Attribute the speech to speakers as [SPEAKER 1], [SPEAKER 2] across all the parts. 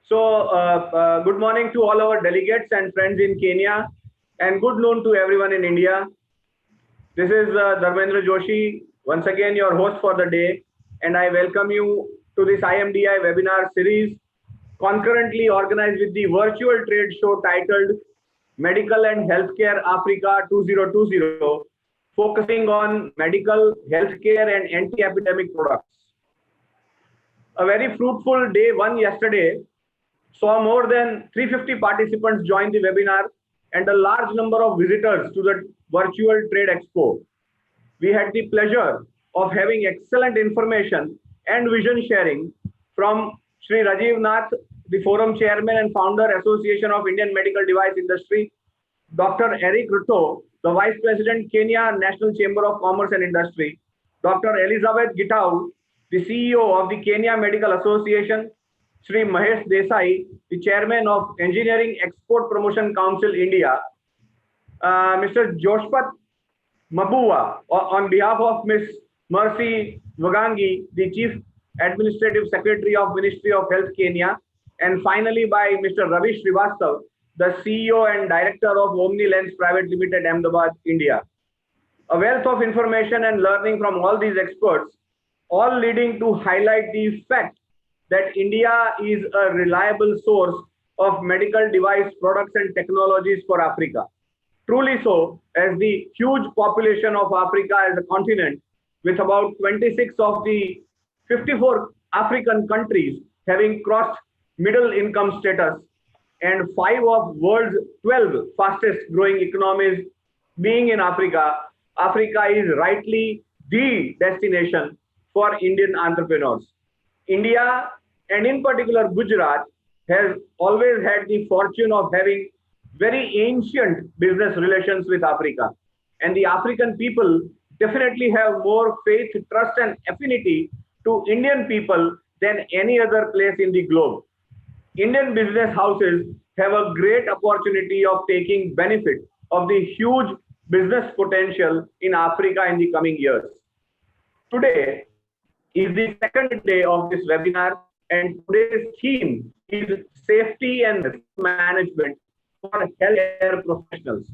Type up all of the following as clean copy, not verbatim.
[SPEAKER 1] Good morning to all our delegates and friends in Kenya, and good noon to everyone in India. This is Dharmendra Joshi, once again your host for the day, and I welcome you to this IMDI webinar series, concurrently organized with the virtual trade show titled Medical and Healthcare Africa 2020, focusing on medical, healthcare, and anti-epidemic products. A very fruitful day one yesterday saw more than 350 participants join the webinar and a large number of visitors to the virtual trade expo. We had the pleasure of having excellent information and vision sharing from Sri Rajiv Nath, the forum chairman and founder, Association of Indian Medical Device Industry, Dr. Eric Ruto, the vice president, Kenya National Chamber of Commerce and Industry, Dr. Elizabeth Gitau, the CEO of the Kenya Medical Association, Sri Mahesh Desai, the chairman of Engineering Export Promotion Council India, Mr. Joshpat Mabua, on behalf of Ms. Mercy Wagangi, the Chief Administrative Secretary of Ministry of Health Kenya, and finally by Mr. Ravi Srivastav, the CEO and Director of OmniLens Private Limited, Ahmedabad, India. A wealth of information and learning from all these experts, all leading to highlight the fact that India is a reliable source of medical device products and technologies for Africa. Truly so, as the huge population of Africa as a continent, with about 26 of the 54 African countries having crossed middle income status, and 5 of world's 12 fastest growing economies being in Africa, Africa is rightly the destination for Indian entrepreneurs. India, and in particular Gujarat, has always had the fortune of having very ancient business relations with Africa. And the African people definitely have more faith, trust, and affinity to Indian people than any other place in the globe. Indian business houses have a great opportunity of taking benefit of the huge business potential in Africa in the coming years. Today is the second day of this webinar, and today's theme is safety and risk management for healthcare professionals.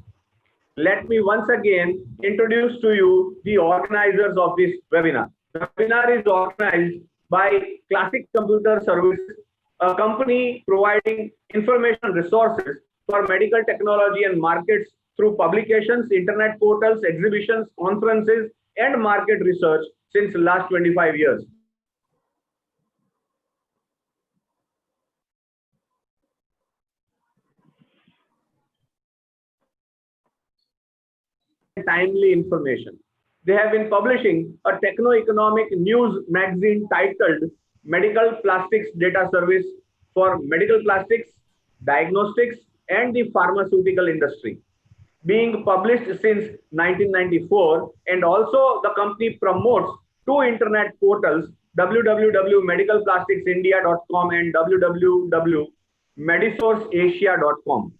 [SPEAKER 1] Let me once again introduce to you the organizers of this webinar. The webinar is organized by Classic Computer Service, a company providing information resources for medical technology and markets through publications, internet portals, exhibitions, conferences, and market research since the last 25 years. Timely information. They have been publishing a techno-economic news magazine titled Medical Plastics Data Service for medical plastics, diagnostics, and the pharmaceutical industry, being published since 1994, and also the company promotes 2 internet portals, www.medicalplasticsindia.com and www.medisourceasia.com.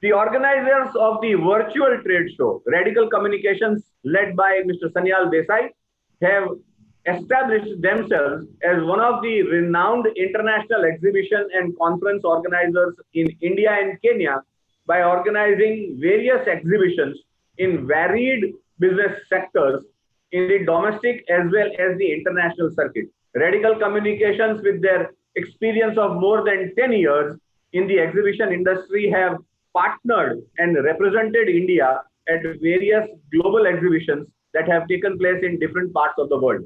[SPEAKER 1] The organizers of the virtual trade show, Radeecal Communications, led by Mr. Sanyal Desai, have established themselves as one of the renowned international exhibition and conference organizers in India and Kenya by organizing various exhibitions in varied business sectors in the domestic as well as the international circuit. Radeecal Communications, with their experience of more than 10 years in the exhibition industry, have partnered and represented India at various global exhibitions that have taken place in different parts of the world.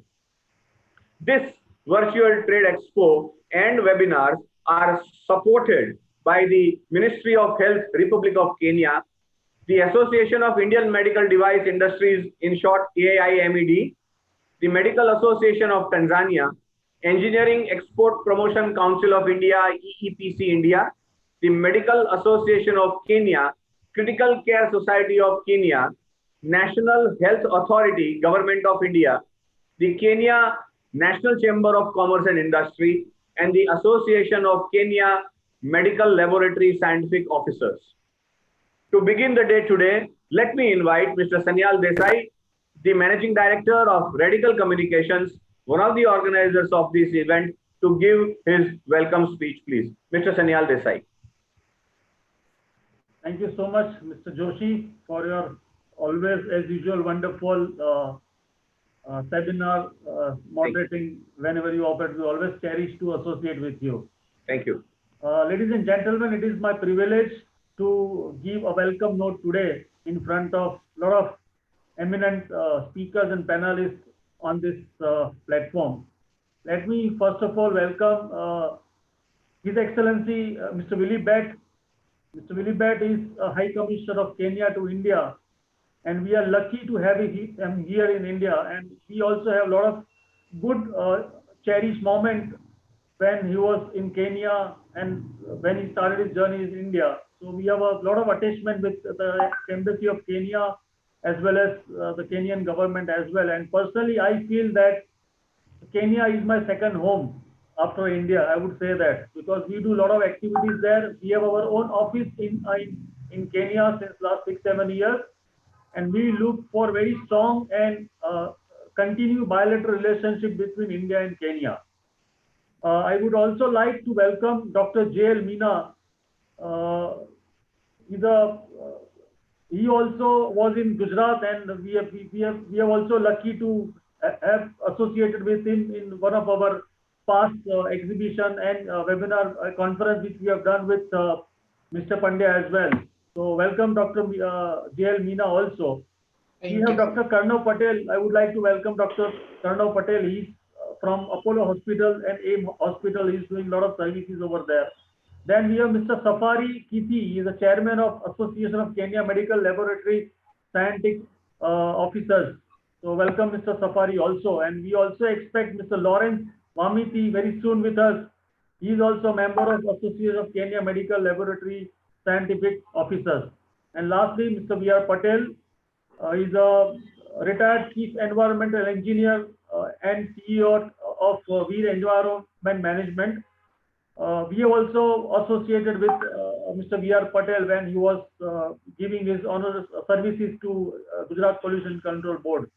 [SPEAKER 1] This virtual trade expo and webinars are supported by the Ministry of Health, Republic of Kenya, the Association of Indian Medical Device Industries, in short AIMED, the Medical Association of Tanzania, Engineering Export Promotion Council of India, EEPC India, the Medical Association of Kenya, Critical Care Society of Kenya, National Health Authority, Government of India, the Kenya National Chamber of Commerce and Industry, and the Association of Kenya Medical Laboratory Scientific Officers. To begin the day today, let me invite Mr. Sanyal Desai, the Managing Director of Radeecal Communications, one of the organizers of this event, to give his welcome speech, please. Mr. Sanyal Desai.
[SPEAKER 2] Thank you so much, Mr. Joshi, for your always, as usual, wonderful seminar moderating whenever you operate. We always cherish to associate with you.
[SPEAKER 1] Thank you.
[SPEAKER 2] Ladies and gentlemen, it is my privilege to give a welcome note today in front of a lot of eminent speakers and panelists on this platform. Let me first of all welcome His Excellency Mr. Willy Bett. Mr. Willy Bett is a High Commissioner of Kenya to India, and we are lucky to have him here in India. And we also have a lot of good cherished moments when he was in Kenya and when he started his journey in India. So we have a lot of attachment with the Embassy of Kenya as well as the Kenyan government as well. And personally, I feel that Kenya is my second home after India. I would say that because we do a lot of activities there. We have our own office in Kenya since last 6-7 years, and we look for very strong and continue bilateral relationship between India and Kenya. I would also like to welcome Dr. J.L. Meena. He also was in Gujarat, and we are also lucky to have associated with him in one of our past exhibition and webinar conference which we have done with Mr. Pandya as well. So welcome Dr. J.L. Meena also. We have Dr. Karnav Patel. I would like to welcome Dr. Karnav Patel. He's from Apollo Hospital and AIM Hospital. He's doing a lot of services over there. Then we have Mr. Safari Kithi. He is the chairman of Association of Kenya Medical Laboratory Scientific Officers. So welcome Mr. Safari also. And we also expect Mr. Lawrence Mamiti very soon with us. He is also a member of Association of Kenya Medical Laboratory Scientific Officers. And lastly, Mr. V.R. Patel is a retired Chief Environmental Engineer and CEO of Vir Environment Management. We have also associated with Mr. V.R. Patel when he was giving his honor services to Gujarat Pollution Control Board.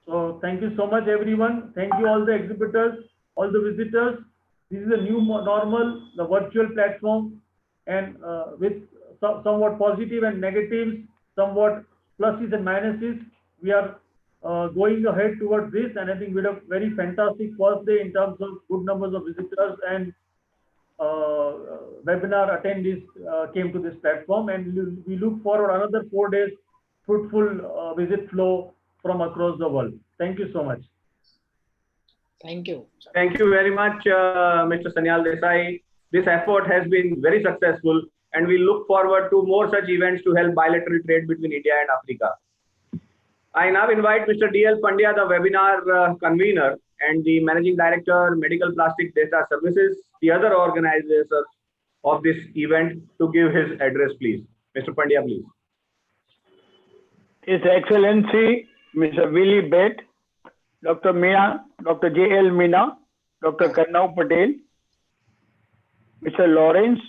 [SPEAKER 2] So thank you so much, everyone. Thank you all the exhibitors, all the visitors. This is a new normal, the virtual platform, and with somewhat positive and negatives, somewhat pluses and minuses. We are going ahead towards this, and I think we had a very fantastic first day in terms of good numbers of visitors and webinar attendees came to this platform, and we look forward another 4 days fruitful visit flow from across the world. Thank you so much.
[SPEAKER 3] Thank you.
[SPEAKER 1] Thank you very much, Mr. Sanyal Desai. This effort has been very successful, and we look forward to more such events to help bilateral trade between India and Africa. I now invite Mr. D.L. Pandya, the webinar convener and the Managing Director, Medical Plastic Data Services, the other organizers of this event, to give his address, please. Mr. Pandya, please.
[SPEAKER 4] His Excellency, Mr. Willy Bett, Dr. Meena, Dr. J.L. Meena, Dr. Karnav Patel, Mr. Lawrence,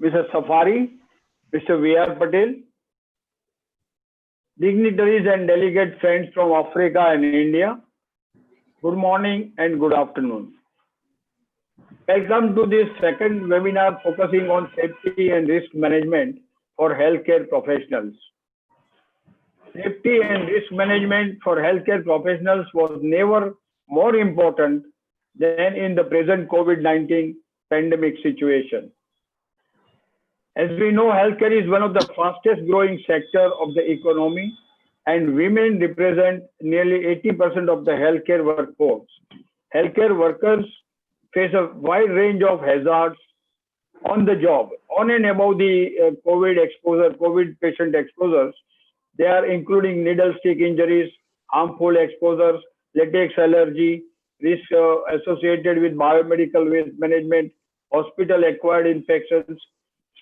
[SPEAKER 4] Mr. Safari, Mr. V.R. Patel, dignitaries and delegate friends from Africa and India, good morning and good afternoon. Welcome to this second webinar focusing on safety and risk management for healthcare professionals. Safety and risk management for healthcare professionals was never more important than in the present COVID-19 pandemic situation. As we know, healthcare is one of the fastest growing sector of the economy, and women represent nearly 80% of the healthcare workforce. Healthcare workers face a wide range of hazards on the job. On and above the COVID patient exposures, they are including needle stick injuries, harmful exposures, latex allergy, risk associated with biomedical waste management, hospital-acquired infections,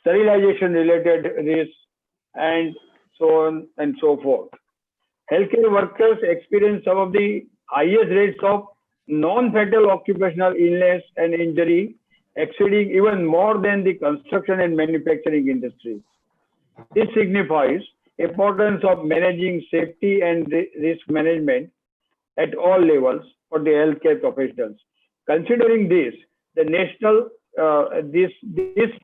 [SPEAKER 4] sterilization-related risks, and so on and so forth. Healthcare workers experience some of the highest rates of non-fatal occupational illness and injury, exceeding even more than the construction and manufacturing industries. This signifies the importance of managing safety and risk management at all levels for the healthcare professionals. Considering this, the national this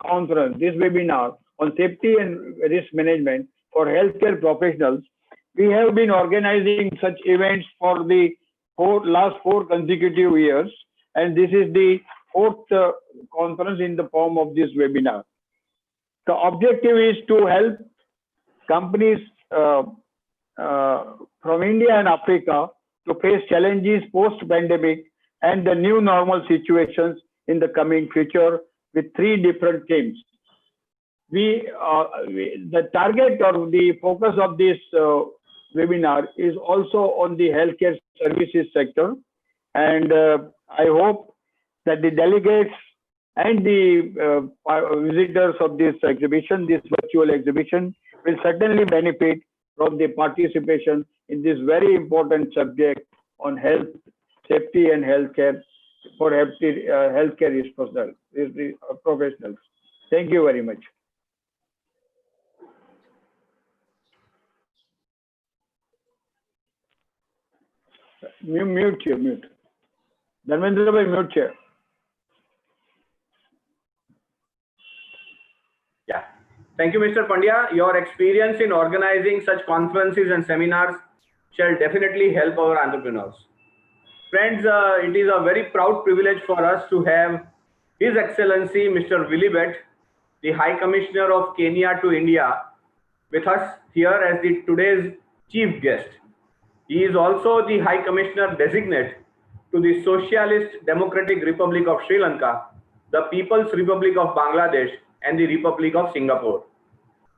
[SPEAKER 4] conference, this webinar on safety and risk management for healthcare professionals. We have been organizing such events for the last 4 consecutive years, and this is the 4th conference in the form of this webinar. The objective is to help companies from India and Africa to face challenges post-pandemic and the new normal situations in the coming future with 3 different themes. The target or the focus of this webinar is also on the healthcare services sector, and I hope that the delegates and the visitors of this exhibition, this virtual exhibition, will certainly benefit from the participation in this very important subject on health, safety and healthcare for healthcare professionals. Thank you very much. Mute. Dharmendra bhai, mute chair.
[SPEAKER 1] Yeah. Thank you, Mr. Pandya. Your experience in organizing such conferences and seminars shall definitely help our entrepreneurs. Friends, it is a very proud privilege for us to have His Excellency Mr. Willy Bett, the High Commissioner of Kenya to India, with us here as today's chief guest. He is also the High Commissioner designate to the Socialist Democratic Republic of Sri Lanka, the People's Republic of Bangladesh, and the Republic of Singapore.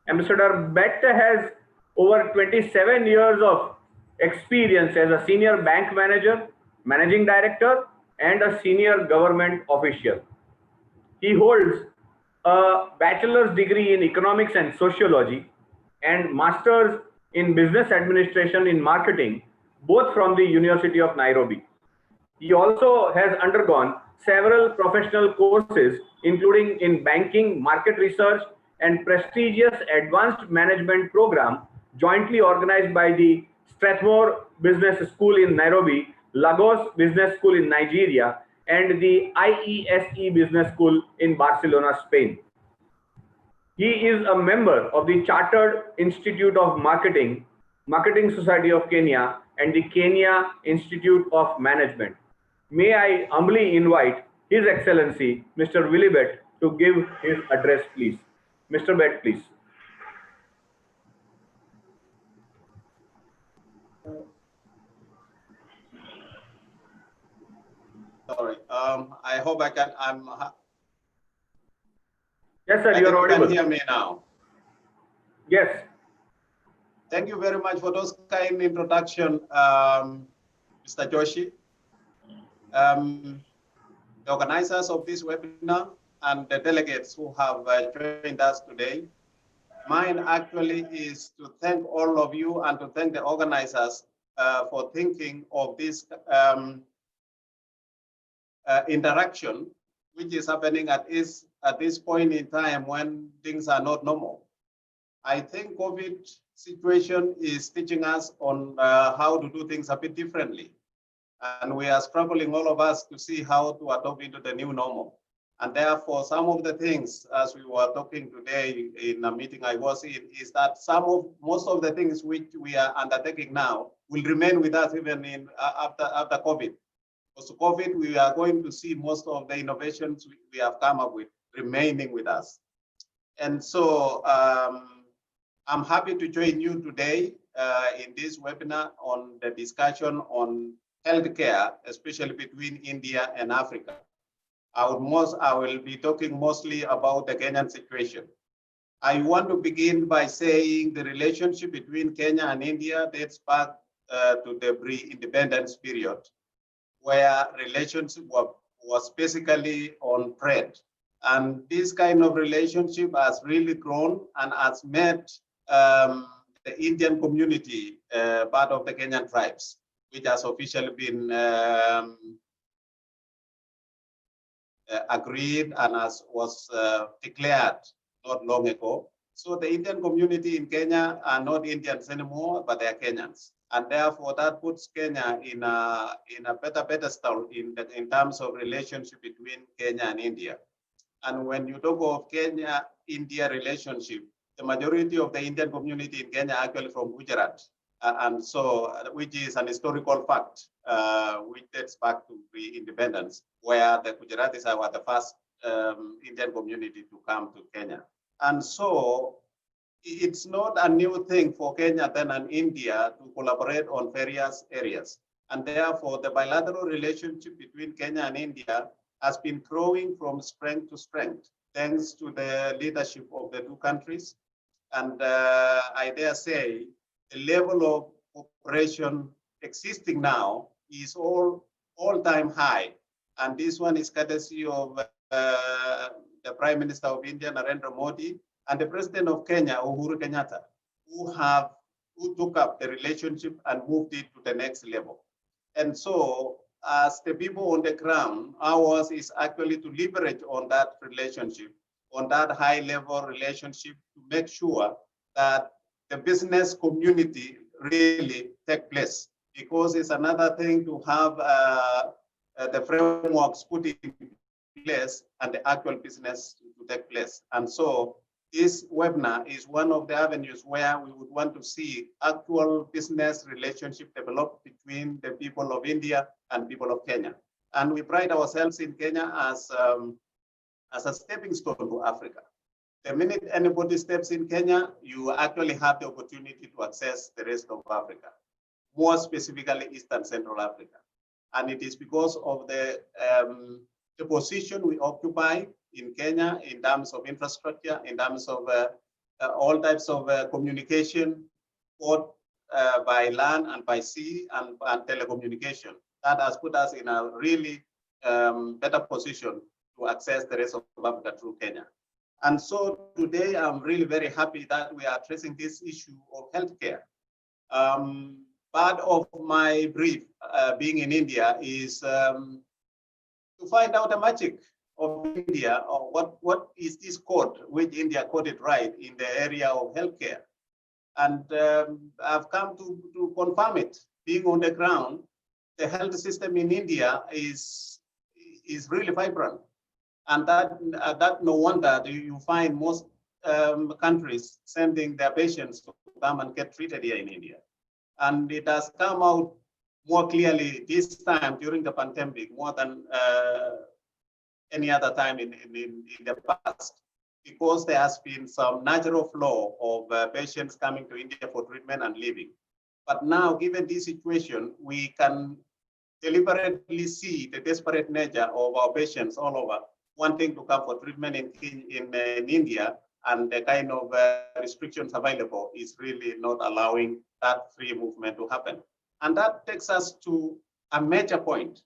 [SPEAKER 1] Ambassador Bett has over 27 years of experience as a senior bank manager, managing director, and a senior government official. He holds a bachelor's degree in economics and sociology and master's in business administration in marketing, both from the University of Nairobi. He also has undergone several professional courses, including in banking, market research, and prestigious advanced management program jointly organized by the Strathmore Business School in Nairobi, Lagos Business School in Nigeria, and the IESE Business School in Barcelona, Spain. He is a member of the Chartered Institute of Marketing, Marketing Society of Kenya, and the Kenya Institute of Management. May I humbly invite His Excellency, Mr. Willy Bett, to give his address, please. Mr. Bett, please.
[SPEAKER 5] Sorry, I hope I can.
[SPEAKER 1] Yes, sir, you are audible.
[SPEAKER 5] Can hear me now.
[SPEAKER 1] Yes.
[SPEAKER 5] Thank you very much for those kind introduction, Mr. Joshi. The organizers of this webinar and the delegates who have joined us today. Mine actually is to thank all of you and to thank the organizers for thinking of this interaction, which is happening at this point in time when things are not normal. I think COVID situation is teaching us on how to do things a bit differently. And we are struggling, all of us, to see how to adopt into the new normal. And therefore, some of the things, as we were talking today in a meeting I was in, is that most of the things which we are undertaking now will remain with us even in after COVID. Post COVID, we are going to see most of the innovations we have come up with remaining with us. And so I'm happy to join you today in this webinar on the discussion on healthcare, especially between India and Africa. I will be talking mostly about the Kenyan situation. I want to begin by saying the relationship between Kenya and India dates back to the pre-independence period, where relationship was basically on trade. And this kind of relationship has really grown and has made the Indian community part of the Kenyan tribes, which has officially been agreed and was declared not long ago. So the Indian community in Kenya are not Indians anymore, but they are Kenyans. And therefore, that puts Kenya in a better pedestal in terms of relationship between Kenya and India. And when you talk of Kenya-India relationship, the majority of the Indian community in Kenya are actually from Gujarat. And so, which is an historical fact, which dates back to pre-independence, where the Gujaratis were the first Indian community to come to Kenya. And so, it's not a new thing for Kenya then and India to collaborate on various areas. And therefore, the bilateral relationship between Kenya and India has been growing from strength to strength, thanks to the leadership of the two countries. And I dare say, the level of cooperation existing now is all-time high. And this one is courtesy of the Prime Minister of India, Narendra Modi, and the President of Kenya, Uhuru Kenyatta, who took up the relationship and moved it to the next level. And so, as the people on the ground, ours is actually to leverage on that relationship, on that high-level relationship, to make sure that the business community really take place. Because it's another thing to have the frameworks put in place and the actual business to take place. And so, this webinar is one of the avenues where we would want to see actual business relationship develop between the people of India and people of Kenya. And we pride ourselves in Kenya as a stepping stone to Africa. The minute anybody steps in Kenya, you actually have the opportunity to access the rest of Africa, more specifically Eastern Central Africa. And it is because of the position we occupy in Kenya in terms of infrastructure, in terms of all types of communication, both by land and by sea and telecommunication. That has put us in a really better position to access the rest of Africa through Kenya. And so today I'm really very happy that we are addressing this issue of healthcare. Part of my brief being in India is to find out the magic of India, or what is this code which India coded right in the area of healthcare. And I've come to confirm it. Being on the ground, the health system in India is really vibrant. And that no wonder you find most countries sending their patients to come and get treated here in India. And it has come out more clearly this time during the pandemic, more than any other time in the past, because there has been some natural flow of patients coming to India for treatment and leaving. But now, given this situation, we can deliberately see the desperate nature of our patients all over wanting to come for treatment in India, and the kind of restrictions available is really not allowing that free movement to happen. And that takes us to a major point.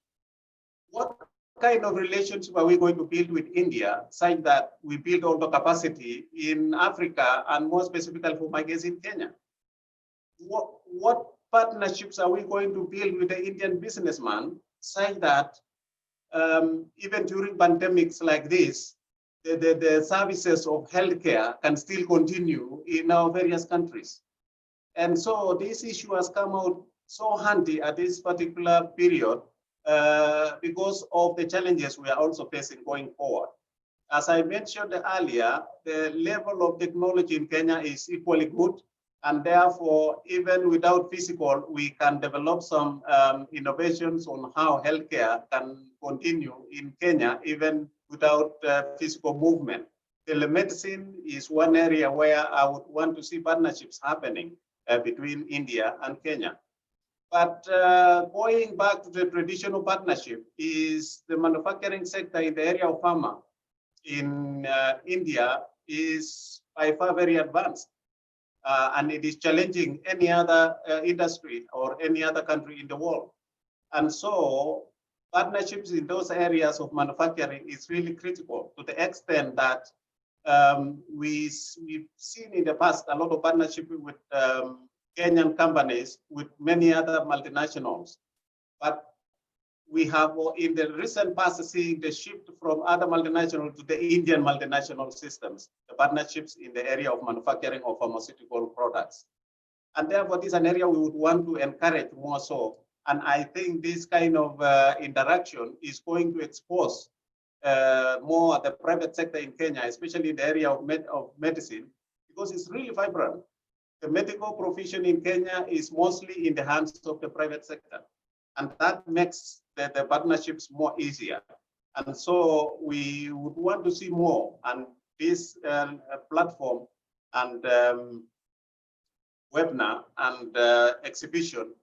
[SPEAKER 5] What kind of relationship are we going to build with India such that we build all the capacity in Africa and more specifically for my case in Kenya? What partnerships are we going to build with the Indian businessman such that even during pandemics like this, the services of healthcare can still continue in our various countries? And so this issue has come out so handy at this particular period because of the challenges we are also facing going forward. As I mentioned earlier, the level of technology in Kenya is equally good, and therefore, even without physical, we can develop some innovations on how healthcare can continue in Kenya, even without physical movement. Telemedicine is one area where I would want to see partnerships happening between India and Kenya. But going back to the traditional partnership is the manufacturing sector in the area of pharma in India is by far very advanced. And it is challenging any other industry or any other country in the world. And so partnerships in those areas of manufacturing is really critical to the extent that we've seen in the past a lot of partnership with Kenyan companies with many other multinationals. But we have in the recent past seen the shift from other multinationals to the Indian multinational systems, the partnerships in the area of manufacturing of pharmaceutical products. And therefore, this is an area we would want to encourage more so. And I think this kind of interaction is going to expose more the private sector in Kenya, especially in the area of medicine, because it's really vibrant. The medical profession in Kenya is mostly in the hands of the private sector. And that makes the partnerships more easier. And so we would want to see more. And this platform and webinar and exhibition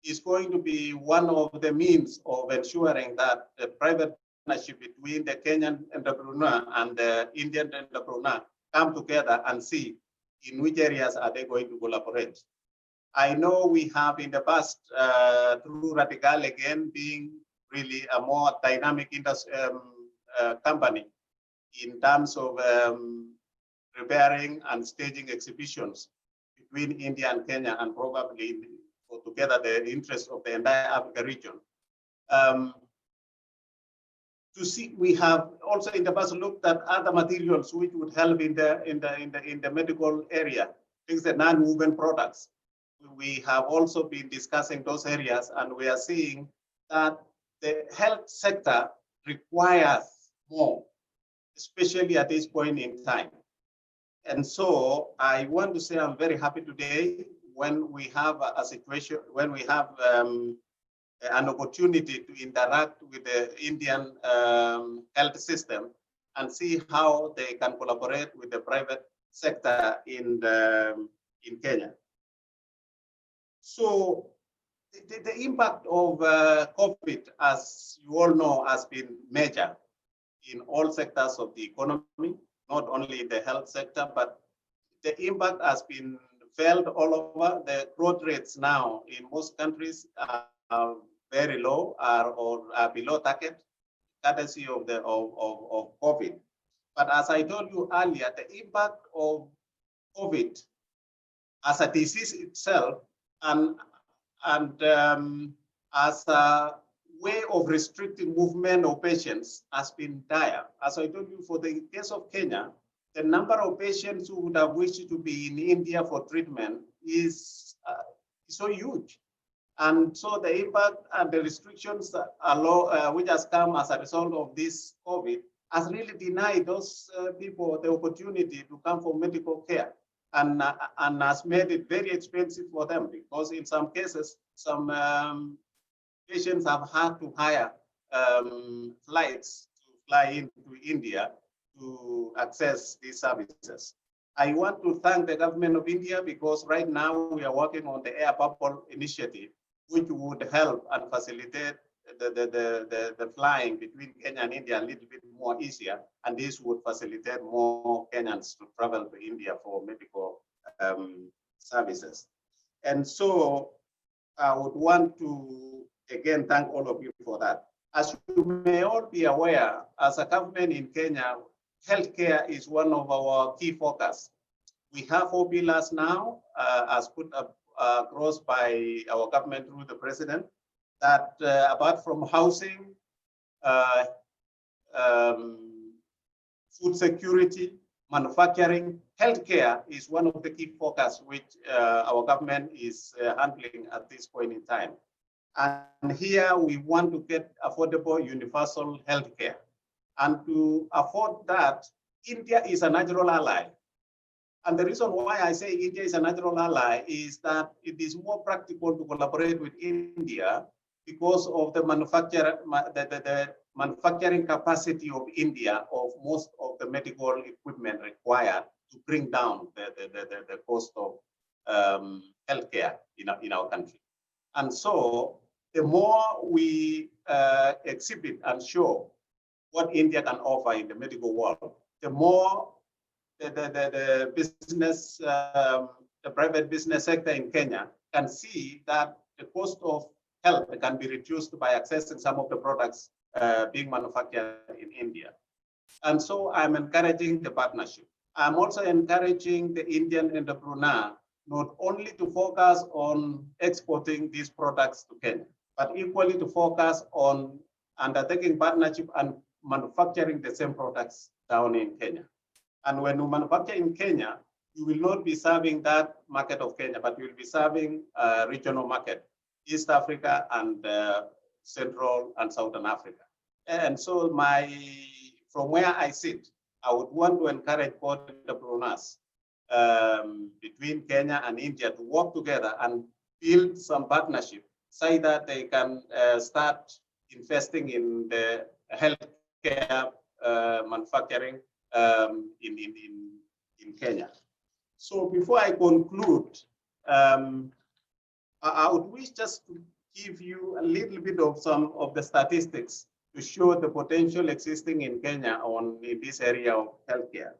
[SPEAKER 5] is going to be one of the means of ensuring that the private partnership between the Kenyan entrepreneur and the Indian entrepreneur come together and see in which areas are they going to collaborate. I know we have in the past, through Radeecal again being really a more dynamic company in terms of preparing and staging exhibitions between India and Kenya, and probably put together the interests of the entire Africa region. To see, we have also in the past looked at other materials which would help in the medical area, things that non-woven products. We have also been discussing those areas, and we are seeing that the health sector requires more, especially at this point in time. And so I want to say I'm very happy today when we have a situation, when we have an opportunity to interact with the Indian health system and see how they can collaborate with the private sector in Kenya. So the impact of COVID, as you all know, has been major in all sectors of the economy, not only the health sector, but the impact has been felt all over. The growth rates now in most countries are very low or are below target, courtesy of COVID. But as I told you earlier, the impact of COVID as a disease itself and as a way of restricting movement of patients has been dire. As I told you, for the case of Kenya, the number of patients who would have wished to be in India for treatment is so huge. And so the impact and the restrictions which has come as a result of this COVID has really denied those people the opportunity to come for medical care, and has made it very expensive for them, because in some cases, some patients have had to hire flights to fly into India to access these services. I want to thank the government of India, because right now we are working on the Air Bubble initiative, which would help and facilitate the flying between Kenya and India a little bit more easier. And this would facilitate more Kenyans to travel to India for medical services. And so I would want to again thank all of you for that. As you may all be aware, as a government in Kenya, healthcare is one of our key focus. We have 4 pillars now, as put up across by our government through the president, that apart from housing, food security, manufacturing, healthcare is one of the key focus which our government is handling at this point in time. And here we want to get affordable universal healthcare. And to afford that, India is a natural ally. And the reason why I say India is a natural ally is that it is more practical to collaborate with India because of the manufacturing capacity of India of most of the medical equipment required to bring down the cost of healthcare in our country. And so the more we exhibit and show what India can offer in the medical world, the more the business, the private business sector in Kenya can see that the cost of health can be reduced by accessing some of the products being manufactured in India. And so I'm encouraging the partnership. I'm also encouraging the Indian entrepreneur not only to focus on exporting these products to Kenya, but equally to focus on undertaking partnership and manufacturing the same products down in Kenya. And when you manufacture in Kenya, you will not be serving that market of Kenya, but you will be serving a regional market, East Africa and Central and Southern Africa. And so from where I sit, I would want to encourage both entrepreneurs between Kenya and India to work together and build some partnership so that they can start investing in the healthcare manufacturing in Kenya. So before I conclude, I would wish just to give you a little bit of some of the statistics to show the potential existing in Kenya in this area of healthcare.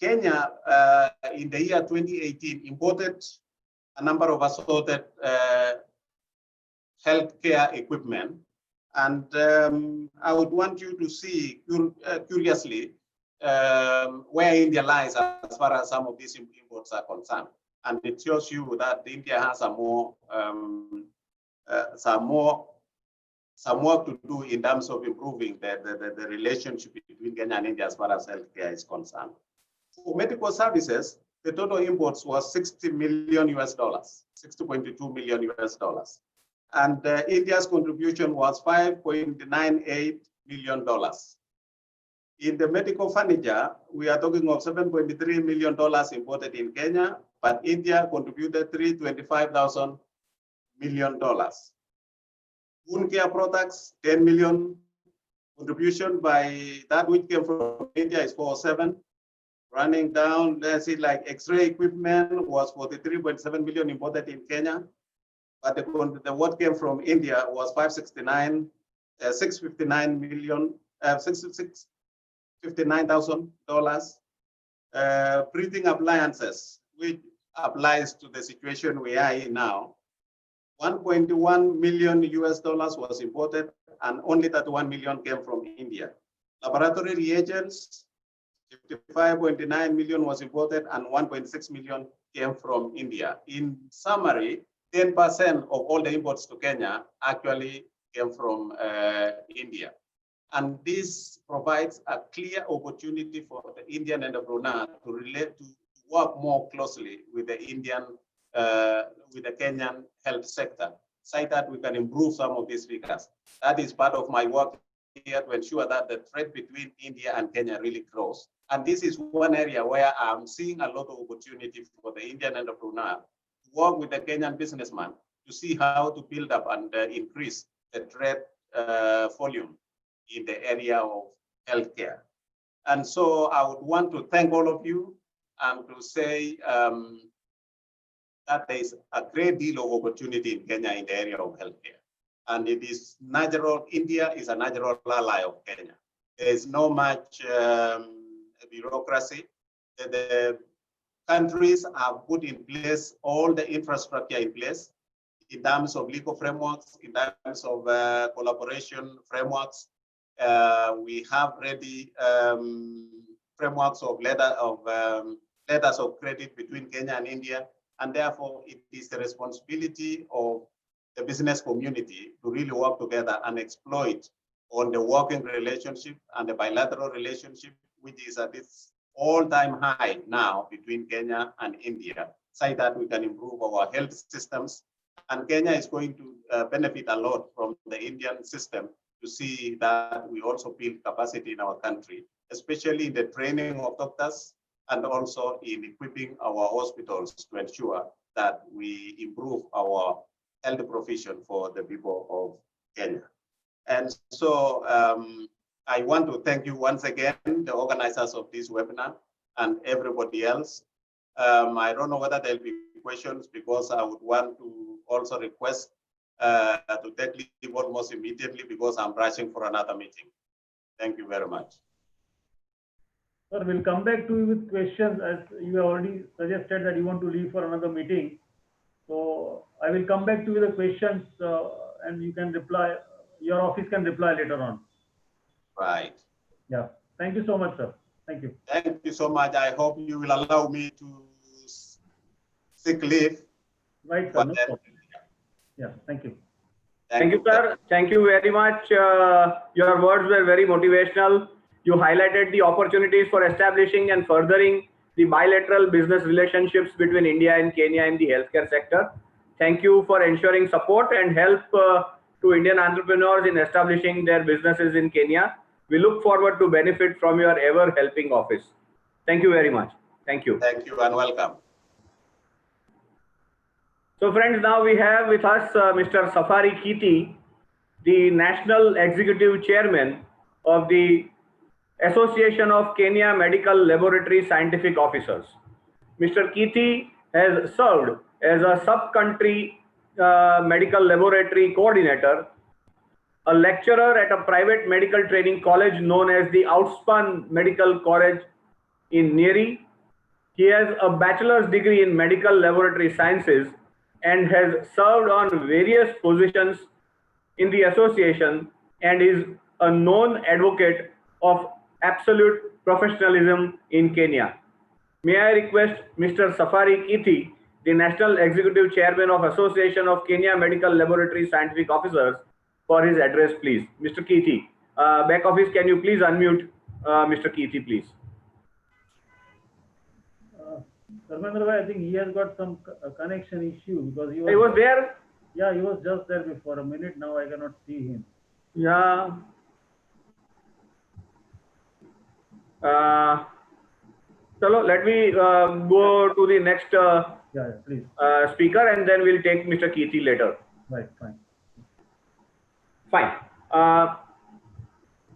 [SPEAKER 5] Kenya, in the year 2018, imported a number of assorted healthcare equipment. And I would want you to see, curiously, where India lies as far as some of these imports are concerned. And it shows you that India has some work to do in terms of improving the relationship between Kenya and India as far as healthcare is concerned. For medical services, the total imports was $60 million, $60.2 million. And India's contribution was $5.98 million. In the medical furniture, we are talking of $7.3 million imported in Kenya, but India contributed $325 million. Wound care products, 10 million contribution by that which came from India is 407. Running down, let's see, like X-ray equipment was 43.7 million imported in Kenya, but the what came from India was $659,000. Breathing appliances, which applies to the situation we are in now, $1.1 million was imported, and only 31 million came from India. Laboratory reagents, 55.9 million was imported, and 1.6 million came from India. In summary, 10% of all the imports to Kenya actually came from India. And this provides a clear opportunity for the Indian entrepreneur to work more closely with the Kenyan health sector, so that we can improve some of these figures. That is part of my work here to ensure that the trade between India and Kenya really grows. And this is one area where I'm seeing a lot of opportunity for the Indian entrepreneur to work with the Kenyan businessman to see how to build up and increase the trade volume in the area of healthcare. And so I would want to thank all of you and to say that there is a great deal of opportunity in Kenya in the area of healthcare. And it is natural, India is a natural ally of Kenya. There is no much bureaucracy. The countries have put in place all the infrastructure in place in terms of legal frameworks, in terms of collaboration frameworks. We have ready frameworks of letters of credit between Kenya and India. And therefore, it is the responsibility of the business community to really work together and exploit on the working relationship and the bilateral relationship, which is at its all-time high now between Kenya and India, so that we can improve our health systems. And Kenya is going to benefit a lot from the Indian system to see that we also build capacity in our country, especially in the training of doctors and also in equipping our hospitals to ensure that we improve our health provision for the people of Kenya. And so I want to thank you once again, the organizers of this webinar and everybody else. I don't know whether there'll be questions, because I would want to also request to take leave almost immediately because I'm rushing for another meeting. Thank you very much.
[SPEAKER 2] Sir, we'll come back to you with questions, as you have already suggested that you want to leave for another meeting. So I will come back to you with the questions and you can reply, your office can reply later on.
[SPEAKER 5] Right.
[SPEAKER 2] Yeah. Thank you so much, sir. Thank you.
[SPEAKER 5] Thank you so much. I hope you will allow me to seek leave.
[SPEAKER 2] Right, sir. No problem. Yeah, thank you.
[SPEAKER 1] Thank you, sir. Thank you very much. Your words were very motivational. You highlighted the opportunities for establishing and furthering the bilateral business relationships between India and Kenya in the healthcare sector. Thank you for ensuring support and help to Indian entrepreneurs in establishing their businesses in Kenya. We look forward to benefit from your ever helping office. Thank you very much. Thank you.
[SPEAKER 5] Thank you and welcome.
[SPEAKER 1] So friends, now we have with us Mr. Safari Kithi, the National Executive Chairman of the Association of Kenya Medical Laboratory Scientific Officers. Mr. Kithi has served as a sub-country medical laboratory coordinator, a lecturer at a private medical training college known as the Outspan Medical College in Nyeri. He has a bachelor's degree in medical laboratory sciences and has served on various positions in the association and is a known advocate of absolute professionalism in Kenya. May I request Mr. Safari Kithi, the National Executive Chairman of Association of Kenya Medical Laboratory Scientific Officers, for his address, please. Mr. Kithi, back office, can you please unmute Mr. Kithi, please?
[SPEAKER 2] Dharmendra, I think he has got some connection issue because
[SPEAKER 1] he was there.
[SPEAKER 2] Yeah, he was just there before a minute. Now I cannot see him.
[SPEAKER 1] Yeah. Chalo, let me go to the next
[SPEAKER 2] please.
[SPEAKER 1] Speaker, and then we'll take Mr. Kithi later.
[SPEAKER 2] Right, fine.
[SPEAKER 1] Fine.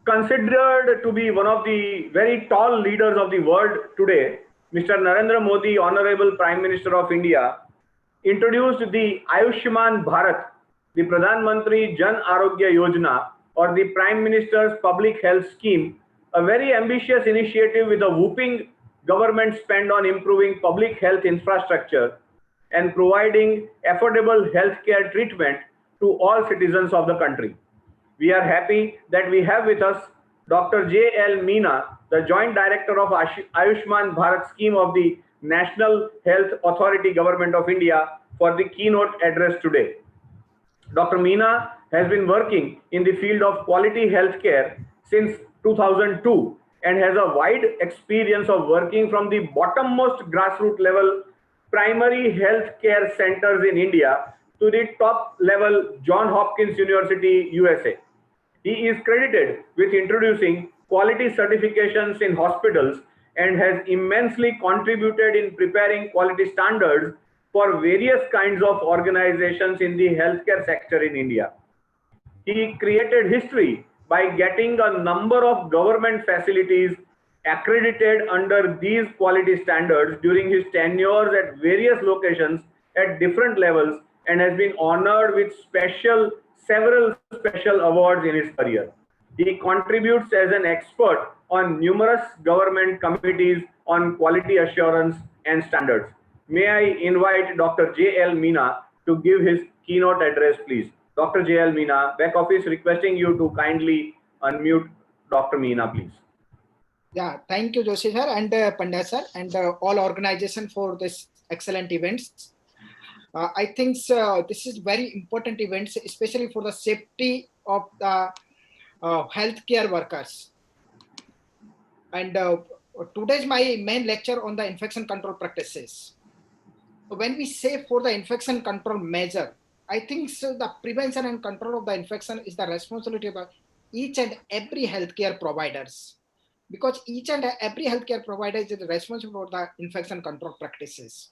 [SPEAKER 1] Considered to be one of the very tall leaders of the world today, Mr. Narendra Modi, Honorable Prime Minister of India, introduced the Ayushman Bharat, the Pradhan Mantri Jan Arogya Yojna, or the Prime Minister's Public Health Scheme, a very ambitious initiative with a whooping government spend on improving public health infrastructure and providing affordable healthcare treatment to all citizens of the country. We are happy that we have with us Dr. J.L. Meena, the Joint Director of Ayushman Bharat Scheme of the National Health Authority Government of India, for the keynote address today. Dr. Meena has been working in the field of quality healthcare since 2002 and has a wide experience of working from the bottommost grassroots level primary healthcare centers in India to the top level Johns Hopkins University, USA. He is credited with introducing quality certifications in hospitals and has immensely contributed in preparing quality standards for various kinds of organizations in the healthcare sector in India. He created history by getting a number of government facilities accredited under these quality standards during his tenures at various locations at different levels, and has been honored with several special awards in his career. He contributes as an expert on numerous government committees on quality assurance and standards. May I invite Dr. J.L. Meena to give his keynote address, please. Dr. J.L. Meena, back office requesting you to kindly unmute Dr. Meena, please.
[SPEAKER 3] Yeah, thank you, Joshi sir and Pandya sir and all organization for this excellent events. I think this is very important events, especially for the safety of the healthcare workers. And today is my main lecture on the infection control practices. When we say for the infection control measure, I think so the prevention and control of the infection is the responsibility of each and every healthcare providers, because each and every healthcare provider is responsible for the infection control practices.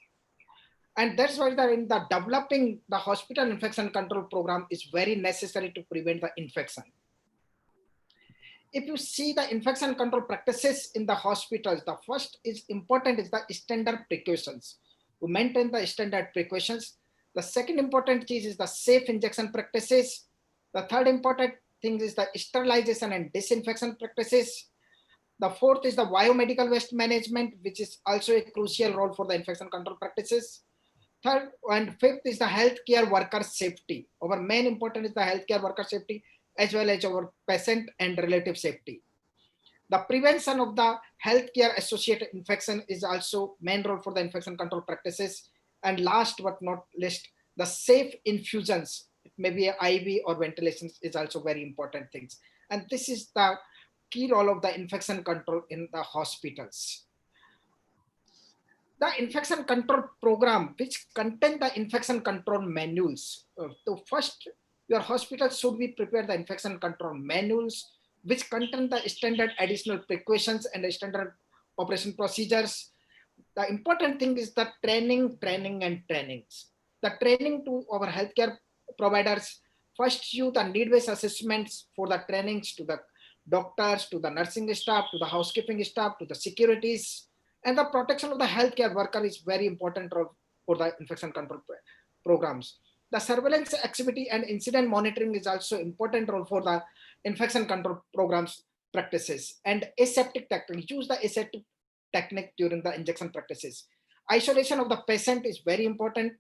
[SPEAKER 3] And that's why in the developing the hospital infection control program is very necessary to prevent the infection. If you see the infection control practices in the hospitals, the first is important is the standard precautions. To maintain the standard precautions. The second important thing is the safe injection practices. The third important thing is the sterilization and disinfection practices. The fourth is the biomedical waste management, which is also a crucial role for the infection control practices. Third and fifth is the healthcare worker safety. Our main important is the healthcare worker safety as well as our patient and relative safety. The prevention of the healthcare associated infection is also main role for the infection control practices. And last but not least, the safe infusions, it may be IV or ventilation, is also very important things. And this is the key role of the infection control in the hospitals. The infection control program, which contain the infection control manuals. So first, your hospital should be prepared the infection control manuals, which contain the standard additional precautions and the standard operation procedures. The important thing is the training, and trainings. The training to our healthcare providers, first you the need-based assessments for the trainings to the doctors, to the nursing staff, to the housekeeping staff, to the securities, and the protection of the healthcare worker is very important role for the infection control programs. The surveillance activity and incident monitoring is also important role for the infection control programs practices. And aseptic technique, use the aseptic technique during the injection practices. Isolation of the patient is very important.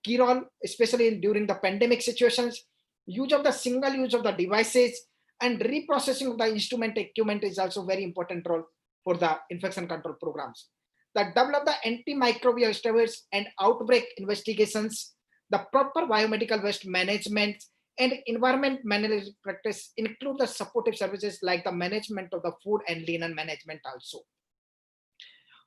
[SPEAKER 3] Key role, especially during the pandemic situations. Use of the single use of the devices and reprocessing of the instrument equipment is also very important role for the infection control programs. The develop the antimicrobial studies and outbreak investigations, the proper biomedical waste management and environment management practice include the supportive services like the management of the food and linen management also.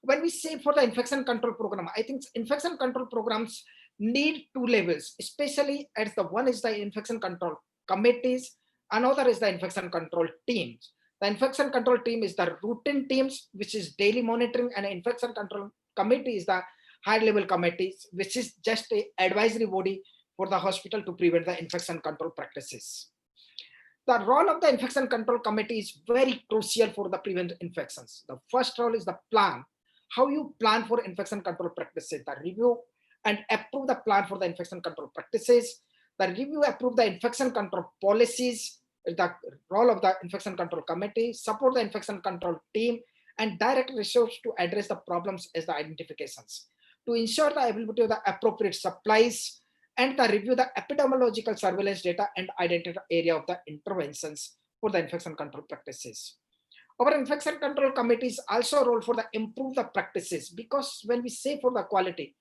[SPEAKER 3] When we say for the infection control program, I think infection control programs need two levels, especially as the one is the infection control committees, another is the infection control teams. The infection control team is the routine teams, which is daily monitoring, and infection control committee is the high level committees, which is just a advisory body for the hospital to prevent the infection control practices. The role of the infection control committee is very crucial for the prevent infections. The first role is the plan, how you plan for infection control practices, the review and approve the plan for the infection control practices, the review, approve the infection control policies, the role of the infection control committee, support the infection control team, and direct resources to address the problems as the identifications, to ensure the availability of the appropriate supplies, and the review the epidemiological surveillance data and identify area of the interventions for the infection control practices. Our infection control committees also role for the improve the practices, because when we say for the quality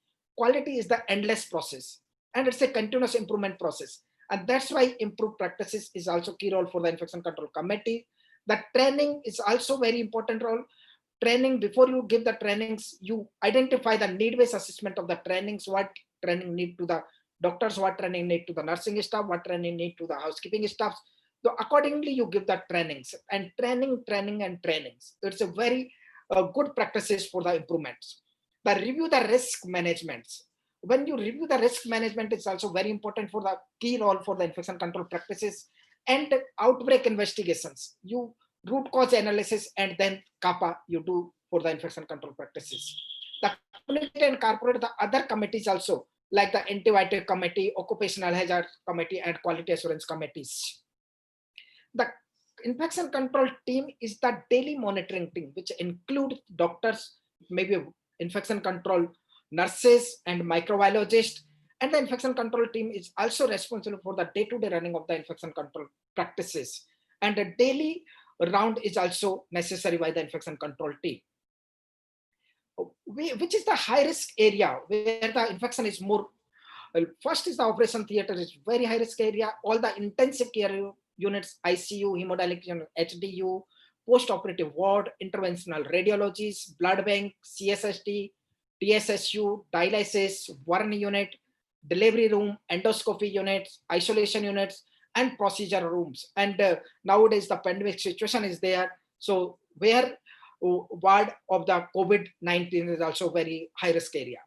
[SPEAKER 3] is the endless process and it's a continuous improvement process. And that's why improved practices is also key role for the infection control committee. The training is also very important role. Training, before you give the trainings, you identify the need-based assessment of the trainings, what training need to the doctors, what training need to the nursing staff, what training need to the housekeeping staff. So accordingly, you give the trainings and training. It's a very good practices for the improvements. The review the risk management. When you review the risk management, it's also very important for the key role for the infection control practices and outbreak investigations. You root cause analysis and then CAPA you do for the infection control practices. The community and corporate, the other committees also, like the antibiotic committee, occupational hazard committee, and quality assurance committees. The infection control team is the daily monitoring team, which include doctors, maybe infection control nurses and microbiologists, and the infection control team is also responsible for the day-to-day running of the infection control practices. And a daily round is also necessary by the infection control team. Which is the high risk area where the infection is more. First is the operation theater is very high risk area. All the intensive care units, ICU, hemodialysis unit, HDU, post-operative ward, interventional radiologies, blood bank, CSSD, TSSU, dialysis, warning unit, delivery room, endoscopy units, isolation units, and procedure rooms. And nowadays the pandemic situation is there. So where ward of the COVID-19 is also very high risk area.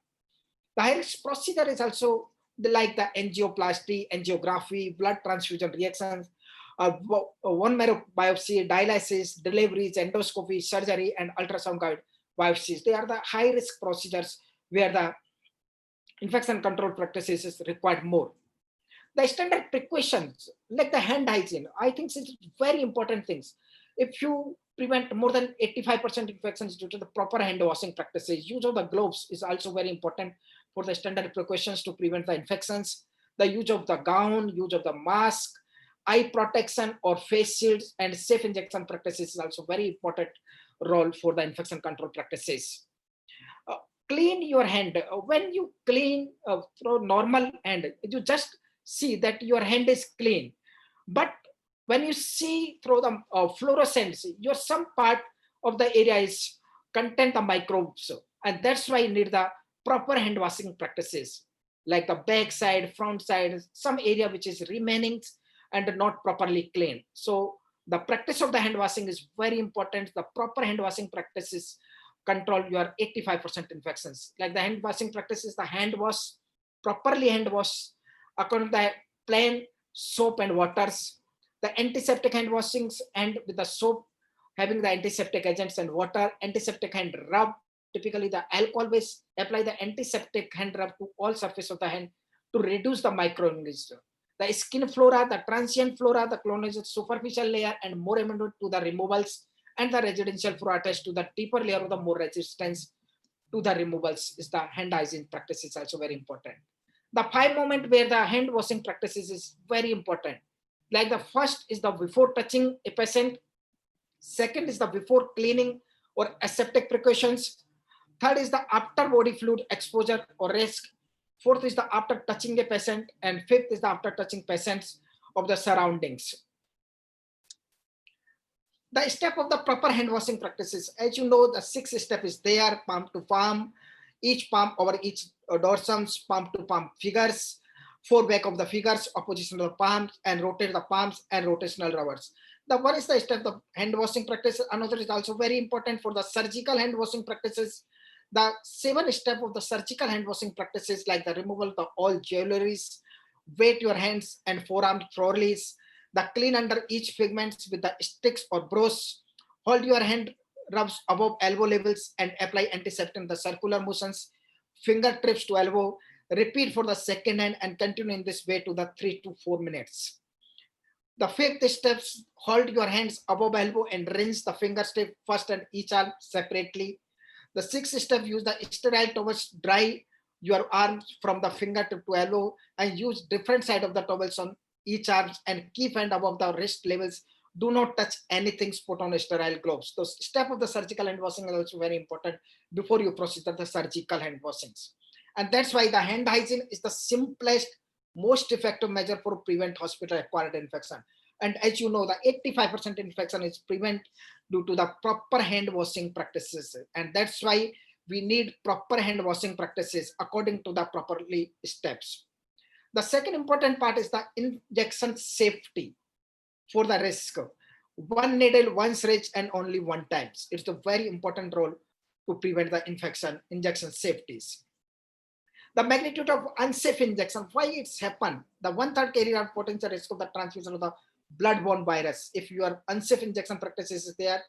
[SPEAKER 3] The high risk procedure is also like the angioplasty, angiography, blood transfusion reactions, bone marrow biopsy, dialysis, deliveries, endoscopy, surgery, and ultrasound guide biopsies. They are the high risk procedures where the infection control practices is required more. The standard precautions like the hand hygiene, I think it's very important things. If you prevent more than 85% infections due to the proper hand washing practices, use of the gloves is also very important for the standard precautions to prevent the infections. The use of the gown, use of the mask, eye protection or face shields, and safe injection practices is also very important role for the infection control practices. Clean your hand. When you clean through normal hand, you just see that your hand is clean. But when you see through the fluorescence, your some part of the area is contain the microbes. And that's why you need the proper hand washing practices, like the back side, front side, some area which is remaining and not properly clean. So the practice of the hand washing is very important. The proper hand washing practices control your 85% infections. Like the hand washing practices, the hand wash, properly hand wash according to the plain soap and waters. The antiseptic hand washings and with the soap having the antiseptic agents and water, antiseptic hand rub, typically the alcohol base, apply the antiseptic hand rub to all surface of the hand to reduce the microorganisms. The skin flora, the transient flora, the colonized superficial layer and more immune to the removals, and the residential flora attached to the deeper layer of the more resistance to the removals is the hand hygiene practice is also very important. The 5 moment where the hand washing practices is very important. Like the first is the before touching a patient. Second is the before cleaning or aseptic precautions. Third is the after body fluid exposure or risk. Fourth is the after touching a patient. And fifth is the after touching patients of the surroundings. The step of the proper hand washing practices, as you know, the 6th step is there, palm to palm, each palm over each dorsums, palm to palm figures, 4 back of the figures, oppositional palms, and rotate the palms and rotational rubbers. The one is the step of hand washing practices. Another is also very important for the surgical hand washing practices. The 7th step of the surgical hand washing practices, like the removal of all jewelries, wet your hands and forearms thoroughly, the clean under each figments with the sticks or brush, hold your hand rubs above elbow levels and apply antiseptic in the circular motions, finger trips to elbow, repeat for the second hand and continue in this way to the 3 to 4 minutes. The 5th steps, hold your hands above elbow and rinse the finger tip first and each arm separately. The 6th step, use the sterile towels, dry your arms from the fingertip to elbow and use different side of the towels on each arm and keep hand above the wrist levels. Do not touch anything, put on sterile gloves. So step of the surgical hand washing is also very important before you proceed to the surgical hand washings. And that's why the hand hygiene is the simplest, most effective measure for prevent hospital acquired infection. And as you know, the 85% infection is prevent due to the proper hand washing practices. And that's why we need proper hand washing practices according to the properly steps. The second important part is the injection safety for the risk. 1 needle, 1 syringe, and only 1 time. It's a very important role to prevent the infection, injection safeties. The magnitude of unsafe injection, why it's happened? The 1/3 carrier of potential risk of the transmission of the bloodborne virus. If your unsafe injection practices is there,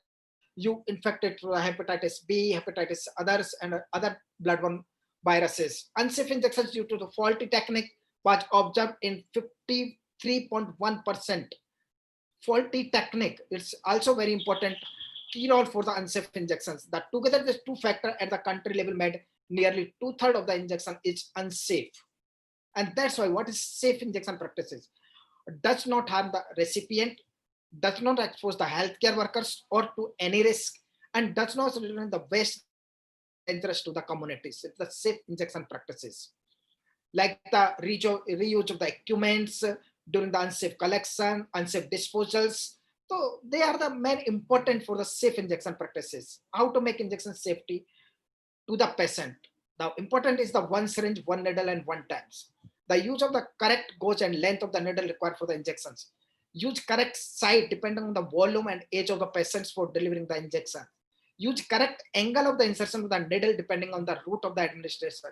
[SPEAKER 3] you infected through hepatitis B, hepatitis others, and other bloodborne viruses. Unsafe injections due to the faulty technique was observed in 53.1%. Faulty technique, it's also very important key role for the unsafe injections. That together these 2 factors at the country level made nearly 2/3 of the injection is unsafe. And that's why what is safe injection practices? Does not harm the recipient, does not expose the healthcare workers or to any risk, and does not result in the waste dangerous to the communities. It's the safe injection practices. Like the reuse of the equipments during the unsafe collection, unsafe disposals. So they are the main important for the safe injection practices. How to make injection safety to the patient. Now important is the 1 syringe, 1 needle, and 1 times. The use of the correct gauge and length of the needle required for the injections. Use correct site depending on the volume and age of the patients for delivering the injection. Use correct angle of the insertion of the needle depending on the route of the administration.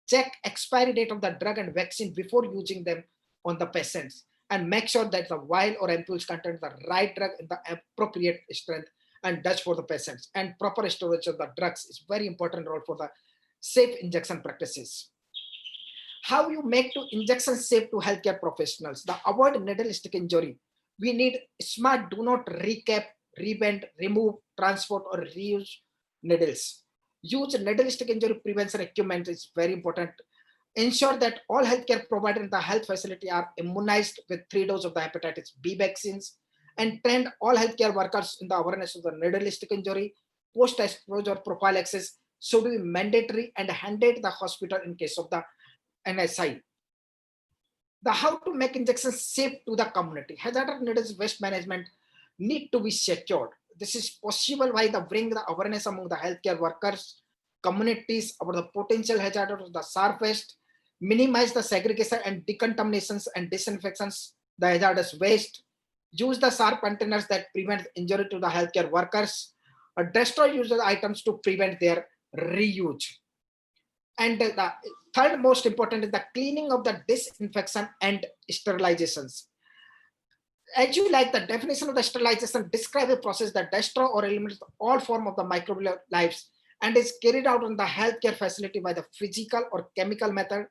[SPEAKER 3] Check expiry date of the drug and vaccine before using them on the patients. And make sure that the vial or ampoules contain the right drug in the appropriate strength and dose for the patients. And proper storage of the drugs is very important role for the safe injection practices. How you make to injection safe to healthcare professionals? The avoid needle stick injury. We need smart, do not recap, rebend, remove, transport, or reuse needles. Use needle stick injury prevention equipment is very important. Ensure that all healthcare providers in the health facility are immunized with 3 doses of the hepatitis B vaccines, and train all healthcare workers in the awareness of the needle stick injury. Post-exposure prophylaxis should be mandatory and handed the hospital in case of the NSI. The how to make injections safe to the community. Hazardous needles waste management need to be secured. This is possible by the bring the awareness among the healthcare workers communities about the potential hazard of the sharp waste, minimize the segregation and decontaminations and disinfections, the hazardous waste, use the sharp containers that prevent injury to the healthcare workers, destroy user items to prevent their reuse. And the third most important is the cleaning of the disinfection and sterilizations. As you like, the definition of the sterilization describe a process that destroy or eliminates all form of the microbial lives and is carried out in the healthcare facility by the physical or chemical method,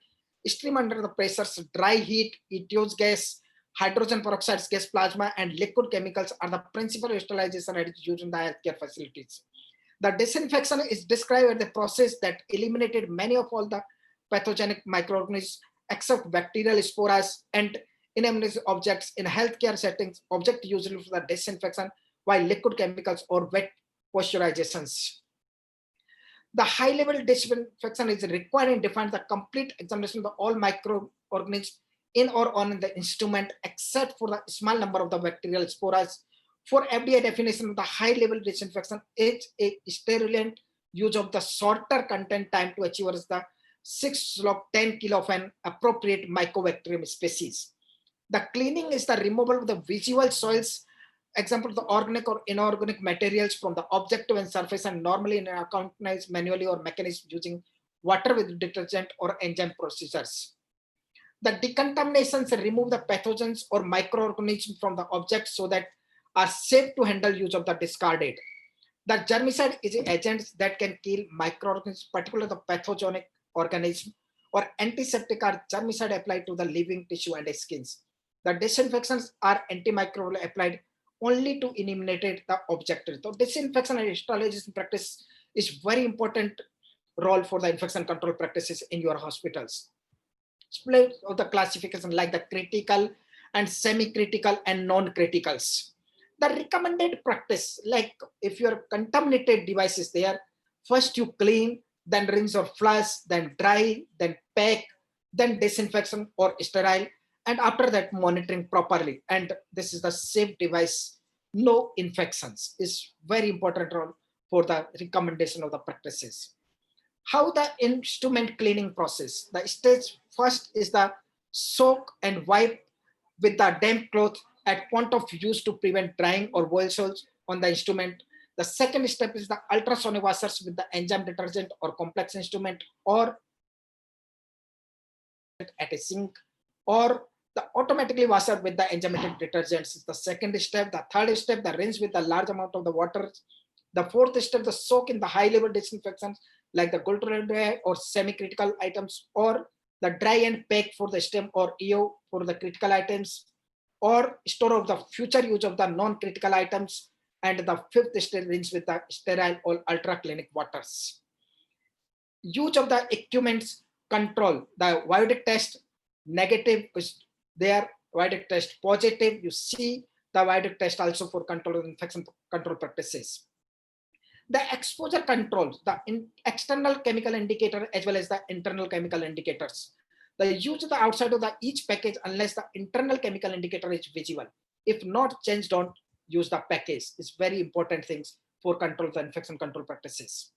[SPEAKER 3] stream under the pressures, dry heat, ethose gas, hydrogen peroxide gas, plasma, and liquid chemicals are the principal sterilization that is used in the healthcare facilities. The disinfection is described as the process that eliminated many of all the pathogenic microorganisms except bacterial spores and inanimate objects in healthcare settings, object usually for the disinfection, while liquid chemicals or wet pasteurizations. The high-level disinfection is required and defines the complete examination of all microorganisms in or on the instrument, except for the small number of the bacterial spores. For FDA definition of the high-level disinfection, is a sterilant use of the shorter content time to achieve the 6-10 kilo of an appropriate mycobacterium species. The cleaning is the removal of the visual soils, example, the organic or inorganic materials from the object and surface, and normally accompanied manually or mechanism using water with detergent or enzyme procedures. The decontaminations remove the pathogens or microorganisms from the object so that are safe to handle use of the discarded. The germicide is an agent that can kill microorganisms, particularly the pathogenic organism, or antiseptic are germicide applied to the living tissue and skins. The disinfectants are antimicrobial applied only to eliminate the object. So disinfection and sterilization practice is very important role for the infection control practices in your hospitals. Split of the classification like the critical and semi-critical and non-criticals. The recommended practice, like if your contaminated device is there, first you clean, then rinse or flush, then dry, then pack, then disinfection or sterile, and after that monitoring properly. And this is the safe device, no infections, is very important role for the recommendation of the practices. How the instrument cleaning process. The stage first is the soak and wipe with the damp cloth at point of use to prevent drying or boil soils on the instrument. The second step is the ultrasonic washers with the enzyme detergent or complex instrument, or at a sink, or the automatically washer with the enzymatic detergents is the second step. The third step, the rinse with a large amount of the water. The fourth step, the soak in the high level disinfectants like the gold or semi-critical items, or the dry and pack for the stem or EO for the critical items, or store of the future use of the non-critical items. And the fifth step, rinse with the sterile or ultra-clinic waters. Use of the equipments control, the viodic test negative is there, viodic test positive, you see the viodic test also for control of infection control practices. The exposure control, the external chemical indicator as well as the internal chemical indicators. The use of the outside of the each package unless the internal chemical indicator is visible. If not, change, don't use the package. It's very important things for control the infection control practices.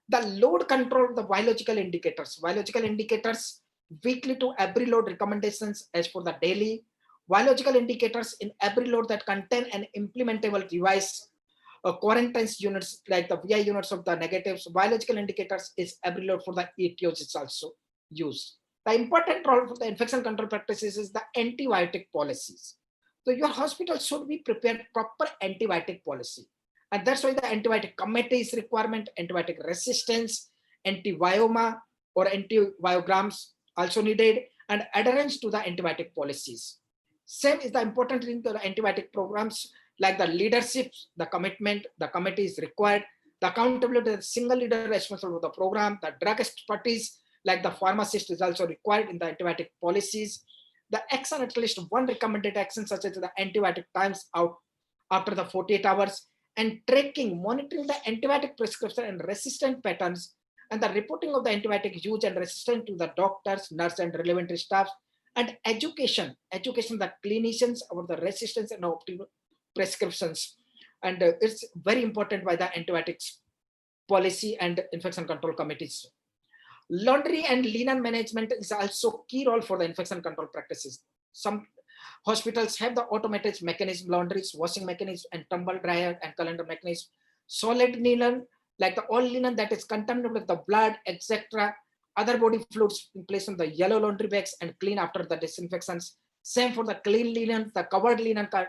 [SPEAKER 3] The load control of the biological indicators. Biological indicators, weekly to every load recommendations as for the daily. Biological indicators in every load that contain an implementable device. Quarantine units like the VI units of the negatives. Biological indicators is every load for the ETOs is also used. The important role for the infection control practices is the antibiotic policies. So your hospital should be prepared proper antibiotic policy. And that's why the antibiotic committee is requirement, antibiotic resistance, antibioma or antibiograms also needed, and adherence to the antibiotic policies. Same is the important thing to the antibiotic programs like the leadership, the commitment, the committee is required, the accountability, the single leader responsible for the program, the drug expertise like the pharmacist is also required in the antibiotic policies. The action, at least one recommended action such as the antibiotic times out after the 48 hours, and tracking, monitoring the antibiotic prescription and resistant patterns, and the reporting of the antibiotic use and resistance to the doctors, nurse and relevant staff, and education the clinicians about the resistance and optimal prescriptions. And it's very important by the antibiotics policy and infection control committees. Laundry and linen management is also key role for the infection control practices. Some hospitals have the automated mechanism, laundries, washing mechanism, and tumble dryer and calendar mechanism. Solid linen, like the all linen that is contaminated with the blood, etc. Other body fluids in place on the yellow laundry bags and clean after the disinfections. Same for the clean linen, the covered linen card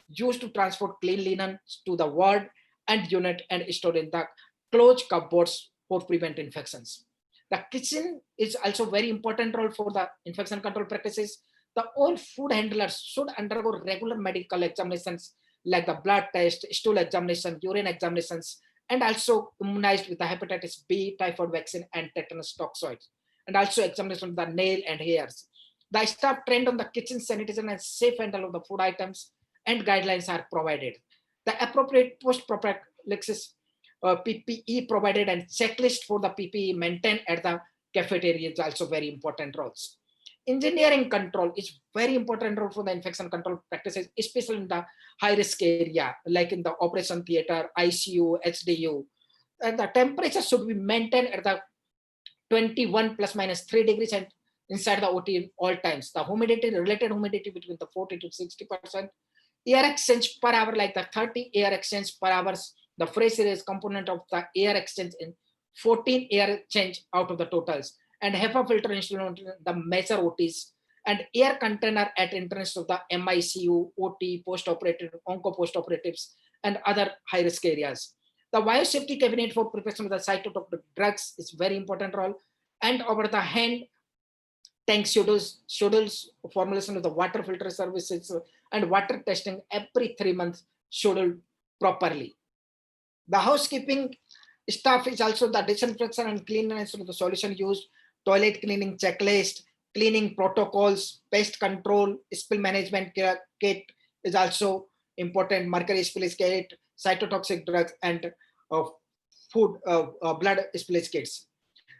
[SPEAKER 3] used to transport clean linen to the ward and unit and stored in the closed cupboards for prevent infections. The kitchen is also very important role for the infection control practices. The all food handlers should undergo regular medical examinations like the blood test, stool examination, urine examinations, and also immunized with the hepatitis B, typhoid vaccine, and tetanus toxoid, and also examination of the nail and hairs. The staff trained on the kitchen sanitation and safe handle of the food items and guidelines are provided. The appropriate post-prophylaxis PPE provided and checklist for the PPE maintained at the cafeteria is also very important roles. Engineering control is very important role for the infection control practices, especially in the high risk area, like in the operation theater, ICU, HDU. And the temperature should be maintained at the 21 plus minus 3 degrees and inside the OT all times. The humidity, related humidity between the 40 to 60%. Air exchange per hour, like the 30 air exchange per hours. The fresh air is component of the air exchange in 14 air exchange out of the totals. And HEPA filter instrument, the major OTs, and air container at entrance of the MICU, OT, post-operative, onco post-operatives, and other high-risk areas. The biosafety cabinet for preparation of the cytotoxic drugs is very important role. And over the hand tank schedules, formulation of the water filter services and water testing every 3 months scheduled properly. The housekeeping staff is also the disinfection and cleanliness of the solution used, toilet cleaning checklist, cleaning protocols, pest control, spill management kit is also important, mercury spillage kit, cytotoxic drugs, and food blood spillage kits.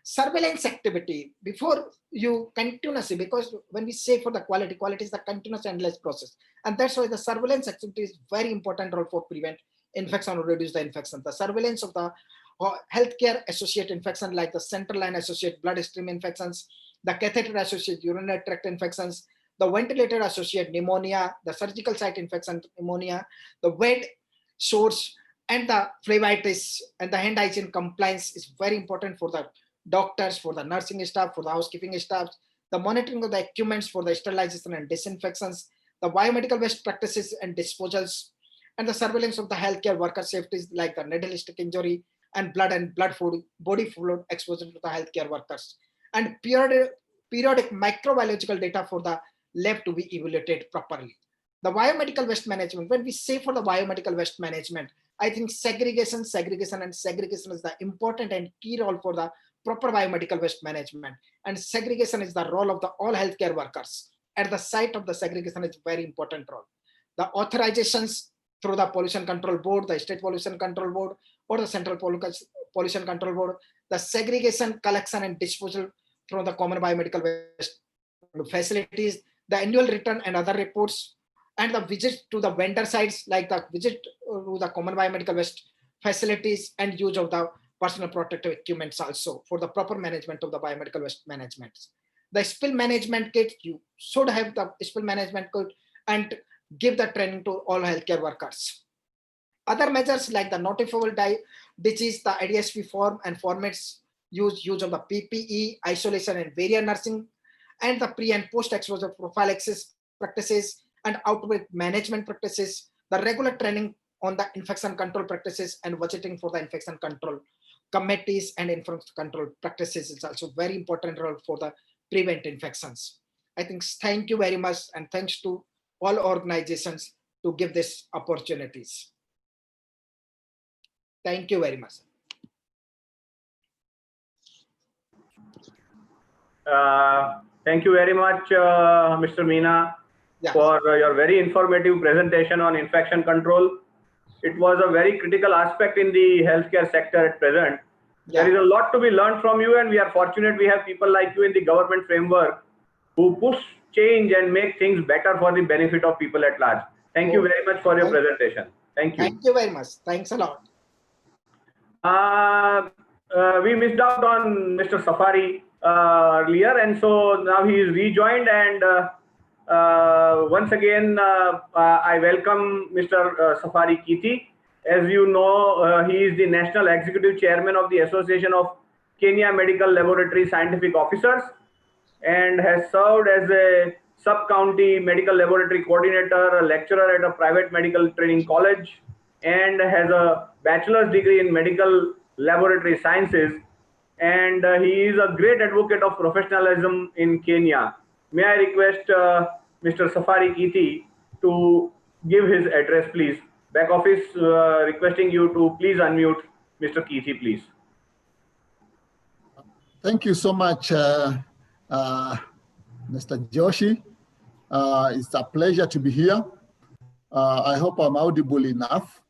[SPEAKER 3] Surveillance activity before you continuously, because when we say for the quality is the continuous endless process, and that's why the surveillance activity is very important role for prevent infection or reduce the infection. The surveillance of the healthcare associated infection like the central line associated bloodstream infections, the catheter associated urinary tract infections, the ventilator associated pneumonia, the surgical site infection pneumonia, the wet sores, and the phlebitis, and the hand hygiene compliance is very important for the doctors, for the nursing staff, for the housekeeping staff, the monitoring of the equipments for the sterilization and disinfections, the biomedical waste practices and disposals, and the surveillance of the healthcare worker safeties like the needle stick injury and blood fluid, body fluid exposure to the healthcare workers, and periodic microbiological data for the lab to be evaluated properly. The biomedical waste management, when we say for the biomedical waste management, I think segregation is the important and key role for the proper biomedical waste management. And segregation is the role of the all healthcare workers. At the site of the segregation is very important role. The authorizations through the pollution control board, the state pollution control board, or the central pollution control board, the segregation, collection, and disposal through the common biomedical waste facilities, the annual return and other reports, and the visit to the vendor sites like the visit to the common biomedical waste facilities and use of the personal protective equipments also for the proper management of the biomedical waste management. The spill management kit, you should have the spill management kit and give the training to all healthcare workers. Other measures like the notifiable disease, the IDSP form and formats, use of the PPE, isolation and variant nursing, and the pre and post exposure prophylaxis practices and outbreak management practices, the regular training on the infection control practices and budgeting for the infection control committees and infection control practices is also very important role for the prevent infections. I think thank you very much, and thanks to all organizations to give this opportunities. Thank you very much.
[SPEAKER 1] Thank you very much, Mr. Meena, for your very informative presentation on infection control. It was a very critical aspect in the healthcare sector at present. There is a lot to be learned from you, and we are fortunate we have people like you in the government framework who push change and make things better for the benefit of people at large. Thank you very much for your presentation. Thank you.
[SPEAKER 3] Thank you very much. Thanks a lot.
[SPEAKER 1] We missed out on Mr. Safari earlier, and so now he is rejoined. And once again, I welcome Mr. Safari Kithi. As you know, he is the National Executive Chairman of the Association of Kenya Medical Laboratory Scientific Officers, and has served as a sub-county medical laboratory coordinator, a lecturer at a private medical training college, and has a bachelor's degree in medical laboratory sciences. And he is a great advocate of professionalism in Kenya. May I request Mr. Safari Kithi to give his address, please. Back office requesting you to please unmute Mr. Kithi, please.
[SPEAKER 6] Thank you so much, Mr. Joshi. It's a pleasure to be here. I hope I'm audible enough.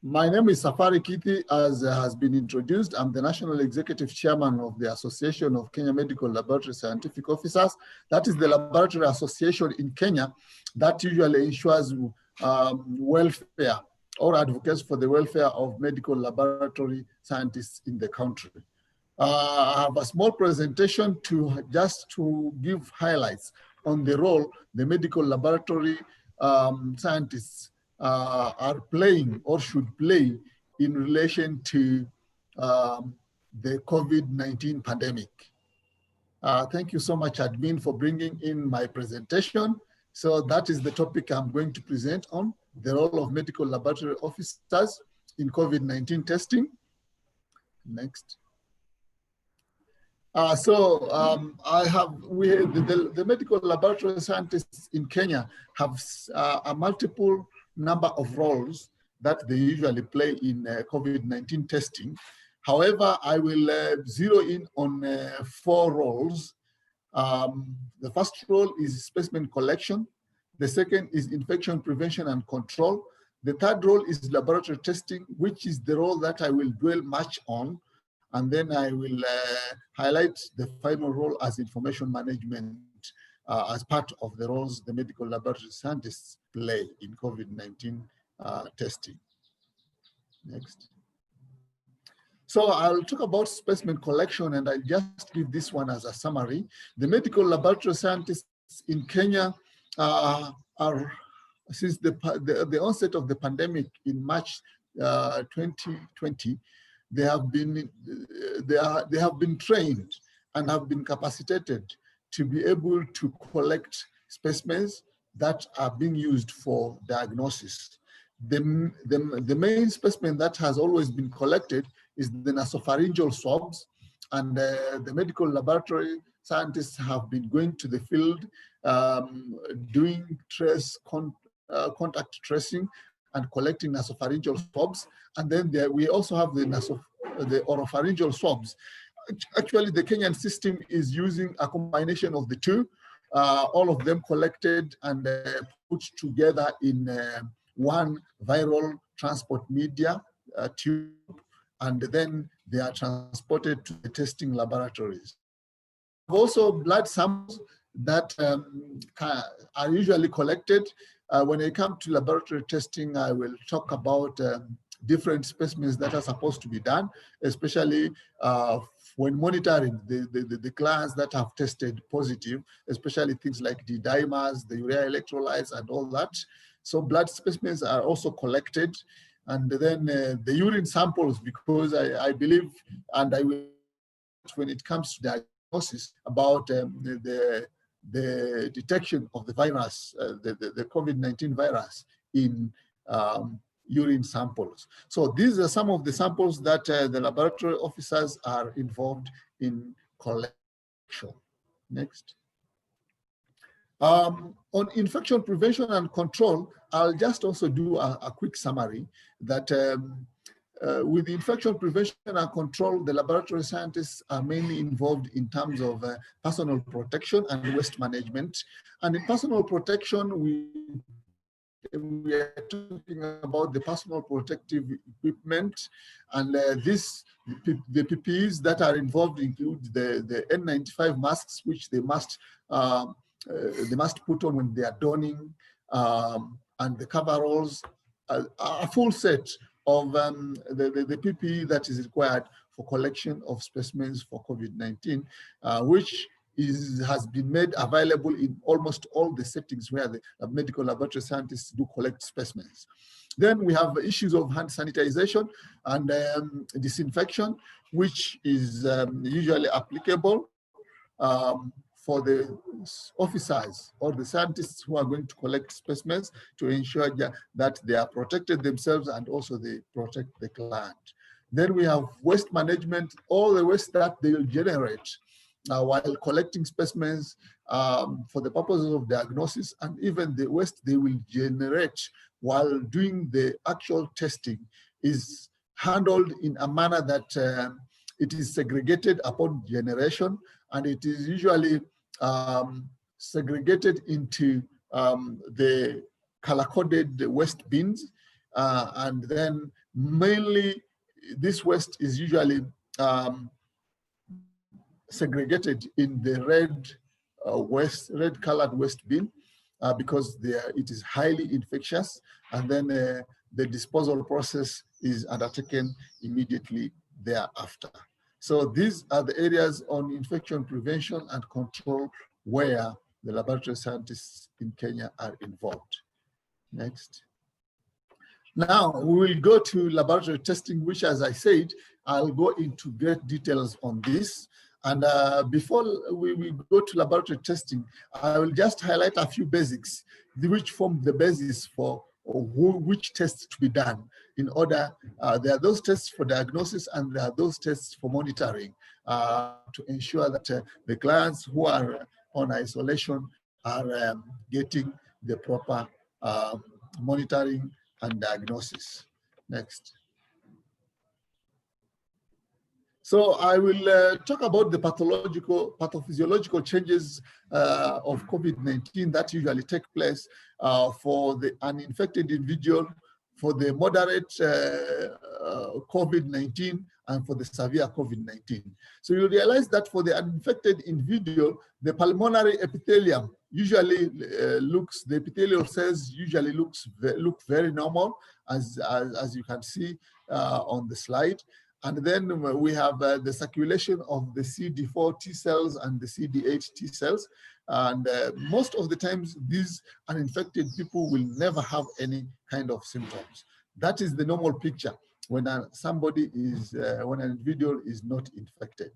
[SPEAKER 6] My name is Safari Kithi, as has been introduced. I'm the National Executive Chairman of the Association of Kenya Medical Laboratory Scientific Officers. That is the laboratory association in Kenya that usually ensures welfare or advocates for the welfare of medical laboratory scientists in the country. I have a small presentation just to give highlights on the role the medical laboratory scientists are playing or should play in relation to the COVID-19 pandemic. Thank you so much, admin, for bringing in my presentation. So that is the topic I'm going to present on, the role of medical laboratory officers in COVID-19 testing. Next. The medical laboratory scientists in Kenya have a multiple number of roles that they usually play in COVID-19 testing. However, I will zero in on 4 roles. The first role is specimen collection. The second is infection prevention and control. The third role is laboratory testing, which is the role that I will dwell much on. And then I will highlight the final role as information management as part of the roles the medical laboratory scientists play in COVID-19 testing. Next. So I'll talk about specimen collection, and I'll just give this one as a summary. The medical laboratory scientists in Kenya since the onset of the pandemic in March 2020, they have been trained and have been capacitated to be able to collect specimens that are being used for diagnosis. The main specimen that has always been collected is the nasopharyngeal swabs, and the medical laboratory scientists have been going to the field, doing contact tracing and collecting nasopharyngeal swabs. And then we also have the oropharyngeal swabs. Actually, the Kenyan system is using a combination of the two, all of them collected and put together in one viral transport media tube, and then they are transported to the testing laboratories. Also, blood samples that are usually collected. When I come to laboratory testing, I will talk about different specimens that are supposed to be done, especially when monitoring the clients that have tested positive, especially things like the dimers, the urea electrolytes, and all that. So blood specimens are also collected. And then the urine samples, because I believe, and I will, when it comes to diagnosis, about the detection of the virus, the COVID-19 virus in urine samples. So these are some of the samples that the laboratory officers are involved in collection. Next. On infection prevention and control, I'll just also do a quick summary that with infection prevention and control, the laboratory scientists are mainly involved in terms of personal protection and waste management. And in personal protection, we are talking about the personal protective equipment, and the PPEs that are involved include the N95 masks, which they must put on when they are donning, and the coveralls, a full set of the PPE that is required for collection of specimens for COVID-19, which has been made available in almost all the settings where the medical laboratory scientists do collect specimens. Then we have issues of hand sanitization and disinfection, which is usually applicable for the officers or the scientists who are going to collect specimens to ensure that they are protected themselves and also they protect the client. Then we have waste management, all the waste that they will generate while collecting specimens for the purposes of diagnosis, and even the waste they will generate while doing the actual testing is handled in a manner that it is segregated upon generation, and it is usually segregated into the color-coded waste bins, and then mainly this waste is usually segregated in the red colored waste bin because it is highly infectious, and then the disposal process is undertaken immediately thereafter. So these are the areas on infection prevention and control where the laboratory scientists in Kenya are involved. Next. Now we will go to laboratory testing, which, as I said, I'll go into great details on this. And before we go to laboratory testing, I will just highlight a few basics, which form the basis for which tests to be done. In order, there are those tests for diagnosis and there are those tests for monitoring to ensure that the clients who are on isolation are getting the proper monitoring and diagnosis. Next. So I will talk about the pathophysiological changes of COVID-19 that usually take place for the uninfected individual, for the moderate COVID-19, and for the severe COVID-19. So you realize that for the uninfected individual, the pulmonary epithelium usually the epithelial cells usually look very normal, as you can see on the slide. And then we have the circulation of the CD4 T cells and the CD8 T cells. And most of the times, these uninfected people will never have any kind of symptoms. That is the normal picture when when an individual is not infected.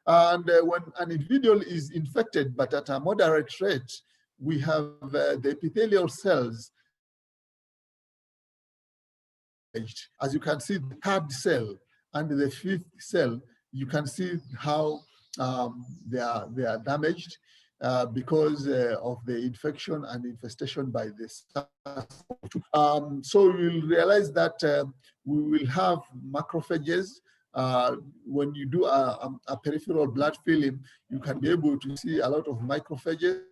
[SPEAKER 6] And when an individual is infected, but at a moderate rate, we have the epithelial cells. As you can see, the third cell and the fifth cell, you can see how they are damaged because of the infection and infestation by the SARS-CoV-2. So you'll realize that we will have macrophages. When you do a peripheral blood film, you can be able to see a lot of macrophages.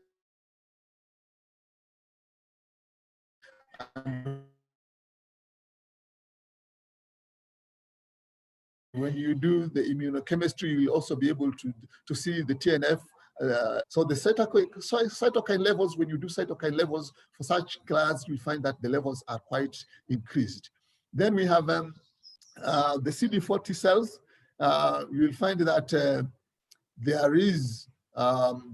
[SPEAKER 6] When you do the immunochemistry, you'll also be able to see the TNF. So the cytokine levels, when you do cytokine levels for such class, you find that the levels are quite increased. Then we have the CD4 T cells. You will find that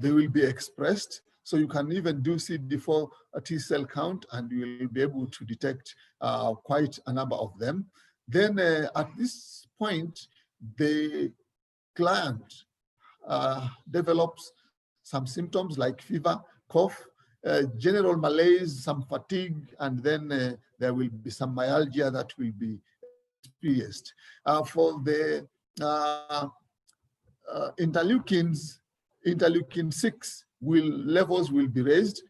[SPEAKER 6] they will be expressed. So you can even do CD4 T cell count and you will be able to detect quite a number of them. Then at this point, the client develops some symptoms like fever, cough, general malaise, some fatigue, and then there will be some myalgia that will be experienced. For the interleukin 6 levels will be raised.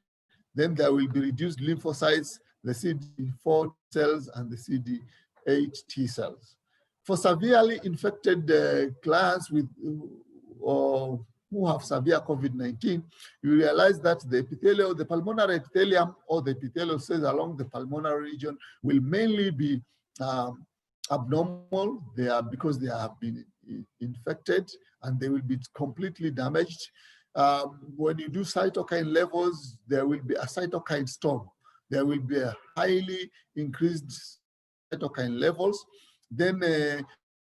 [SPEAKER 6] Then there will be reduced lymphocytes, the CD4 cells, and the CD8 T cells. For severely infected clients who have severe COVID-19, you realize that the pulmonary epithelium or the epithelial cells along the pulmonary region will mainly be abnormal. Because they have been infected and they will be completely damaged. When you do cytokine levels, there will be a cytokine storm. There will be a highly increased cytokine levels. Then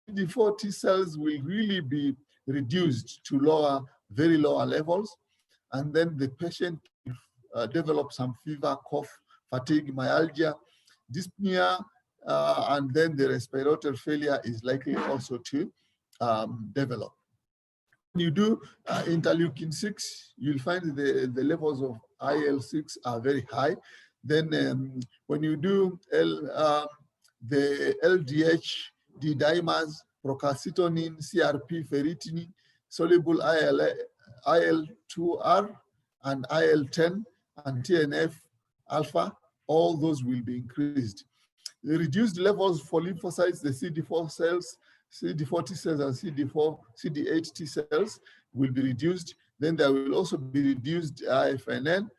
[SPEAKER 6] CD4 T cells will really be reduced to lower, very lower levels. And then the patient develop some fever, cough, fatigue, myalgia, dyspnea, and then the respiratory failure is likely also to develop. When you do interleukin-6, you'll find the levels of IL-6 are very high. Then when you do the LDH, D-dimers, procalcitonin, CRP, ferritin, soluble IL-2R, and IL-10, and TNF alpha, all those will be increased. The reduced levels for lymphocytes, the CD4 cells, CD4 T cells and CD8 T cells will be reduced. Then there will also be reduced IFN,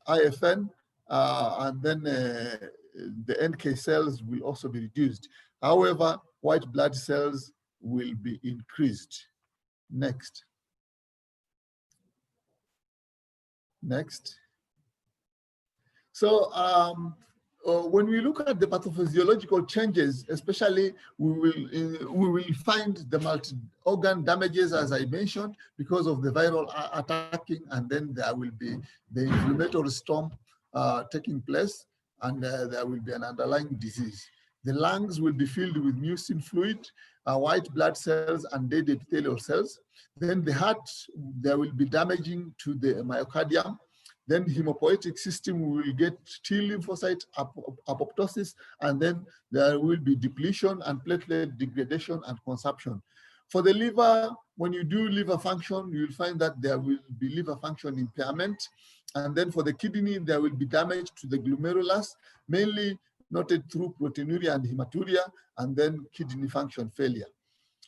[SPEAKER 6] and then the NK cells will also be reduced. However, white blood cells will be increased. Next. Next. So when we look at the pathophysiological changes, especially we will find the multi-organ damages, as I mentioned, because of the viral attacking, and then there will be the inflammatory storm taking place, and there will be an underlying disease. The lungs will be filled with mucin fluid, white blood cells, and dead epithelial cells. Then the heart, there will be damaging to the myocardium. Then hemopoietic system will get T lymphocyte apoptosis, and then there will be depletion and platelet degradation and consumption. For the liver, when you do liver function, you'll find that there will be liver function impairment. And then for the kidney, there will be damage to the glomerulus, mainly noted through proteinuria and hematuria, and then kidney function failure.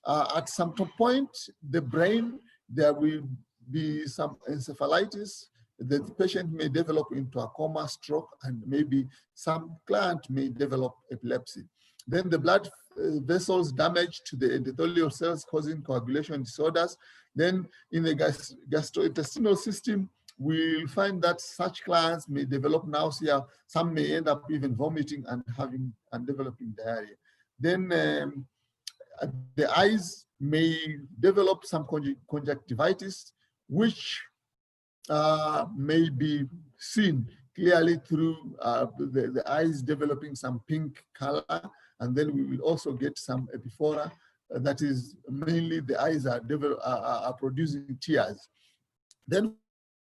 [SPEAKER 6] At some point, the brain, there will be some encephalitis. The patient may develop into a coma, stroke, and maybe some client may develop epilepsy. Then the blood vessels damage to the endothelial cells, causing coagulation disorders. Then in the gastrointestinal system, we'll find that such clients may develop nausea. Some may end up even vomiting and having and developing diarrhea. Then the eyes may develop some conjunctivitis, which may be seen clearly through the eyes developing some pink color, and then we will also get some epiphora. That is mainly the eyes are producing tears. Then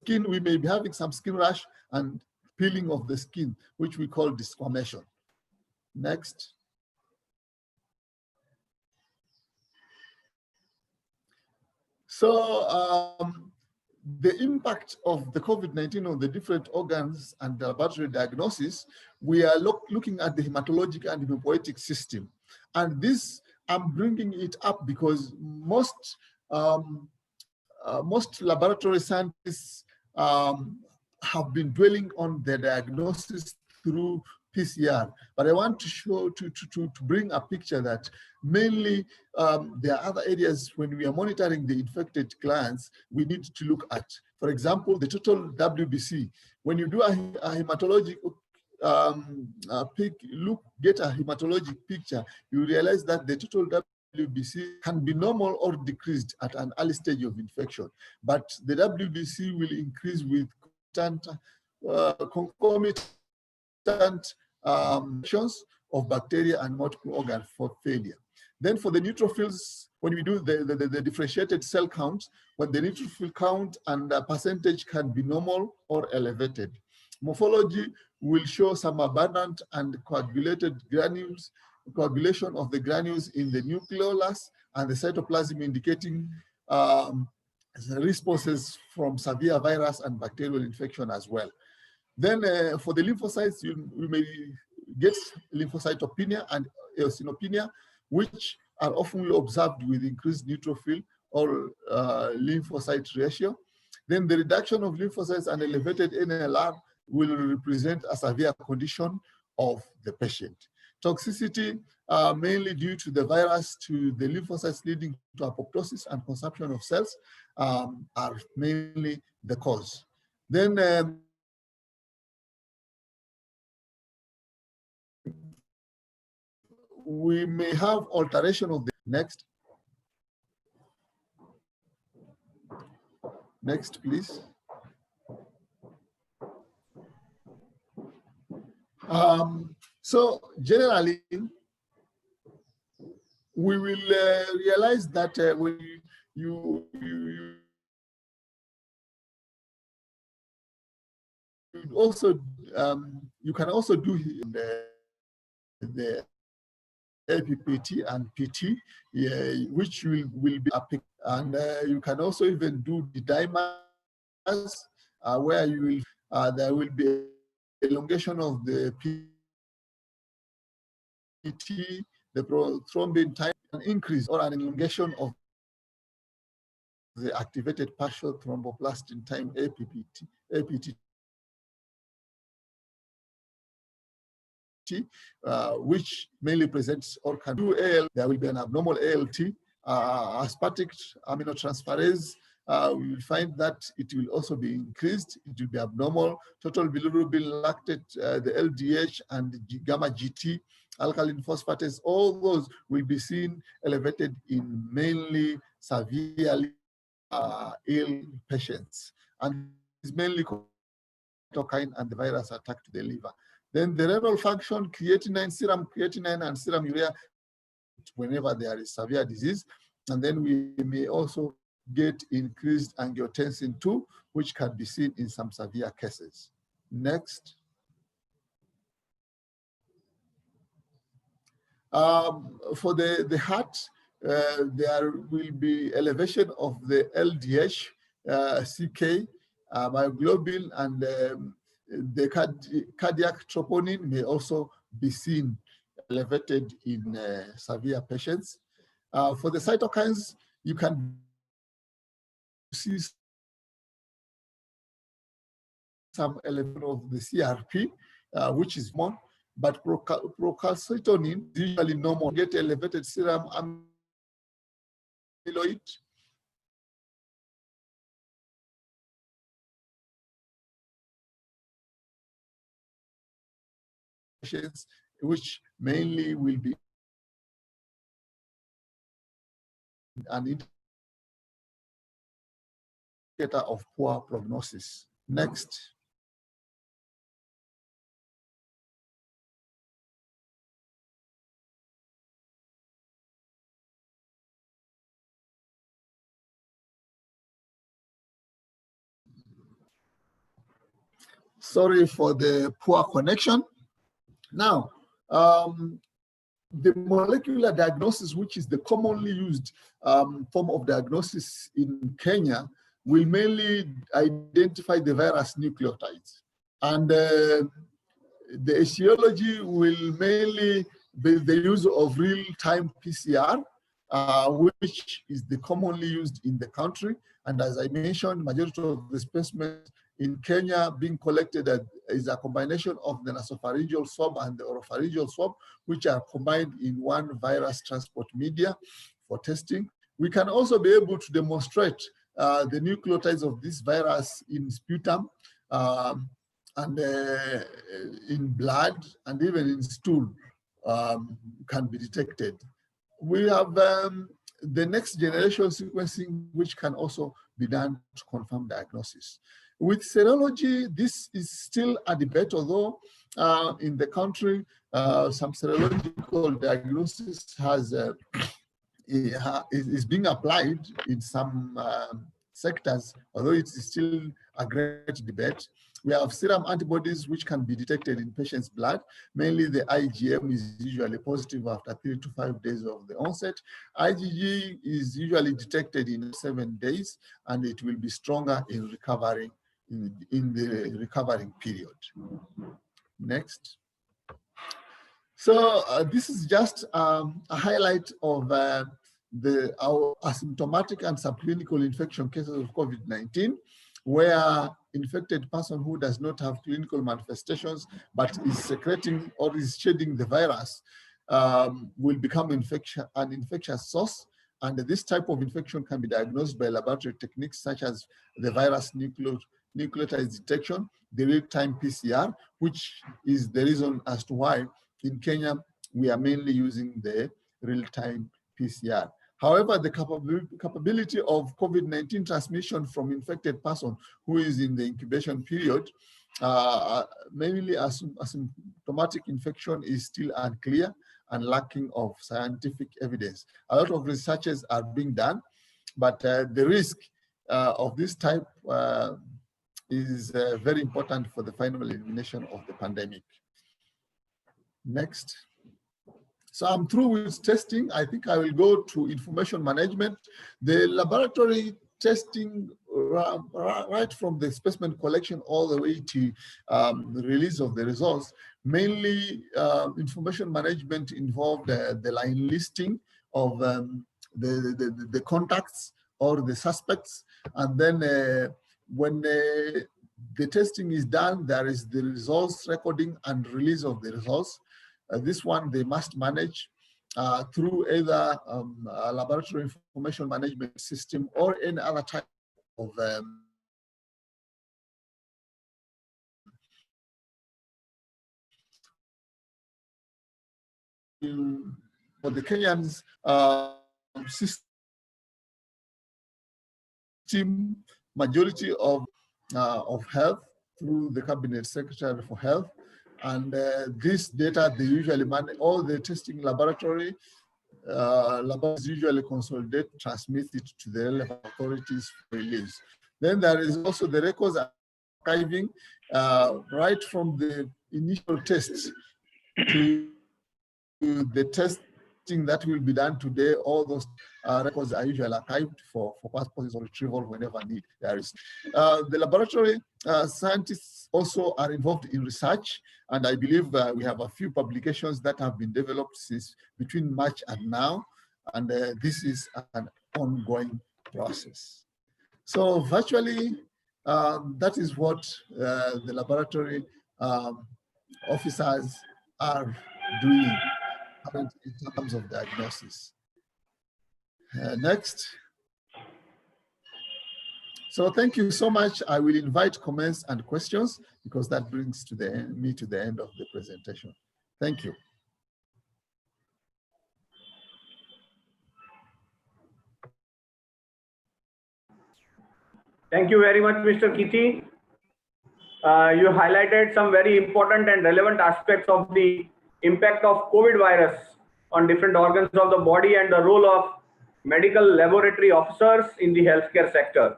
[SPEAKER 6] skin, we may be having some skin rash and peeling of the skin, which we call desquamation. Next. So the impact of the COVID-19 on the different organs and the laboratory diagnosis, we are looking at the hematologic and hematopoietic system. And this, I'm bringing it up because most laboratory scientists have been dwelling on the diagnosis through PCR, but I want to show, to bring a picture that mainly there are other areas when we are monitoring the infected clients, we need to look at. For example, the total WBC. When you do a hematologic get a hematologic picture, you realize that the total WBC can be normal or decreased at an early stage of infection, but the WBC will increase with concomitant actions of bacteria and multiple organ failure. Then for the neutrophils, when we do the differentiated cell counts, when the neutrophil count and percentage can be normal or elevated. Morphology will show some abundant and coagulated granules, coagulation of the granules in the nucleolus and the cytoplasm, indicating responses from severe virus and bacterial infection as well. Then for the lymphocytes, we may get lymphocytopenia and eosinopenia, which are often observed with increased neutrophil or lymphocyte ratio. Then the reduction of lymphocytes and elevated NLR will represent a severe condition of the patient. Toxicity, mainly due to the virus to the lymphocytes, leading to apoptosis and consumption of cells, are mainly the cause. Then we may have alteration of the next. Next, please. So generally, we will realize that when you also you can also do the APPT and PT, which will be a pick, and you can also even do the dimers, where you will there will be elongation of the PT, the prothrombin time, an increase or an elongation of the activated partial thromboplastin time APT, which mainly presents or can do AL. There will be an abnormal ALT, aspartic aminotransferase. We will find that it will also be increased. It will be abnormal. Total bilirubin, lactate, the LDH and the gamma GT, alkaline phosphatase, all those will be seen elevated in mainly severely ill patients. And it's mainly cytokine and the virus attack to the liver. Then the renal function, creatinine, serum creatinine and serum urea whenever there is severe disease. And then we may also get increased angiotensin 2, which can be seen in some severe cases. Next. For the heart, there will be elevation of the LDH, CK, myoglobin, and the cardiac troponin may also be seen elevated in severe patients. For the cytokines, you can see some elevation of the CRP, which is more, but procalcitonin is usually normal. Get elevated serum amyloid, which mainly will be an indicator of poor prognosis. Next. Sorry for the poor connection. Now, the molecular diagnosis, which is the commonly used form of diagnosis in Kenya, will mainly identify the virus nucleotides. And the etiology will mainly be the use of real-time PCR, which is the commonly used in the country. And as I mentioned, majority of the specimens in Kenya being collected is a combination of the nasopharyngeal swab and the oropharyngeal swab, which are combined in one virus transport media for testing. We can also be able to demonstrate the nucleotides of this virus in sputum and in blood and even in stool can be detected. We have the next generation sequencing, which can also be done to confirm diagnosis. With serology, this is still a debate, although in the country, some serological diagnosis is being applied in some sectors, although it is still a great debate. We have serum antibodies which can be detected in patients' blood. Mainly the IgM is usually positive after 3 to 5 days of the onset. IgG is usually detected in 7 days, and it will be stronger in recovering in the recovering period. Next. So this is just a highlight of our asymptomatic and subclinical infection cases of COVID-19, where infected person who does not have clinical manifestations but is secreting or is shedding the virus will become an infectious source. And this type of infection can be diagnosed by laboratory techniques such as the virus nucleotide detection, the real-time PCR, which is the reason as to why in Kenya we are mainly using the real-time PCR. However, the capability of COVID-19 transmission from infected person who is in the incubation period, mainly asymptomatic infection, is still unclear and lacking of scientific evidence. A lot of researches are being done, but the risk of this type is very important for the final elimination of the pandemic. Next. So I'm through with testing. I think I will go to information management. The laboratory testing, right from the specimen collection all the way to the release of the results, mainly information management involved the line listing of the contacts or the suspects. And then when the testing is done, there is the results recording and release of the results. This one they must manage through either a laboratory information management system or any other type of for the Kenyans system, majority of health through the Cabinet Secretary for Health. And this data, they usually manage, all the testing laboratories usually consolidate, transmit it to the relevant authorities for release. Then there is also the records archiving, right from the initial tests to the testing that will be done today. All those records are usually archived for purposes of retrieval whenever need there is. The laboratory scientists also are involved in research, and I believe we have a few publications that have been developed since between March and now, and this is an ongoing process. So virtually, that is what the laboratory officers are doing in terms of diagnosis. Next. So thank you so much. I will invite comments and questions because that brings me to the end of the presentation. Thank you.
[SPEAKER 1] Thank you very much, Mr. Kithi. You highlighted some very important and relevant aspects of the impact of COVID virus on different organs of the body and the role of medical laboratory officers in the healthcare sector.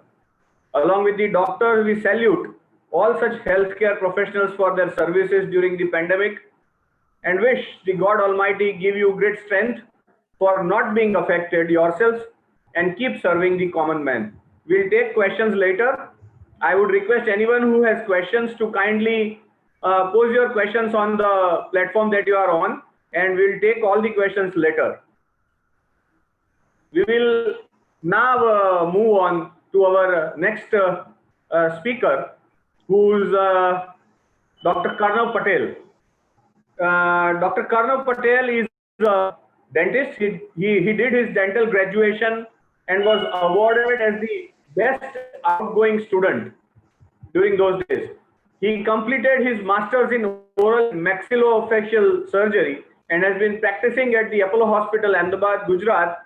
[SPEAKER 1] Along with the doctors, we salute all such healthcare professionals for their services during the pandemic and wish the God Almighty give you great strength for not being affected yourselves and keep serving the common man. We'll take questions later. I would request anyone who has questions to kindly pose your questions on the platform that you are on, and we'll take all the questions later. We will now move on to our next speaker, who's Dr. Karnav Patel. Dr. Karnav Patel is a dentist. He did his dental graduation and was awarded as the best outgoing student during those days. He completed his master's in oral maxillofacial surgery and has been practicing at the Apollo Hospital, Ahmedabad, Gujarat,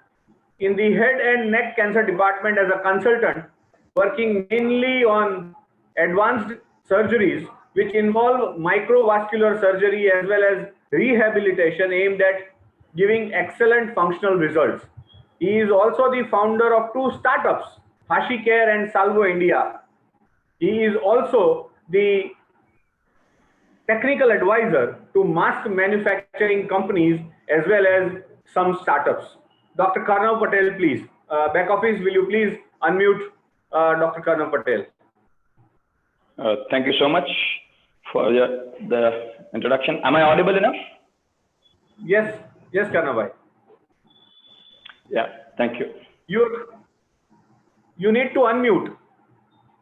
[SPEAKER 1] in the head and neck cancer department as a consultant, working mainly on advanced surgeries which involve microvascular surgery as well as rehabilitation aimed at giving excellent functional results. He is also the founder of 2 startups, HashiCare and Salvo India. He is also the technical advisor to mask manufacturing companies as well as some startups. Dr. Karnav Patel, please. Back office, will you please unmute Dr. Karnav Patel?
[SPEAKER 7] Thank you so much for the introduction. Am I audible enough?
[SPEAKER 1] Yes, yes, Karnav bhai.
[SPEAKER 7] Yeah, thank you.
[SPEAKER 1] You need to unmute.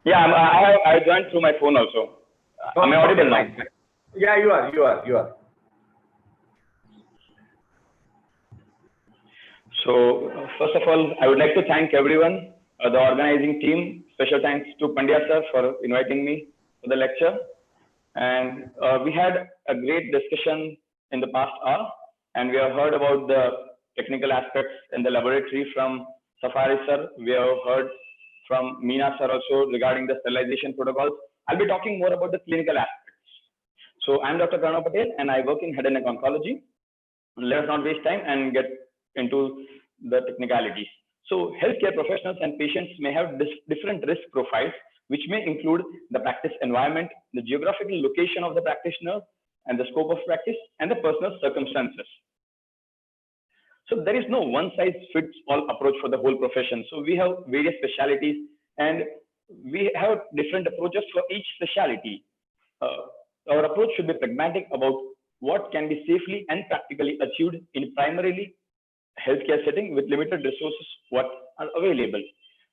[SPEAKER 7] Yeah, I joined through my phone also. Am I audible now?
[SPEAKER 1] Yeah, you are.
[SPEAKER 7] So first of all, I would like to thank everyone, the organizing team. Special thanks to Pandya sir for inviting me to the lecture. And we had a great discussion in the past hour. And we have heard about the technical aspects in the laboratory from Safari sir. We have heard from Meena sir also regarding the sterilization protocols. I'll be talking more about the clinical aspects. So I'm Dr. Karnav Patel and I work in head and neck oncology. Let us not waste time and get into the technicalities. So healthcare professionals and patients may have different risk profiles, which may include the practice environment, the geographical location of the practitioner, and the scope of practice, and the personal circumstances. So there is no one-size-fits-all approach for the whole profession. So we have various specialties, and we have different approaches for each specialty. Our approach should be pragmatic about what can be safely and practically achieved in primarily healthcare setting with limited resources what are available.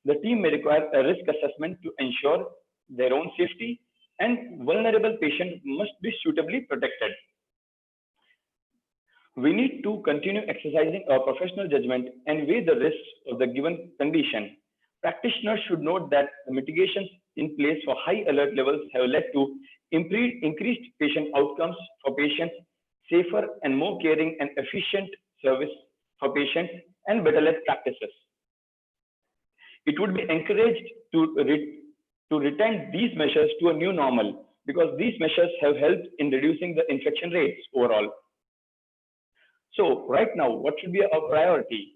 [SPEAKER 7] The team may require a risk assessment to ensure their own safety, and vulnerable patients must be suitably protected. We need to continue exercising our professional judgment and weigh the risks of the given condition. Practitioners should note that the mitigations in place for high alert levels have led to increased patient outcomes for patients, safer and more caring and efficient service for patients, and better led practices. It would be encouraged to return these measures to a new normal because these measures have helped in reducing the infection rates overall. So right now, what should be our priority?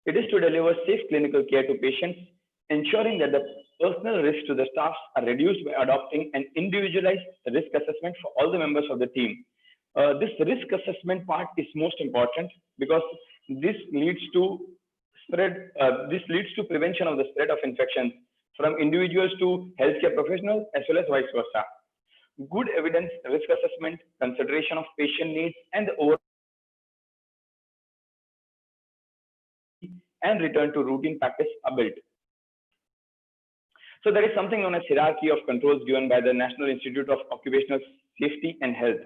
[SPEAKER 7] It is to deliver safe clinical care to patients, ensuring that the personal risks to the staff are reduced by adopting an individualized risk assessment for all the members of the team. This risk assessment part is most important because this leads to prevention of the spread of infections from individuals to healthcare professionals as well as vice versa. Good evidence risk assessment, consideration of patient needs, and the overall and return to routine practice are built. So there is something known as hierarchy of controls given by the National Institute of Occupational Safety and Health.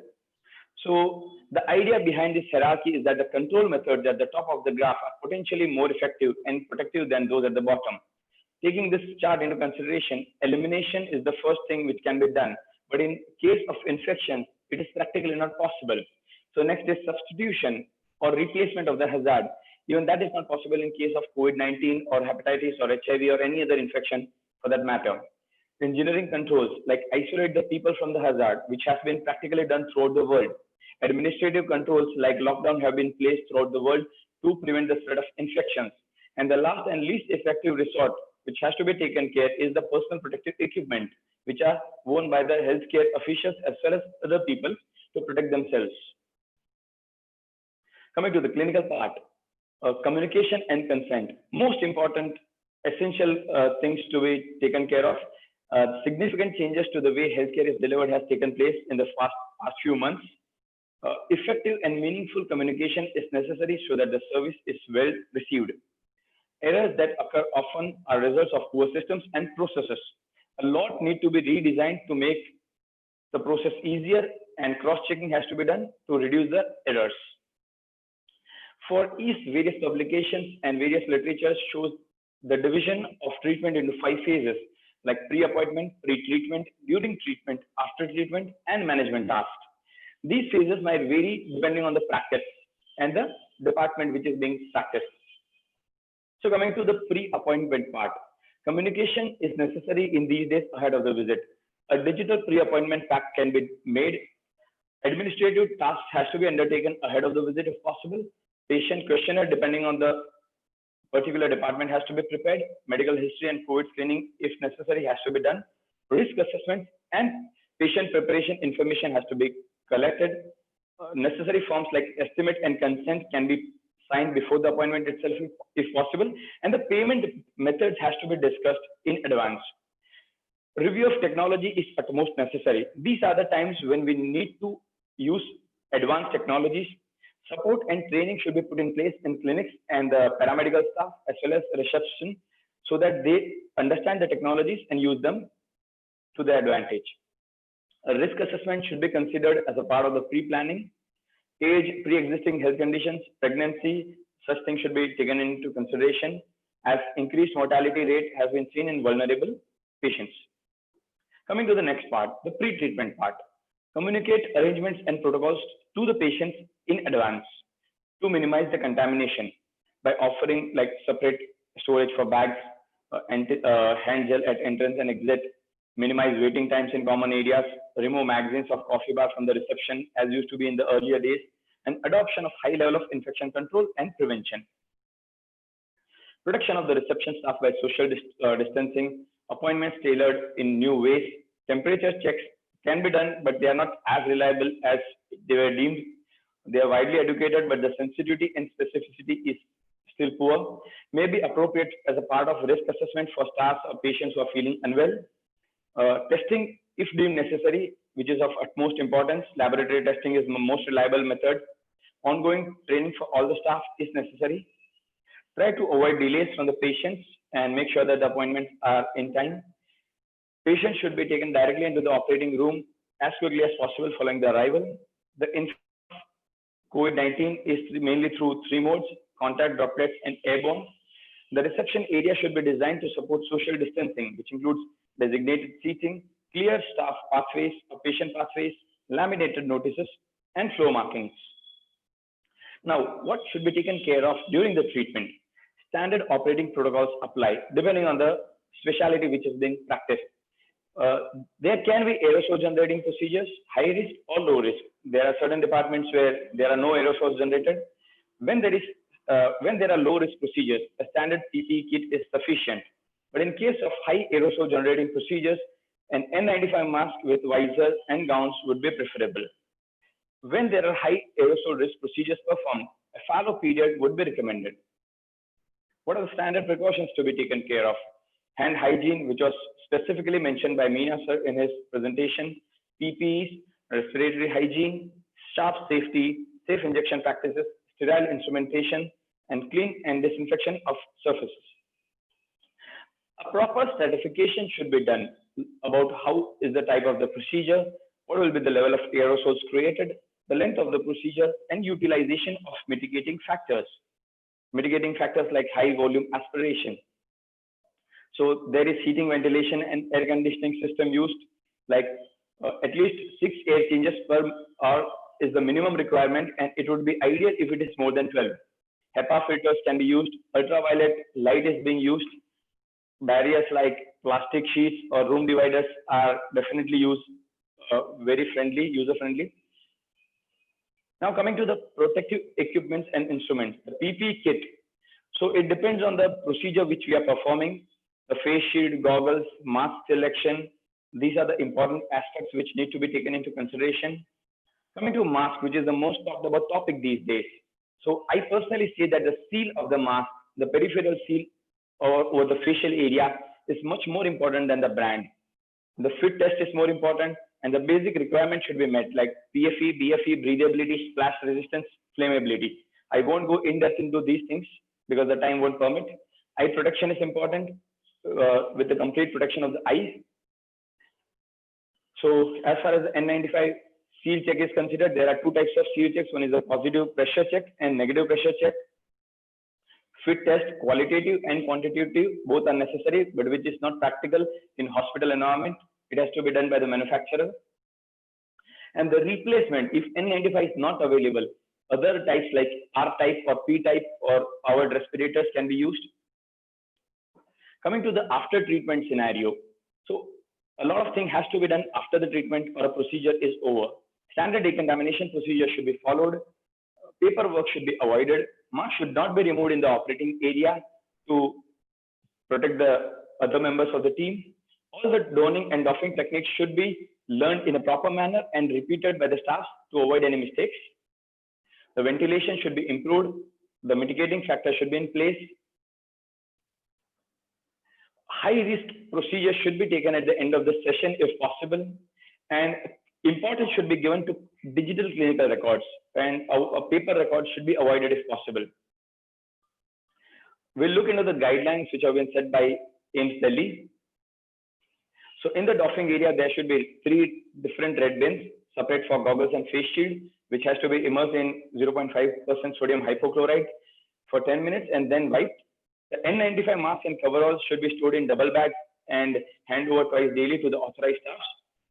[SPEAKER 7] So the idea behind this hierarchy is that the control methods at the top of the graph are potentially more effective and protective than those at the bottom. Taking this chart into consideration, elimination is the first thing which can be done. But in case of infection, it is practically not possible. So next is substitution or replacement of the hazard. Even that is not possible in case of COVID-19 or hepatitis or HIV or any other infection for that matter. Engineering controls like isolate the people from the hazard, which has been practically done throughout the world. Administrative controls like lockdown have been placed throughout the world to prevent the spread of infections. And the last and least effective resort, which has to be taken care, is the personal protective equipment, which are worn by the healthcare officials as well as other people to protect themselves. Coming to the clinical part, communication and consent. Most important, essential things to be taken care of. Significant changes to the way healthcare is delivered has taken place in the past few months. Effective and meaningful communication is necessary so that the service is well received. Errors that occur often are results of poor systems and processes. A lot need to be redesigned to make the process easier, and cross-checking has to be done to reduce the errors. For each, various publications and various literature shows the division of treatment into 5 phases, like pre-appointment, pre-treatment, during treatment, after treatment, and management tasks. These phases might vary depending on the practice and the department which is being practiced. So coming to the pre-appointment part, communication is necessary in these days ahead of the visit. A digital pre-appointment pack can be made. Administrative tasks has to be undertaken ahead of the visit if possible. Patient questionnaire depending on the particular department has to be prepared. Medical history and COVID screening if necessary has to be done. Risk assessment and patient preparation information has to be collected. Necessary forms like estimate and consent can be signed before the appointment itself if possible, and the payment methods has to be discussed in advance. Review of technology is utmost necessary. These are the times when we need to use advanced technologies. Support and training should be put in place in clinics and the paramedical staff as well as reception so that they understand the technologies and use them to their advantage. A risk assessment should be considered as a part of the pre-planning. Age, pre-existing health conditions, pregnancy, such things should be taken into consideration as increased mortality rate has been seen in vulnerable patients. Coming to the next part, the pre-treatment part. Communicate arrangements and protocols to the patients in advance. to minimize the contamination by offering like separate storage for bags and hand gel at entrance and exit, minimize waiting times in common areas, remove magazines of coffee bar from the reception as used to be in the earlier days, and adoption of high level of infection control and prevention. Protection of the reception staff by social distancing, appointments tailored in new ways, temperature checks can be done, but they are not as reliable as they were deemed. They are widely educated, but the sensitivity and specificity is still poor. May be appropriate as a part of risk assessment for staff or patients who are feeling unwell. Testing, if deemed necessary, which is of utmost importance. Laboratory testing is the most reliable method. Ongoing training for all the staff is necessary. Try to avoid delays from the patients and make sure that the appointments are in time. Patients should be taken directly into the operating room as quickly as possible following the arrival. The COVID-19 is mainly through 3 modes: contact, droplets, and airborne. The reception area should be designed to support social distancing, which includes designated seating, clear staff pathways or patient pathways, laminated notices, and floor markings. Now, what should be taken care of during the treatment? Standard operating protocols apply depending on the specialty which is being practiced. There can be aerosol generating procedures, high risk or low risk. There are certain departments where there are no aerosols generated. When there are low risk procedures, a standard PPE kit is sufficient. But in case of high aerosol generating procedures, an N95 mask with visor and gowns would be preferable. When there are high aerosol risk procedures performed, a fallow period would be recommended. What are the standard precautions to be taken care of? Hand hygiene, which was specifically mentioned by Meena sir in his presentation, PPEs, respiratory hygiene, staff safety, safe injection practices, sterile instrumentation, and clean and disinfection of surfaces. A proper stratification should be done about how is the type of the procedure, what will be the level of aerosols created, the length of the procedure, and utilization of mitigating factors. Mitigating factors like high volume aspiration. So there is heating, ventilation, and air conditioning system used, like at least 6 air changes per hour is the minimum requirement, and it would be ideal if it is more than 12. HEPA filters can be used, ultraviolet light is being used, barriers like plastic sheets or room dividers are definitely used, very friendly, user friendly. Now coming to the protective equipments and instruments, the PPE kit. So it depends on the procedure which we are performing, the face shield, goggles, mask selection. These are the important aspects which need to be taken into consideration. Coming to mask, which is the most talked about topic these days. So I personally say that the seal of the mask, the peripheral seal or the facial area is much more important than the brand. The fit test is more important, and the basic requirements should be met, like PFE, BFE, breathability, splash resistance, flammability. I won't go in depth into these things because the time won't permit. Eye protection is important with the complete protection of the eyes. So as far as the N95 seal check is considered, there are 2 types of seal checks. One is a positive pressure check and negative pressure check. Fit test, qualitative and quantitative, both are necessary, but which is not practical in hospital environment. It has to be done by the manufacturer. And the replacement, if N95 is not available, other types like R type or P type or powered respirators can be used. Coming to the after treatment scenario. So a lot of things has to be done after the treatment or a procedure is over. Standard decontamination procedure should be followed. Paperwork should be avoided. Mask should not be removed in the operating area to protect the other members of the team. All the donning and doffing techniques should be learned in a proper manner and repeated by the staff to avoid any mistakes. The ventilation should be improved. The mitigating factor should be in place. High risk procedures should be taken at the end of the session if possible. And importance should be given to digital clinical records, and a paper record should be avoided if possible. We'll look into the guidelines which have been set by AIIMS Delhi. So in the doffing area, there should be 3 different red bins, separate for goggles and face shield, which has to be immersed in 0.5% sodium hypochlorite for 10 minutes and then wiped. The N95 mask and coveralls should be stored in double bags and handed over twice daily to the authorized staff.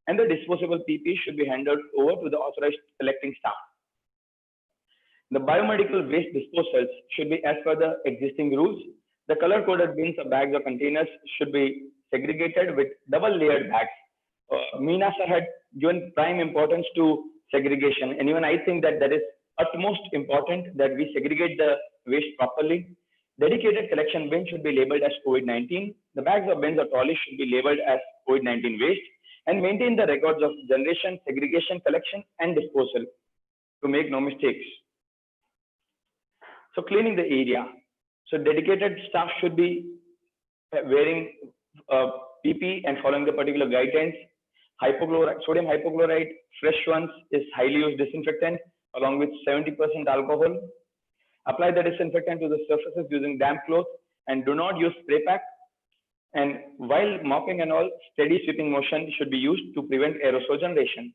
[SPEAKER 7] And the disposable PPE should be handed over to the authorized collecting staff. The biomedical waste disposals should be as per the existing rules. The color-coded bins or bags or containers should be segregated with double-layered bags. Meena sir had given prime importance to segregation, and even I think that that is utmost important that we segregate the waste properly. Dedicated collection bins should be labeled as COVID-19. The bags or bins or trolleys should be labeled as COVID-19 waste, and maintain the records of generation, segregation, collection, and disposal to make no mistakes. So cleaning the area. So dedicated staff should be wearing PP and following the particular guidelines. Hypochlorite, sodium hypochlorite, fresh ones, is highly used disinfectant along with 70% alcohol. Apply the disinfectant to the surfaces using damp cloth and do not use spray pack. And while mopping and all, steady sweeping motion should be used to prevent aerosol generation.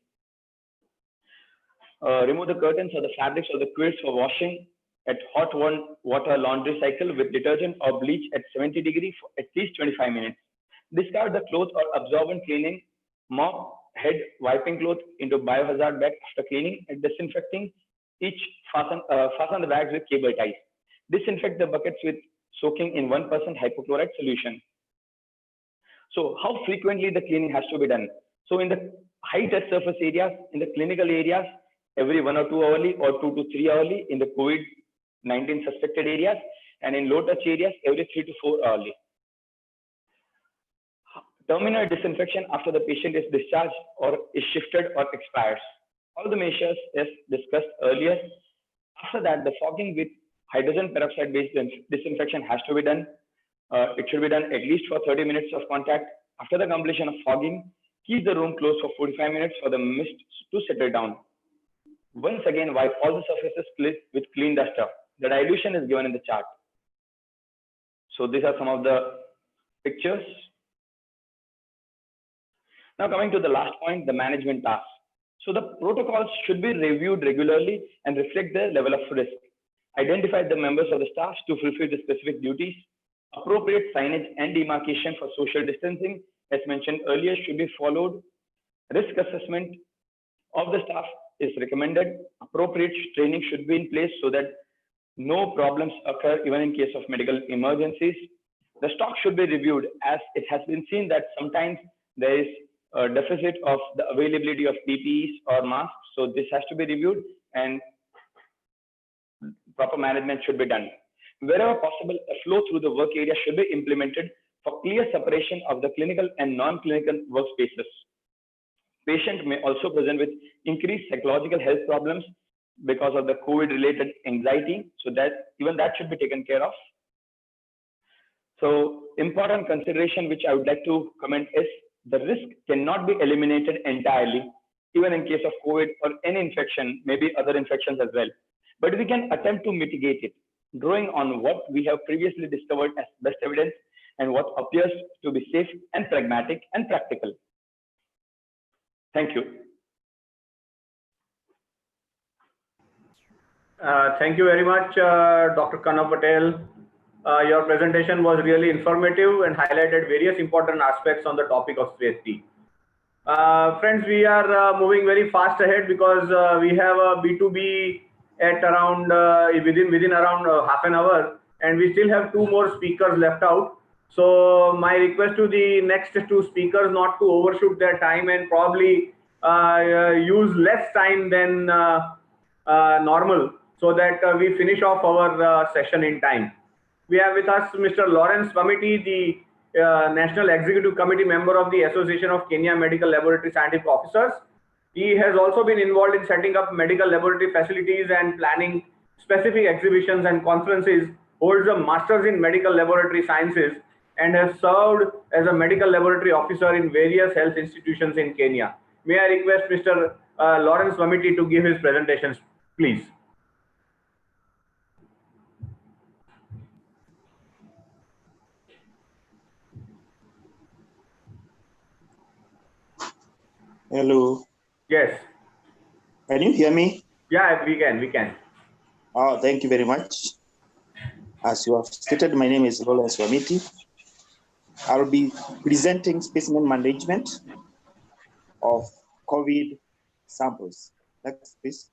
[SPEAKER 7] Remove the curtains or the fabrics or the quilts for washing at hot water laundry cycle with detergent or bleach at 70 degrees for at least 25 minutes. Discard the cloth or absorbent cleaning. Mop head wiping cloth into biohazard bag after cleaning and disinfecting each. Fasten the bags with cable ties. Disinfect the buckets with soaking in 1% hypochlorite solution. So how frequently the cleaning has to be done? So in the high test surface areas, in the clinical areas, every 1 or 2 hourly or 2 to 3 hourly in the COVID-19 suspected areas, and in low touch areas, every 3 to 4 hourly. Terminal disinfection after the patient is discharged or is shifted or expires. All the measures as discussed earlier. After that, the fogging with hydrogen peroxide based disinfection has to be done. It should be done at least for 30 minutes of contact. After the completion of fogging, keep the room closed for 45 minutes for the mist to settle down. Once again, wipe all the surfaces with clean duster. The dilution is given in the chart. So these are some of the pictures. Now coming to the last point, the management tasks. So the protocols should be reviewed regularly and reflect the level of risk. Identify the members of the staff to fulfill the specific duties. Appropriate signage and demarcation for social distancing, as mentioned earlier, should be followed. Risk assessment of the staff is recommended. Appropriate training should be in place so that no problems occur even in case of medical emergencies. The stock should be reviewed, as it has been seen that sometimes there is a deficit of the availability of PPEs or masks. So this has to be reviewed and proper management should be done. Wherever possible, a flow through the work area should be implemented for clear separation of the clinical and non-clinical workspaces. Patient may also present with increased psychological health problems because of the COVID-related anxiety. So that even that should be taken care of. So important consideration which I would like to comment is the risk cannot be eliminated entirely, even in case of COVID or any infection, maybe other infections as well. But we can attempt to mitigate it, drawing on what we have previously discovered as best evidence and what appears to be safe and pragmatic and practical. Thank you.
[SPEAKER 1] Thank you very much, Dr. Karnav Patel. Your presentation was really informative and highlighted various important aspects on the topic of safety. Friends, we are moving very fast ahead because we have a B2B at around within around half an hour, and we still have 2 more speakers left out. So my request to the next 2 speakers not to overshoot their time and probably use less time than normal, so that we finish off our session in time. We have with us Mr. Lawrence Swamiti, the National Executive Committee member of the Association of Kenya Medical Laboratory Scientific Officers. He has also been involved in setting up medical laboratory facilities and planning specific exhibitions and conferences, holds a Master's in Medical Laboratory Sciences, and has served as a medical laboratory officer in various health institutions in Kenya. May I request Mr. Lawrence Swamiti to give his presentations, please.
[SPEAKER 8] Hello.
[SPEAKER 1] Yes.
[SPEAKER 8] Can you hear me?
[SPEAKER 1] Yeah, we can.
[SPEAKER 8] Oh, thank you very much. As you have stated, my name is Lawrence Swamiti. I'll be presenting specimen management of COVID samples. Next, please.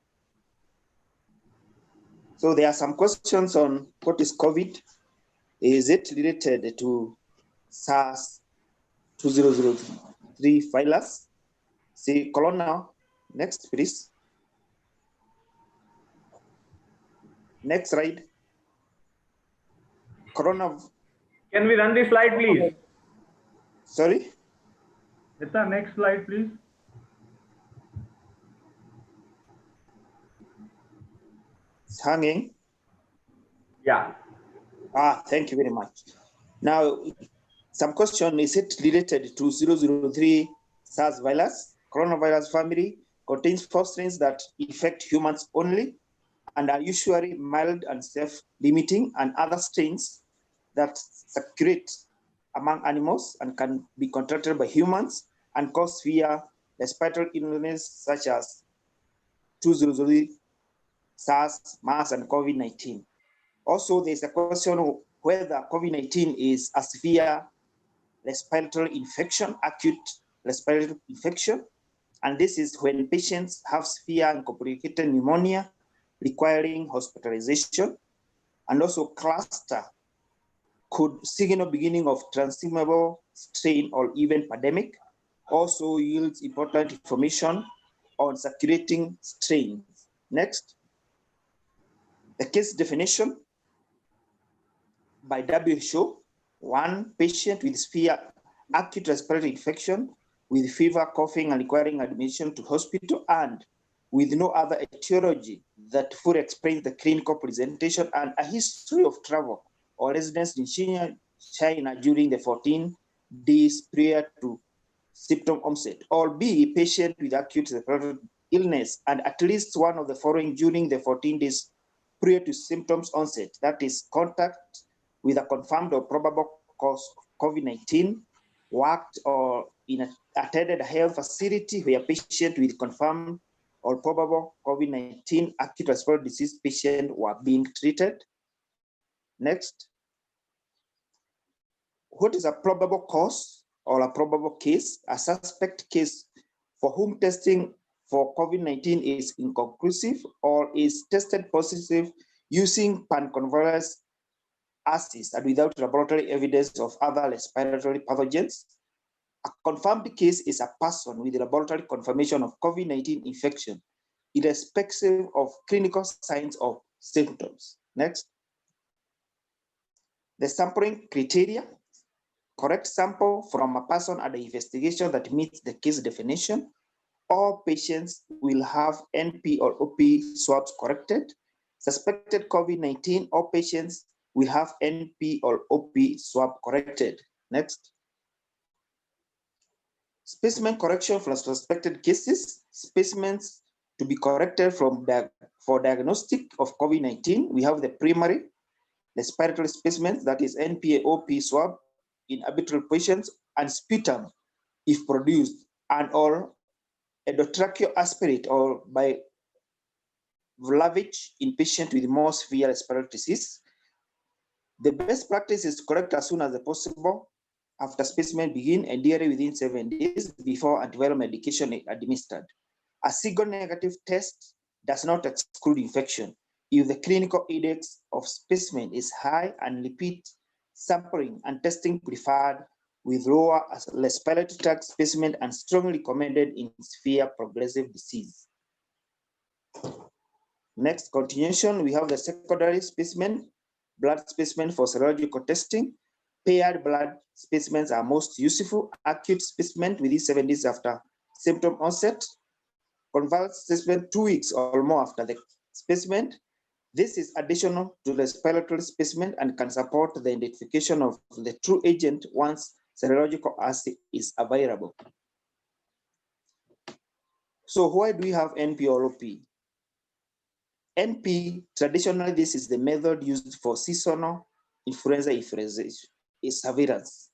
[SPEAKER 8] So there are some questions on what is COVID. Is it related to SARS 2003 virus? See, Corona. Next, please. Next slide. Corona.
[SPEAKER 1] Can we run the slide, please?
[SPEAKER 8] Sorry?
[SPEAKER 2] Next slide, please.
[SPEAKER 8] It's hanging.
[SPEAKER 1] Yeah.
[SPEAKER 8] Thank you very much. Now, some question, is it related to 003 SARS virus? Coronavirus family contains 4 strains that affect humans only and are usually mild and self-limiting, and other strains that circulate among animals and can be contracted by humans and cause severe respiratory illness such as 2003 SARS, MERS, and COVID-19. Also, there's a question of whether COVID-19 is a severe respiratory infection, acute respiratory infection, and this is when patients have severe and complicated pneumonia requiring hospitalization, and also cluster could signal beginning of transmissible strain or even pandemic. Also yields important information on circulating strains. Next, the case definition by WHO: 1 patient with severe acute respiratory infection with fever, coughing, and requiring admission to hospital, and with no other etiology that fully explains the clinical presentation, and a history of travel or residence in China during the 14 days prior to symptom onset. Or B, patient with acute respiratory illness and at least one of the following during the 14 days prior to symptoms onset, that is contact with a confirmed or probable cause of COVID-19, worked or attended a health facility where patient with confirmed or probable COVID-19 acute respiratory disease patient were being treated. Next, what is a probable cause or a probable case? A suspect case for whom testing for COVID-19 is inconclusive or is tested positive using panconvirus assays and without laboratory evidence of other respiratory pathogens. A confirmed case is a person with laboratory confirmation of COVID-19 infection, irrespective of clinical signs or symptoms. Next. The sampling criteria: correct sample from a person under investigation that meets the case definition. All patients will have NP or OP swabs corrected. Suspected COVID-19, all patients will have NP or OP swab corrected. Next. Specimen correction from suspected cases. Specimens to be corrected for diagnostic of COVID-19. We have the primary respiratory specimens, that is NP, OP swab in arbitrary patients, and sputum if produced, and or endotracheal aspirate or by lavage in patient with more severe respiratory disease. The best practice is to correct as soon as possible after specimen begin, and ideally within 7 days before antiviral medication is administered. A seronegative test does not exclude infection if the clinical index of specimen is high, and repeat sampling and testing preferred with lower respiratory tract specimen and strongly recommended in severe progressive disease. Next, continuation, we have the secondary specimen, blood specimen for serological testing. Paired blood specimens are most useful. Acute specimen within 7 days after symptom onset. Convalescent specimen 2 weeks or more after the specimen. This is additional to the respiratory specimen and can support the identification of the true agent once serological assay is available. So why do we have NP or OP? NP, traditionally, this is the method used for seasonal influenza surveillance.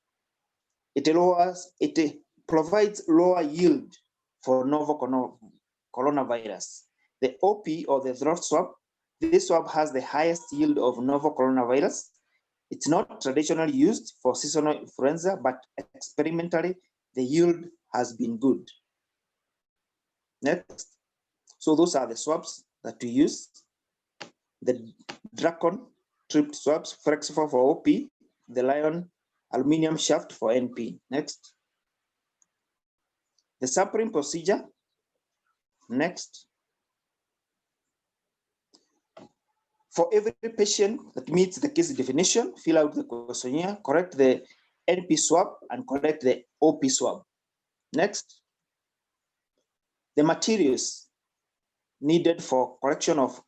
[SPEAKER 8] It provides lower yield for novel coronavirus. The OP, or the throat swab, this swab has the highest yield of novel coronavirus. It's not traditionally used for seasonal influenza, but experimentally, the yield has been good. Next. So those are the swabs that we use. the Dragon tripped swabs, flexible for OP, the Lion aluminum shaft for NP. Next. The sampling procedure. Next. For every patient that meets the case definition, fill out the questionnaire, correct the NP swab, and correct the OP swab. Next. The materials needed for correction of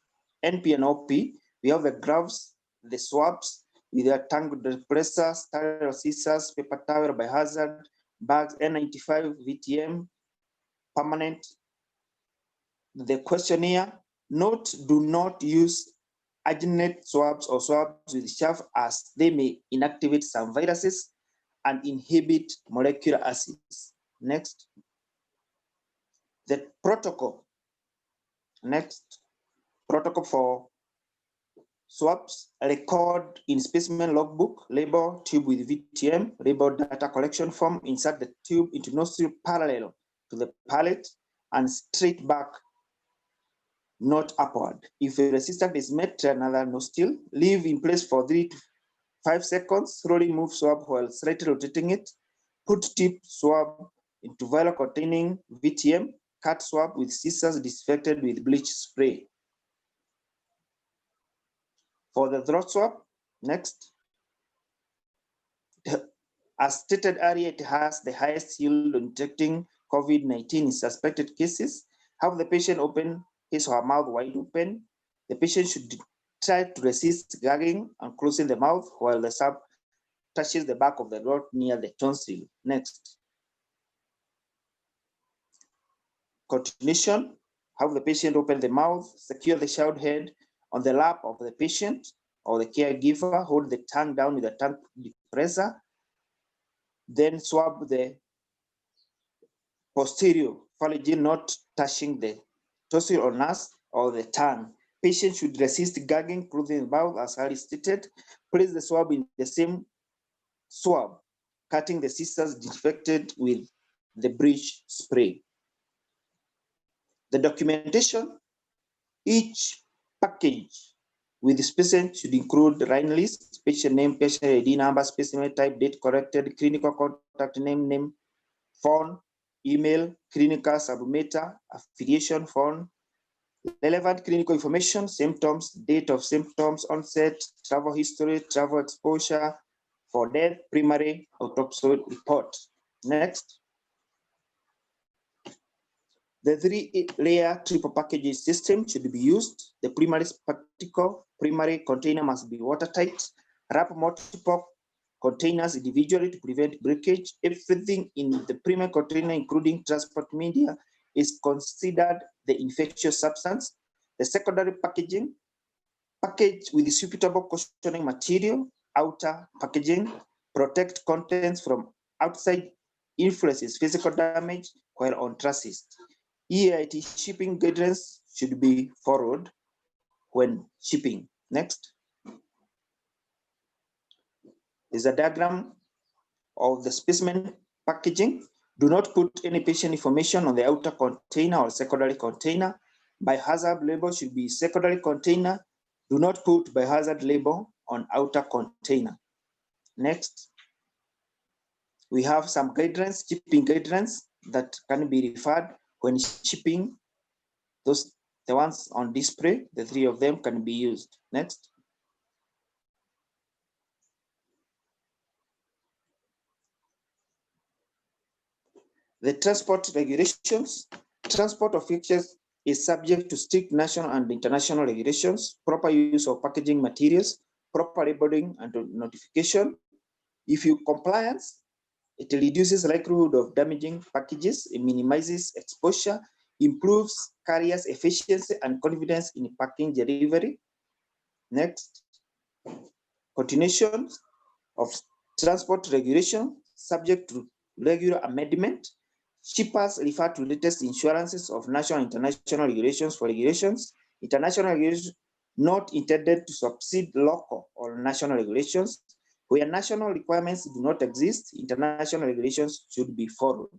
[SPEAKER 8] NP and OP, we have the gloves, the swabs, with their tongue depressor, sterile scissors, paper towel, biohazard, bags, N95, VTM, permanent. The questionnaire, note, do not use arginate swabs or swabs with chaff, as they may inactivate some viruses and inhibit molecular acids. Next. The protocol. Next. Protocol for swabs, record in specimen logbook, label tube with VTM, label data collection form, insert the tube into nostril parallel to the palate and straight back, not upward. If a resistance is met to another nostril, leave in place for 3 to 5 seconds, slowly move swab while slightly rotating it, put tip swab into vial containing VTM, cut swab with scissors disinfected with bleach spray. For the throat swab, next. As stated earlier, it has the highest yield on detecting COVID-19 in suspected cases. Have the patient open his or her mouth wide open. The patient should try to resist gagging and closing the mouth while the swab touches the back of the throat near the tonsil. Next. Continuation. Have the patient open the mouth, secure the shower head on the lap of the patient or the caregiver, hold the tongue down with a tongue depressor, then swab the posterior phalange, not touching the tonsil or nose or the tongue. Patient should resist gagging, closing the mouth as already stated. Place the swab in the same swab, cutting the scissors disinfected with the bleach spray. The documentation, each package with the specimen should include the line list, patient name, patient ID number, specimen type, date corrected, clinical contact name, phone, email, clinical submeter, affiliation phone, relevant clinical information, symptoms, date of symptoms, onset, travel history, travel exposure, for death, primary autopsy report. Next. The 3-layer triple packaging system should be used. The primary container must be watertight. Wrap multiple containers individually to prevent breakage. Everything in the primary container, including transport media, is considered the infectious substance. The secondary packaging, package with suitable cushioning material. Outer packaging, protect contents from outside influences, physical damage while on transit. EIT shipping guidelines should be followed when shipping. Next is a diagram of the specimen packaging. Do not put any patient information on the outer container or secondary container. Biohazard label should be secondary container. Do not put biohazard label on outer container. Next, we have some guidelines, shipping guidelines that can be referred when shipping. Those, the ones on display, the 3 of them can be used. Next. The transport regulations. Transport of fixtures is subject to strict national and international regulations, proper use of packaging materials, proper labeling and notification. If you compliance, it reduces likelihood of damaging packages, it minimizes exposure, improves carriers' efficiency and confidence in packing delivery. Next, continuation of transport regulation subject to regular amendment. Shippers refer to latest insurances of national and international regulations for regulations. International regulations not intended to subside local or national regulations. Where national requirements do not exist, international regulations should be followed.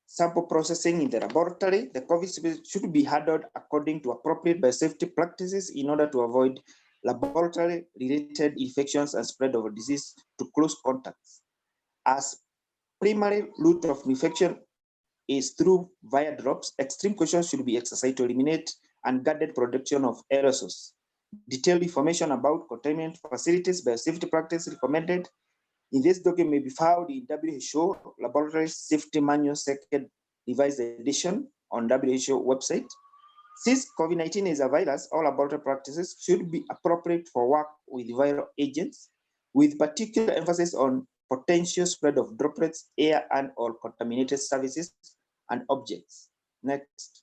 [SPEAKER 8] sample processing in the laboratory. The COVID specimen should be handled according to appropriate biosafety practices in order to avoid laboratory-related infections and spread of disease to close contacts. As primary route of infection is through via drops, extreme caution should be exercised to eliminate unguarded production of aerosols. Detailed information about containment facilities, biosafety practice recommended in this document may be found in WHO Laboratory Safety Manual second revised edition on WHO website. Since COVID-19 is a virus, all laboratory practices should be appropriate for work with viral agents, with particular emphasis on potential spread of droplets, air, and or contaminated services and objects. Next.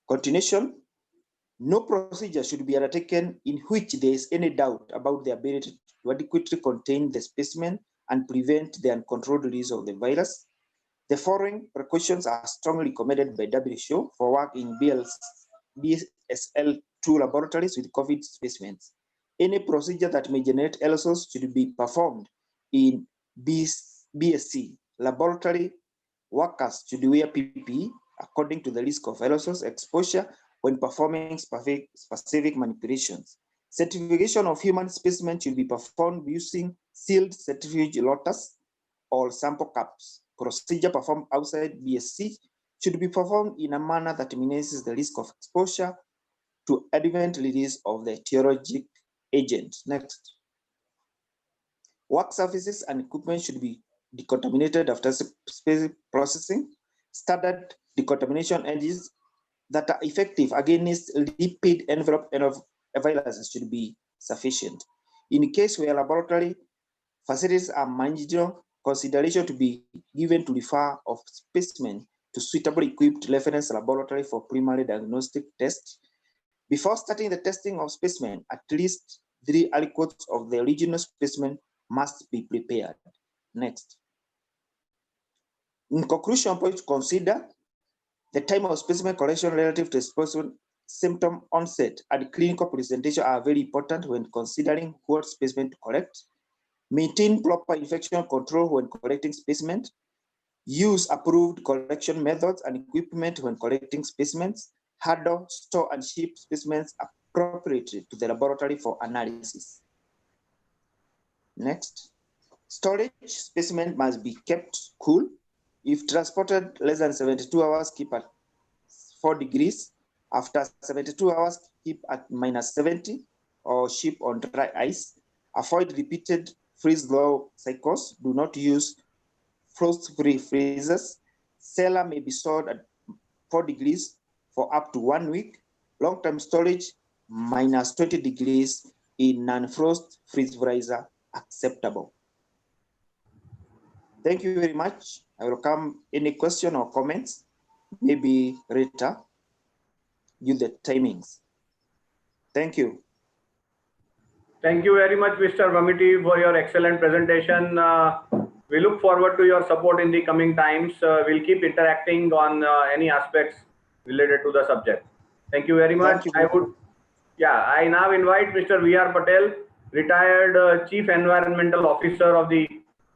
[SPEAKER 8] Continuation. No procedure should be undertaken in which there is any doubt about the ability to adequately contain the specimen and prevent the uncontrolled release of the virus. The following precautions are strongly recommended by WHO for work in BSL-2 laboratories with COVID specimens. Any procedure that may generate aerosols should be performed in BSC. Laboratory workers should wear PPE according to the risk of aerosols exposure when performing specific manipulations. Certification of human specimens should be performed using sealed centrifuge lotus or sample cups. Procedure performed outside BSC should be performed in a manner that minimizes the risk of exposure to advent release of the etiologic agent. Next. Work surfaces and equipment should be decontaminated after specific processing. Standard decontamination agents that are effective against lipid envelope viruses should be sufficient. In case where laboratory facilities are marginal, consideration to be given to refer of specimen to suitably equipped reference laboratory for primary diagnostic tests. Before starting the testing of specimen, at least 3 aliquots of the original specimen must be prepared. Next. In conclusion, please consider the time of specimen collection relative to specimen symptom onset and clinical presentation are very important when considering what specimen to collect. Maintain proper infection control when collecting specimen. Use approved collection methods and equipment when collecting specimens. Handle, store, and ship specimens appropriately to the laboratory for analysis. Next. Storage specimen must be kept cool. If transported less than 72 hours, keep at 4 degrees. After 72 hours, keep at -70 or ship on dry ice. Avoid repeated freeze-thaw cycles. Do not use frost-free freezers. Cellar may be stored at 4 degrees for up to 1 week. Long-term storage, -20 degrees in non-frost freeze freezer acceptable. Thank you very much. I welcome any question or comments. Maybe Rita, use the timings. Thank you.
[SPEAKER 1] Thank you very much, Mr. Vamiti, for your excellent presentation. We look forward to your support in the coming times. We'll keep interacting on any aspects related to the subject. Thank you very much. I now invite Mr. V.R. Patel, retired Chief Environmental Officer of the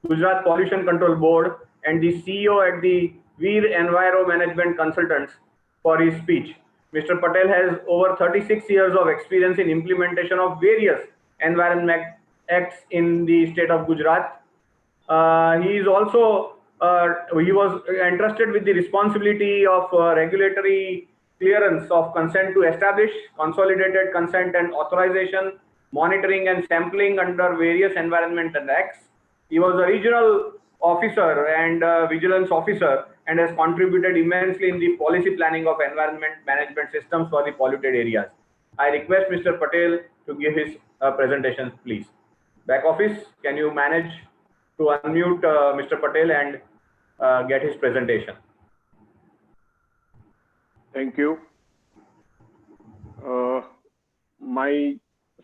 [SPEAKER 1] Gujarat Pollution Control Board and the CEO at the Veer Enviro Management Consultants, for his speech. Mr. Patel has over 36 years of experience in implementation of various environment acts in the state of Gujarat. He is also he was entrusted with the responsibility of regulatory clearance of consent to establish consolidated consent and authorization, monitoring and sampling under various environmental acts. He was a regional officer and vigilance officer and has contributed immensely in the policy planning of environment management systems for the polluted areas. I request Mr. Patel to give his presentation, please. Back office, can you manage to unmute Mr. Patel and get his presentation?
[SPEAKER 9] Thank you. My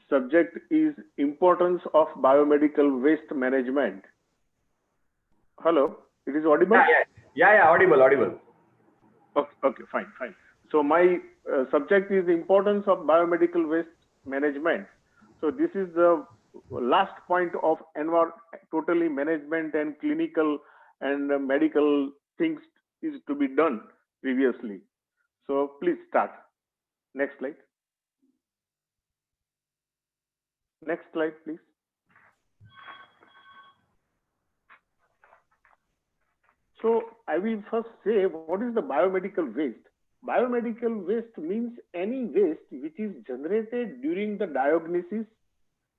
[SPEAKER 9] subject is importance of biomedical waste management. Hello, it is audible?
[SPEAKER 1] Yeah, audible.
[SPEAKER 9] Okay, fine. So my subject is the importance of biomedical waste management. So this is the last point of totally management and clinical and medical things is to be done previously. So please start. Next slide. Next slide, please. So I will first say, what is the biomedical waste? Biomedical waste means any waste which is generated during the diagnosis,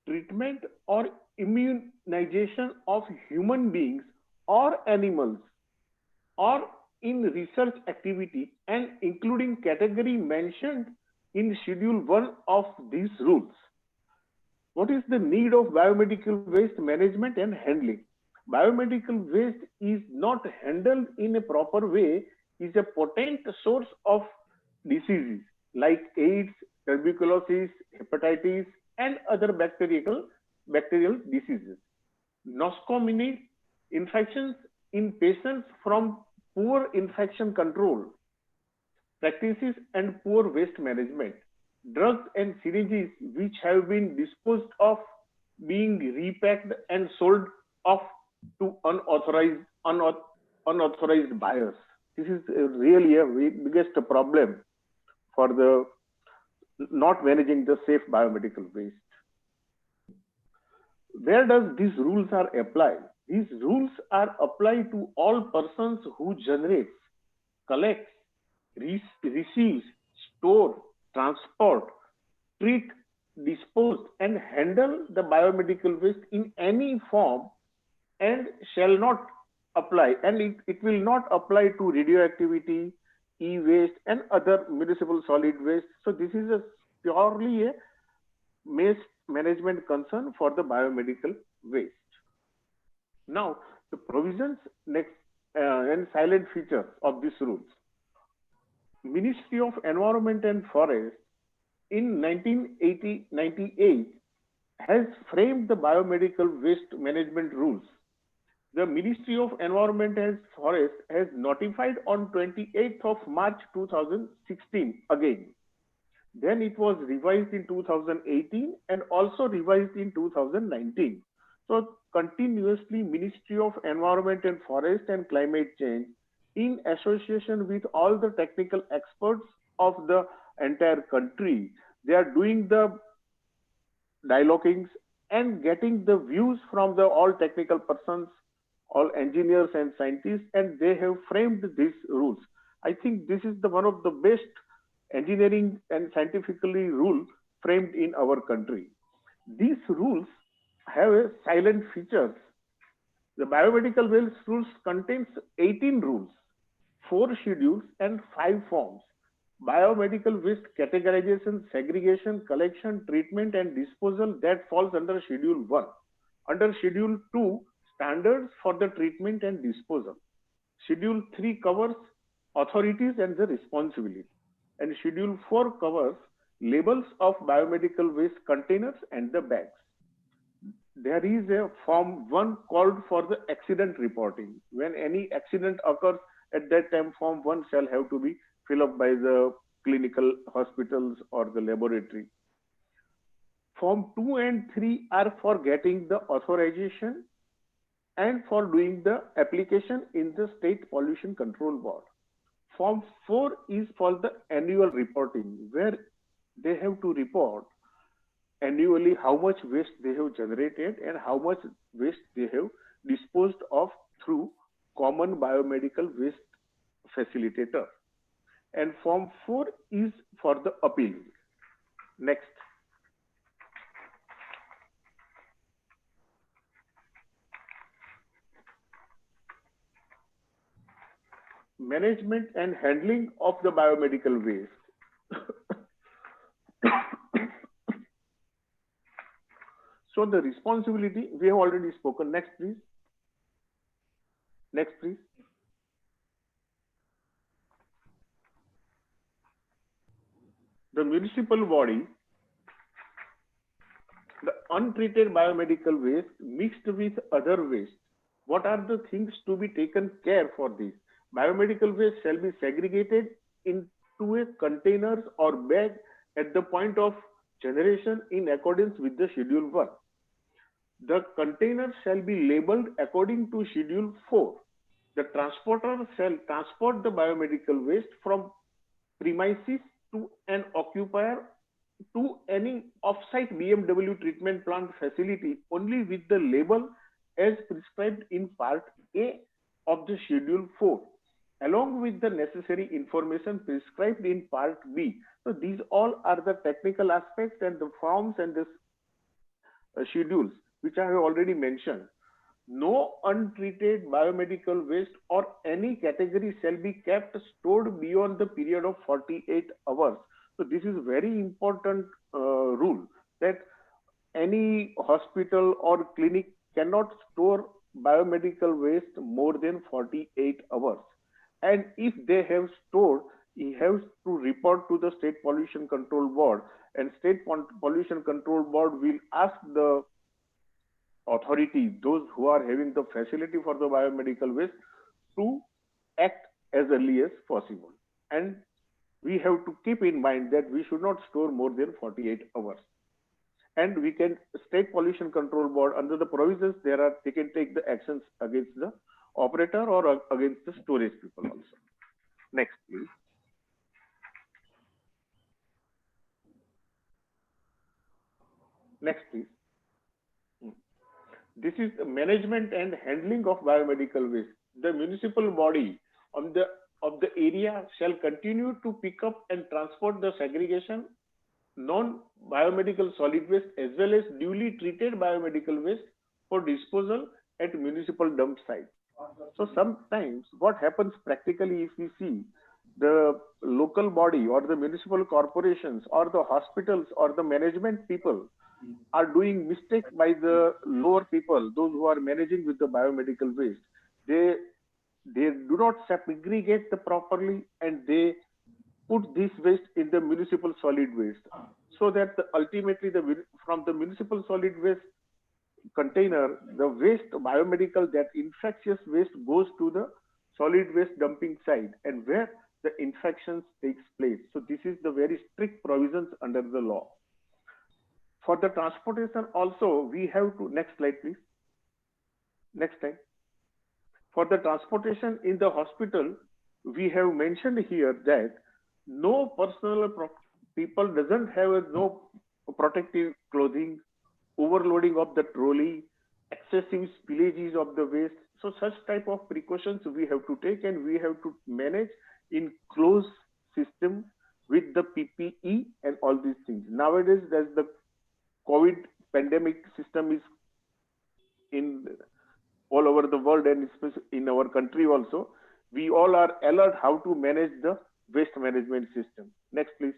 [SPEAKER 9] treatment, or immunization of human beings or animals, or in research activity, and including category mentioned in Schedule 1 of these rules. What is the need of biomedical waste management and handling? Biomedical waste is not handled in a proper way is a potent source of diseases like AIDS, tuberculosis, hepatitis, and other bacterial diseases. Nosocomial infections in patients from poor infection control practices and poor waste management. Drugs and syringes which have been disposed of being repacked and sold off to unauthorized buyers. This is really a biggest problem for the not managing the safe biomedical waste. Where does these rules are applied? These rules are applied to all persons who generates, collects, receives, store, transport, treat, dispose, and handle the biomedical waste in any form, and shall not apply, and it will not apply to radioactivity, e-waste, and other municipal solid waste. So this is a purely a waste management concern for the biomedical waste. Now, the provisions next and silent features of these rules. Ministry of Environment and Forest in 1998 has framed the biomedical waste management rules. The Ministry of Environment and Forest has notified on 28th of March 2016 again. Then it was revised in 2018 and also revised in 2019. So continuously Ministry of Environment and Forest and Climate Change, in association with all the technical experts of the entire country, they are doing the dialoguings and getting the views from the all technical persons, all engineers and scientists, and they have framed these rules. I think this is the one of the best engineering and scientifically rule framed in our country. These rules have a silent features. The biomedical waste rules contains 18 rules, 4 schedules, and 5 forms. Biomedical waste categorization, segregation, collection, treatment, and disposal that falls under Schedule 1. Under Schedule 2, standards for the treatment and disposal. Schedule 3 covers authorities and the responsibility. And Schedule 4 covers labels of biomedical waste containers and the bags. There is a Form 1 called for the accident reporting. When any accident occurs, at that time Form 1 shall have to be filled up by the clinical hospitals or the laboratory. Form 2 and 3 are for getting the authorization and for doing the application in the State Pollution Control Board. Form 4 is for the annual reporting, where they have to report annually how much waste they have generated and how much waste they have disposed of through common biomedical waste facilitator. And Form 4 is for the appeal. Next. Management and handling of the biomedical waste. So the responsibility, we have already spoken. Next, please. Next, please. The municipal body, the untreated biomedical waste mixed with other waste. What are the things to be taken care for this? Biomedical waste shall be segregated into a containers or bag at the point of generation in accordance with the Schedule 1. The containers shall be labeled according to Schedule 4. The transporter shall transport the biomedical waste from premises to an occupier to any off-site BMW treatment plant facility only with the label as prescribed in Part A of the Schedule 4, along with the necessary information prescribed in Part B. So these all are the technical aspects and the forms and the schedules which I have already mentioned. No untreated biomedical waste or any category shall be kept stored beyond the period of 48 hours. So this is very important rule, that any hospital or clinic cannot store biomedical waste more than 48 hours. And if they have stored, he has to report to the State Pollution Control Board, and State Pollution Control Board will ask the authority, those who are having the facility for the biomedical waste, to act as early as possible. And we have to keep in mind that we should not store more than 48 hours. And we can, State Pollution Control Board, under the provisions there are, they can take the actions against the operator or against the storage people also. Next, please. Next, please. This is the management and handling of biomedical waste. The municipal body of the area shall continue to pick up and transport the segregation non-biomedical solid waste as well as duly treated biomedical waste for disposal at municipal dump sites. So sometimes what happens practically, if we see the local body or the municipal corporations or the hospitals or the management people are doing mistakes by the lower people, those who are managing with the biomedical waste. They do not segregate the properly, and they put this waste in the municipal solid waste, so that ultimately from the municipal solid waste container, the waste biomedical, that infectious waste goes to the solid waste dumping site, and where the infections takes place. So this is the very strict provisions under the law. For the transportation also, we have to, next slide please. Next slide. For the transportation in the hospital, we have mentioned here that no personal people doesn't have no protective clothing, overloading of the trolley, excessive spillages of the waste. So such type of precautions we have to take, and we have to manage in closed system with the PPE and all these things. Nowadays, as the COVID pandemic system is in all over the world and especially in our country also, we all are alert how to manage the waste management system. Next, please.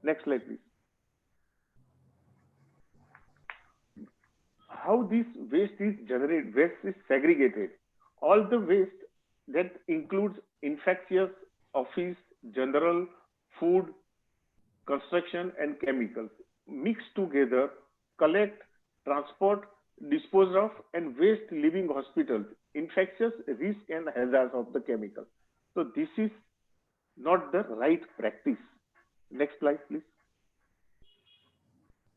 [SPEAKER 9] Next slide, please. How this waste is generated, waste is segregated. All the waste that includes infectious, office, general, food, construction and chemicals mixed together, collect, transport, dispose of, and waste leaving hospitals, infectious, risk and hazards of the chemical. So this is not the right practice. Next slide, please.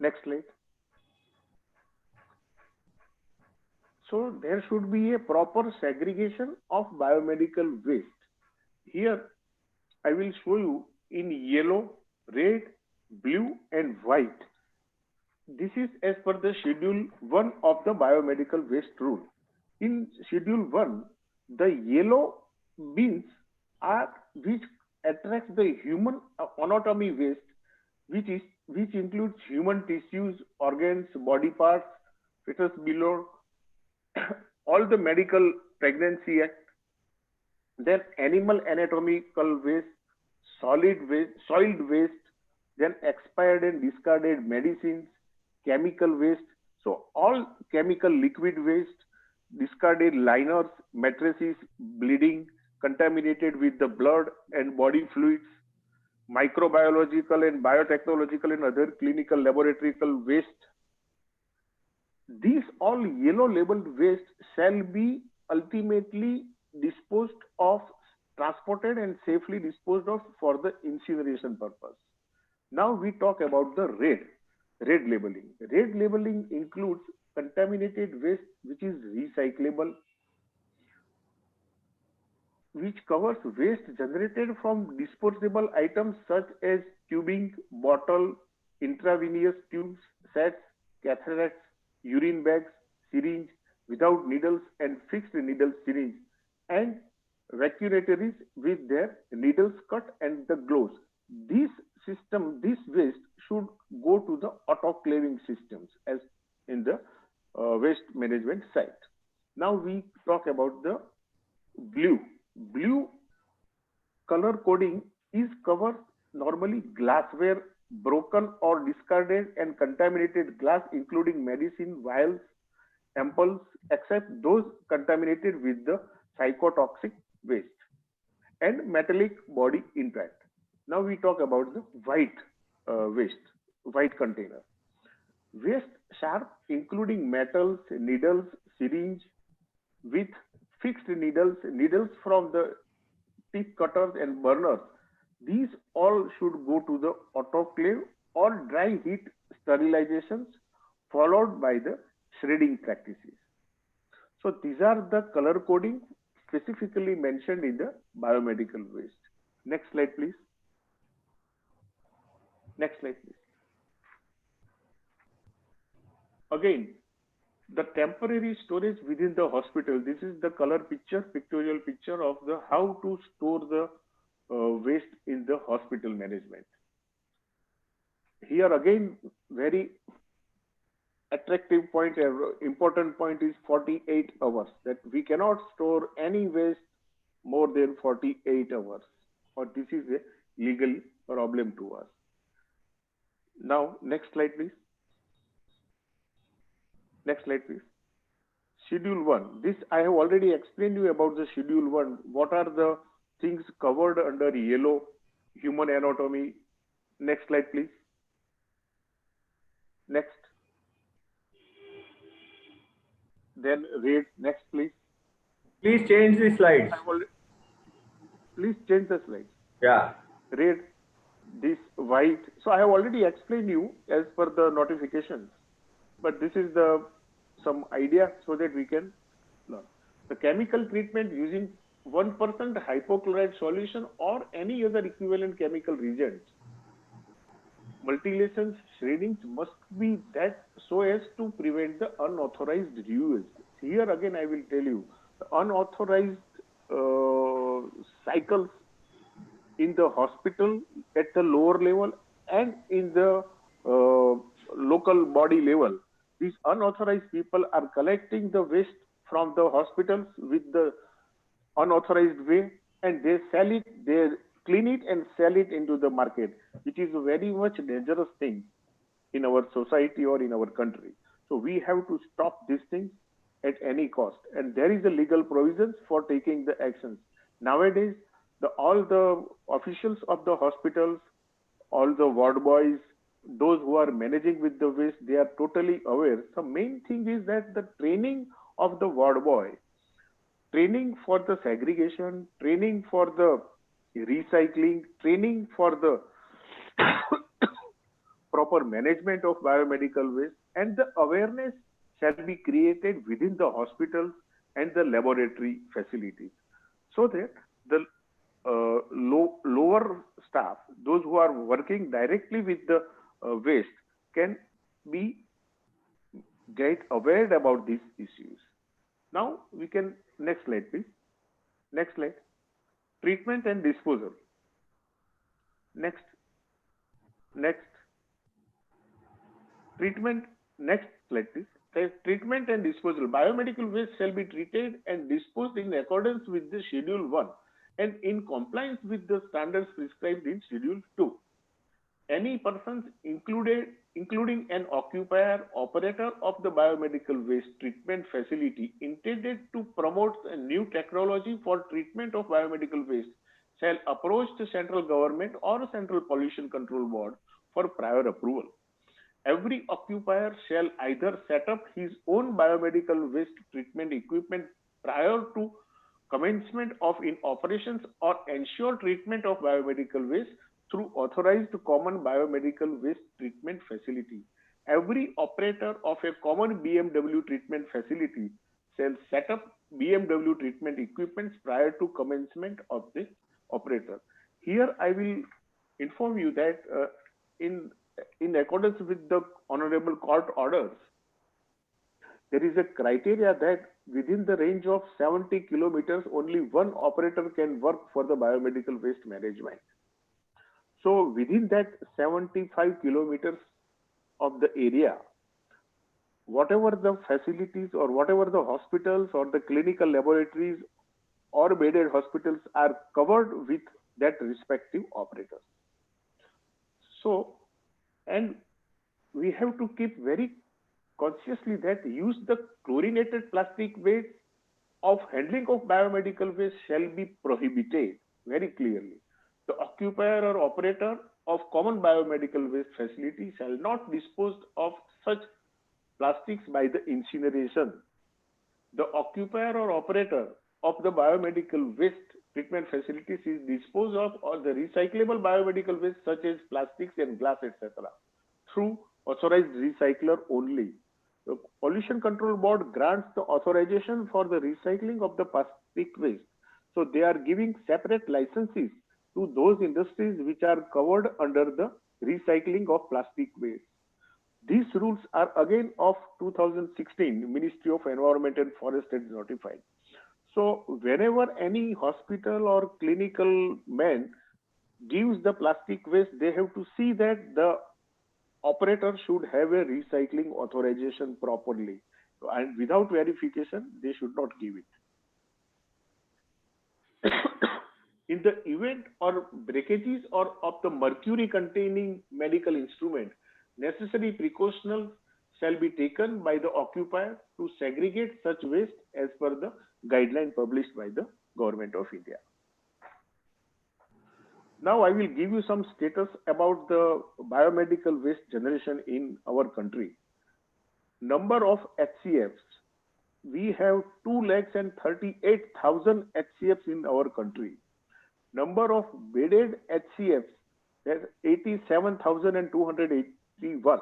[SPEAKER 9] Next slide. So there should be a proper segregation of biomedical waste. Here, I will show you in yellow, red, blue, and white. This is as per the Schedule 1 of the biomedical waste rule. In Schedule 1, the yellow bins are which attracts the human anatomy waste, which includes human tissues, organs, body parts, fetus below, all the medical pregnancy act, then animal anatomical waste, solid waste, soiled waste, then expired and discarded medicines, chemical waste. So all chemical liquid waste, discarded liners, mattresses, bleeding, contaminated with the blood and body fluids, microbiological and biotechnological and other clinical laboratorical waste. These all yellow labeled waste shall be ultimately disposed of, transported and safely disposed of for the incineration purpose. Now we talk about the red labeling. Red labeling includes contaminated waste which is recyclable, which covers waste generated from disposable items such as tubing, bottle, intravenous tubes, sets, catheters, urine bags, syringe without needles and fixed needle syringe, and vacunatories with their needles cut and the gloves. This waste should go to the autoclaving systems as in the waste management site. Now we talk about the blue. Blue color coding is covers normally glassware, broken or discarded and contaminated glass, including medicine, vials, ampoules, except those contaminated with the psychotoxic waste and metallic body impact. Now we talk about the white waste, white container. Waste sharp, including metals, needles, syringe with fixed needles, needles from the tip cutters and burners. These all should go to the autoclave or dry heat sterilizations, followed by the shredding practices. So these are the color coding specifically mentioned in the biomedical waste. Next slide, please. Next slide, please. Again, the temporary storage within the hospital. This is the color picture, pictorial picture of the how to store the waste in the hospital management. Here again, very attractive point, important point is 48 hours, that we cannot store any waste more than 48 hours, or this is a legal problem to us. Now, next slide, please. Next slide, please. Schedule 1. This I have already explained you about the Schedule 1. What are the things covered under yellow? Human anatomy. Next slide, please. Next. Then red. Next, please.
[SPEAKER 1] Please change the slides.
[SPEAKER 9] Please change the slides.
[SPEAKER 1] Yeah.
[SPEAKER 9] Red, this white. So I have already explained you as per the notifications. But this is the some idea so that we can learn. The chemical treatment using 1% hypochlorite solution or any other equivalent chemical reagents. Multilations shreddings must be that so as to prevent the unauthorized reuse. Here again I will tell you, the unauthorized cycles in the hospital at the lower level and in the local body level. These unauthorized people are collecting the waste from the hospitals with the unauthorized way, and they sell it, they clean it and sell it into the market, which is a very much dangerous thing in our society or in our country. So we have to stop these things at any cost, and there is a legal provisions for taking the actions. Nowadays, all the officials of the hospitals, all the ward boys, those who are managing with the waste, they are totally aware. The main thing is that the training of the ward boy, training for the segregation, training for the recycling, training for the proper management of biomedical waste, and the awareness shall be created within the hospitals and the laboratory facilities, so that the lower staff, those who are working directly with the waste, can get aware about these issues. Now we can, next slide please. Next slide. Treatment and disposal. Next. Treatment, next slide please. Treatment and disposal. Biomedical waste shall be treated and disposed in accordance with the Schedule 1 and in compliance with the standards prescribed in Schedule 2. Any persons including an occupier, operator of the biomedical waste treatment facility intended to promote a new technology for treatment of biomedical waste shall approach the central government or central pollution control board for prior approval. Every occupier shall either set up his own biomedical waste treatment equipment prior to commencement of in operations or ensure treatment of biomedical waste through authorized common biomedical waste treatment facility. every operator of a common BMW treatment facility shall set up BMW treatment equipments prior to commencement of the operator. Here I will inform you that in accordance with the honorable court orders, there is a criteria that within the range of 70 kilometers, only one operator can work for the biomedical waste management. So within that 75 kilometers of the area, whatever the facilities or whatever the hospitals or the clinical laboratories or bedded hospitals are covered with that respective operator. So, and we have to keep very consciously that use the chlorinated plastic waste of handling of biomedical waste shall be prohibited very clearly. The occupier or operator of common biomedical waste facility shall not dispose of such plastics by the incineration. The occupier or operator of the biomedical waste treatment facilities is disposed of or the recyclable biomedical waste such as plastics and glass, etc. through authorized recycler only. The Pollution Control Board grants the authorization for the recycling of the plastic waste. So they are giving separate licenses to those industries which are covered under the recycling of plastic waste. These rules are again of 2016, Ministry of Environment and Forest has notified. So whenever any hospital or clinical man gives the plastic waste, they have to see that the operator should have a recycling authorization properly. And without verification, they should not give it. In the event or breakages or of the mercury containing medical instrument, necessary precautions shall be taken by the occupier to segregate such waste as per the guideline published by the Government of India. Now I will give you some status about the biomedical waste generation in our country. Number of HCFs. We have 238,000 HCFs in our country. Number of bedded HCFs, that's 87,281.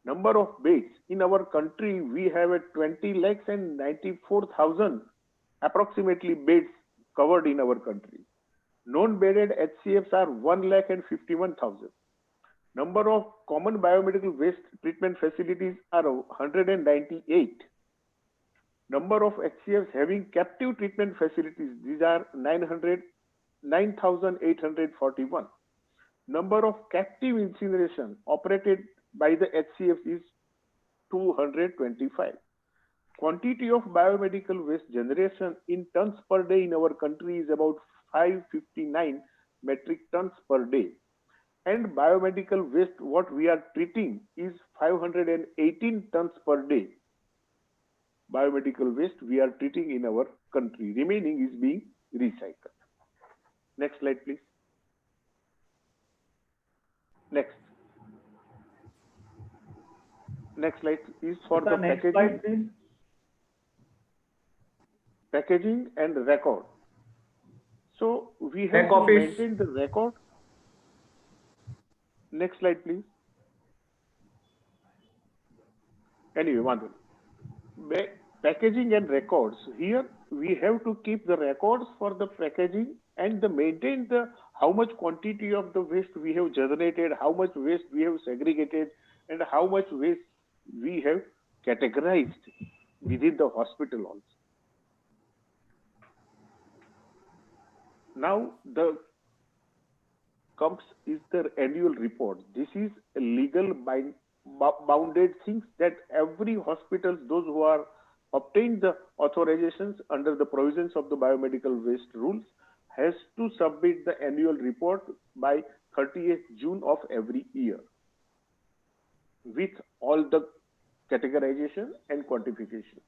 [SPEAKER 9] Number of beds in our country, we have a 20,94,000 approximately beds covered in our country. Non-bedded HCFs are 1,51,000. Number of common biomedical waste treatment facilities are 198. Number of HCFs having captive treatment facilities, these are 9,841. Number of captive incineration operated by the HCFs is 225. Quantity of biomedical waste generation in tons per day in our country is about 559 metric tons per day. And biomedical waste, what we are treating is 518 tons per day. Biomedical waste we are treating in our country. Remaining is being recycled. Next slide, please. Next. Next slide is for the packaging. Packaging and record. So we have to maintain the record. Next slide, please. Anyway, Mantri. Packaging and records. Here we have to keep the records for the packaging and maintain the how much quantity of the waste we have generated, how much waste we have segregated, and how much waste we have categorized within the hospital also. Now the comes is the annual report. This is a legal bounded things that every hospital, those who are obtained the authorizations under the provisions of the biomedical waste rules, has to submit the annual report by 30th June of every year with all the categorization and quantification.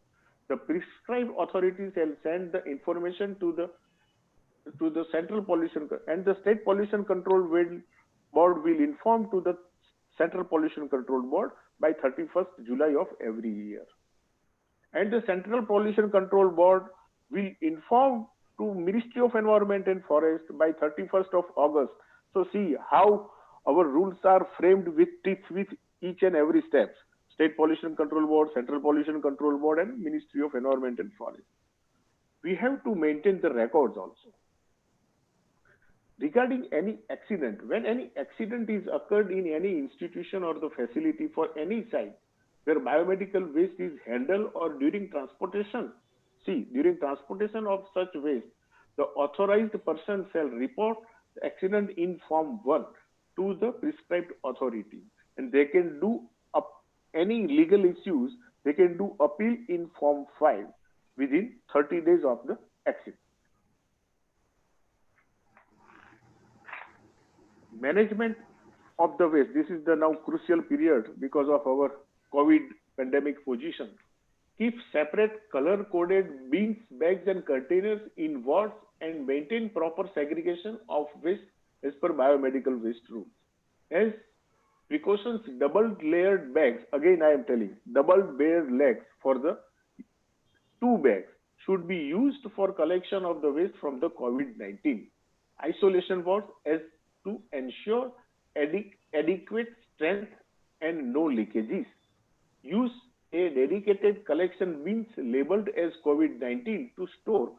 [SPEAKER 9] The prescribed authorities shall send the information to the Central Pollution and the State Pollution Control Board will inform to the Central Pollution Control Board by 31st July of every year. And the Central Pollution Control Board will inform to Ministry of Environment and Forest by 31st of August. So see how our rules are framed with each and every steps. State Pollution Control Board, Central Pollution Control Board, and Ministry of Environment and Forest. We have to maintain the records also. Regarding any accident, when any accident is occurred in any institution or the facility for any site where biomedical waste is handled or during transportation, during transportation of such waste, the authorized person shall report the accident in Form 1 to the prescribed authority, and they can do up any legal issues, they can do appeal in Form 5 within 30 days of the accident. Management of the waste, this is the now crucial period because of our COVID pandemic position. Keep separate color-coded bins, bags, and containers in wards and maintain proper segregation of waste as per biomedical waste rules. As precautions, double-layered bags, again I am telling, double-layered legs for the 2 bags should be used for collection of the waste from the COVID-19. Isolation wards as to ensure adequate strength and no leakages. Use a dedicated collection bins labeled as COVID-19 to store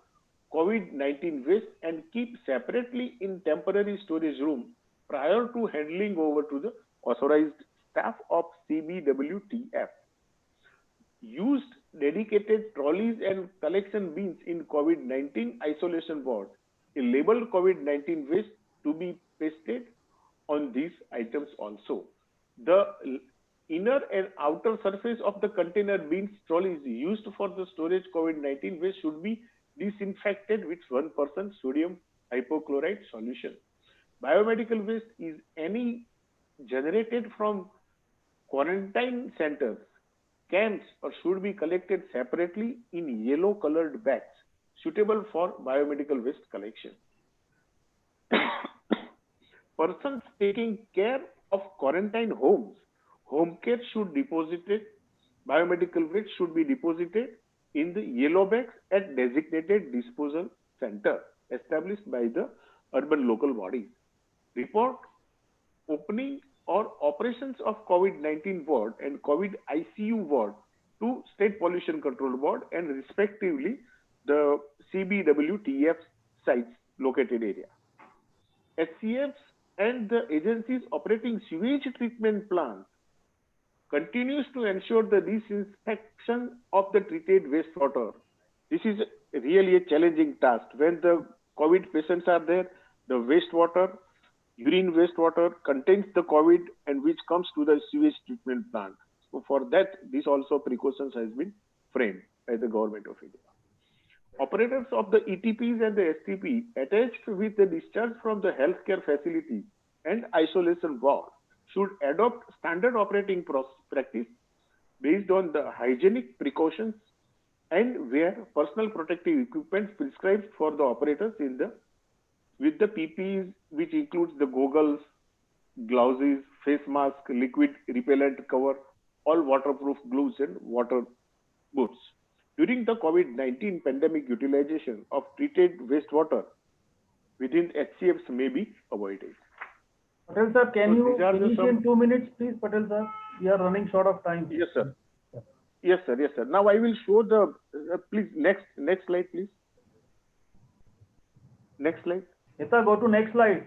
[SPEAKER 9] COVID-19 waste and keep separately in temporary storage room prior to handling over to the authorized staff of CBWTF. Used dedicated trolleys and collection bins in COVID-19 isolation wards. A labeled COVID-19 waste to be pasted on these items also. The inner and outer surface of the container bins trolleys used for the storage COVID-19 waste should be disinfected with 1% sodium hypochlorite solution. Biomedical waste is any generated from quarantine centers, camps, or should be collected separately in yellow colored bags suitable for biomedical waste collection. Persons taking care of quarantine homes, home care should deposited, biomedical waste should be deposited in the yellow bags at designated disposal center established by the urban local bodies. Report opening or operations of COVID-19 ward and COVID ICU ward to State Pollution Control Board and respectively the CBWTF sites located area. HCFs and the agencies operating sewage treatment plants continues to ensure the disinfection of the treated wastewater. This is really a challenging task. When the COVID patients are there, the wastewater, urine wastewater contains the COVID and which comes to the sewage treatment plant. So for that, this also precautions has been framed by the government of India. Operators of the ETPs and the STP attached with the discharge from the healthcare facility and isolation ward should adopt standard operating practice based on the hygienic precautions and wear personal protective equipment prescribed for the operators in the with the PPEs, which includes the goggles, gloves, face mask, liquid repellent cover, all waterproof gloves and water boots. During the COVID-19 pandemic, utilization of treated wastewater within HCFs may be avoided.
[SPEAKER 2] Patel sir, can you finish in 2 minutes, please, Patel sir? We are running short of time.
[SPEAKER 9] Yes, sir. Yes, sir. Yes, sir. Now I will show the, please, next slide, please. Next slide.
[SPEAKER 2] Nita, go to next slide.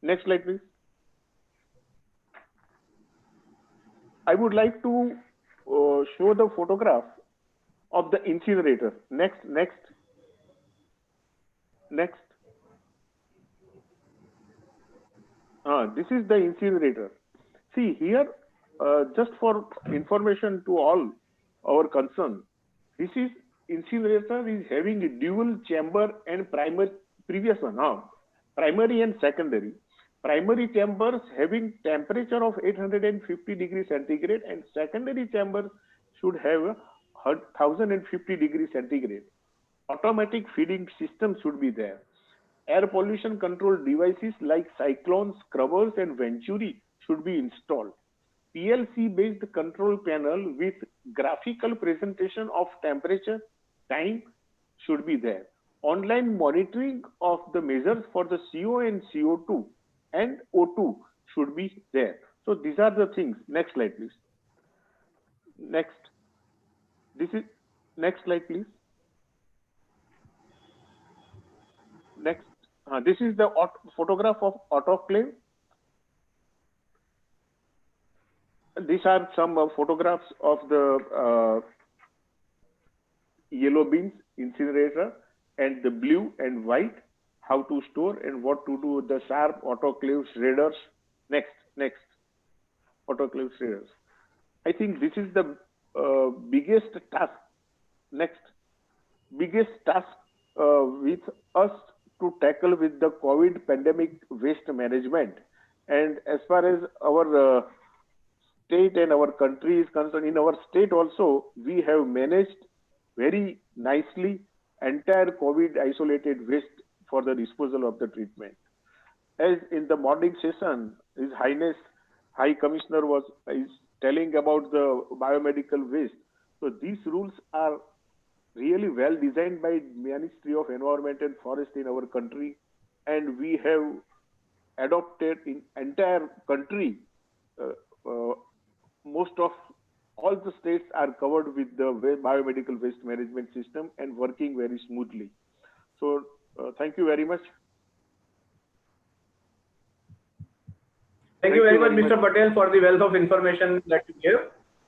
[SPEAKER 9] Next slide, please. I would like to show the photograph of the incinerator. Next. This is the incinerator. See here, just for information to all our concern, this is incinerator is having a dual chamber and primary and secondary. Primary chambers having temperature of 850 degrees centigrade and secondary chambers should have 1050 degrees centigrade. Automatic feeding system should be there. Air pollution control devices like cyclones, scrubbers and venturi should be installed. PLC based control panel with graphical presentation of temperature, time should be there. Online monitoring of the measures for the CO and CO2 and O2 should be there. So these are the things. Next slide, please. Next. Next slide, please. Next. This is the photograph of autoclave. These are some photographs of the yellow beans incinerator and the blue and white, how to store and what to do with the sharp autoclave shredders. Next. Autoclave shredders. I think this is the biggest task. Next. Biggest task with us to tackle with the COVID pandemic waste management. And as far as our state and our country is concerned, in our state also, we have managed very nicely entire COVID isolated waste for the disposal of the treatment. As in the morning session, His Highness High Commissioner is telling about the biomedical waste. So these rules are really well designed by Ministry of Environment and Forest in our country, and we have adopted in entire country. Most of all the states are covered with the biomedical waste management system and working very smoothly. So thank you very much.
[SPEAKER 1] Thank you very much, Mr. Patel, for the wealth of information that you gave.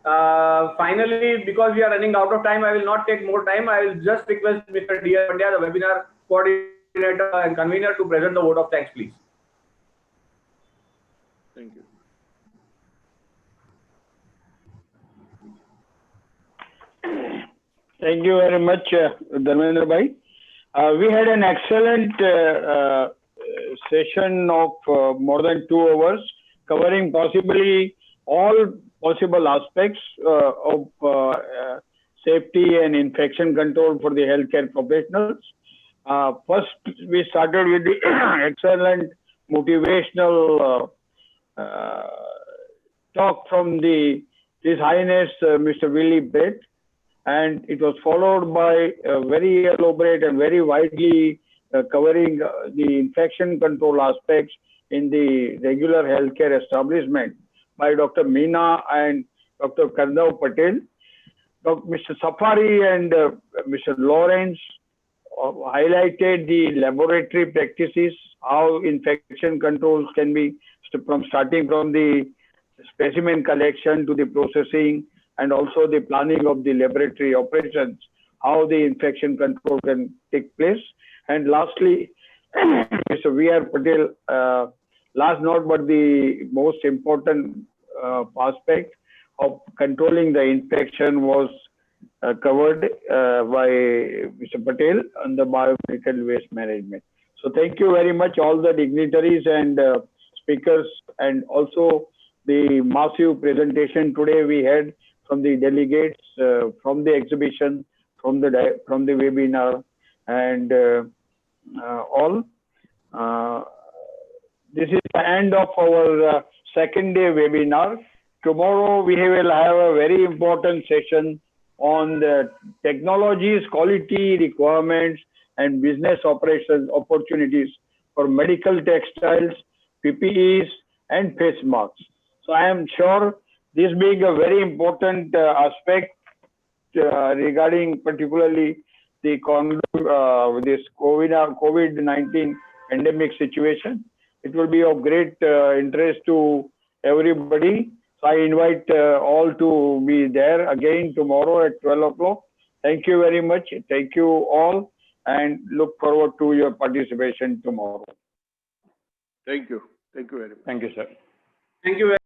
[SPEAKER 1] Finally, because we are running out of time, I will not take more time. I will just request Mr. D.R. Pandya, the webinar coordinator and convener, to present the vote of thanks, please.
[SPEAKER 9] Thank you.
[SPEAKER 4] Thank you very much, Dharmendra Bhai. We had an excellent session of more than 2 hours, covering possibly all possible aspects of safety and infection control for the healthcare professionals. First, we started with the excellent motivational talk from His Highness Mr. Willy Bett, and it was followed by a very elaborate and very widely covering the infection control aspects in the regular healthcare establishment by Dr. Meena and Dr. Karnav Patel. Mr. Safari and Mr. Lawrence highlighted the laboratory practices, how infection controls can be starting from the specimen collection to the processing, and also the planning of the laboratory operations, how the infection control can take place. And lastly, Mr. V.R. Patel, last not but the most important aspect of controlling the infection was covered by Mr. Patel on the biomedical waste management. So thank you very much, all the dignitaries and speakers, and also the massive presentation today we had from the delegates, from the exhibition, from the webinar, and all. This is the end of our second day webinar. Tomorrow we will have a very important session on the technologies, quality requirements, and business operations opportunities for medical textiles, PPEs, and face masks. So I am sure this being a very important aspect regarding particularly the this COVID-19 pandemic situation, it will be of great interest to everybody. So I invite all to be there again tomorrow at 12 o'clock. Thank you very much. Thank you all, and look forward to your participation tomorrow.
[SPEAKER 9] Thank you. Thank you very much.
[SPEAKER 7] Thank you, sir.
[SPEAKER 1] Thank you very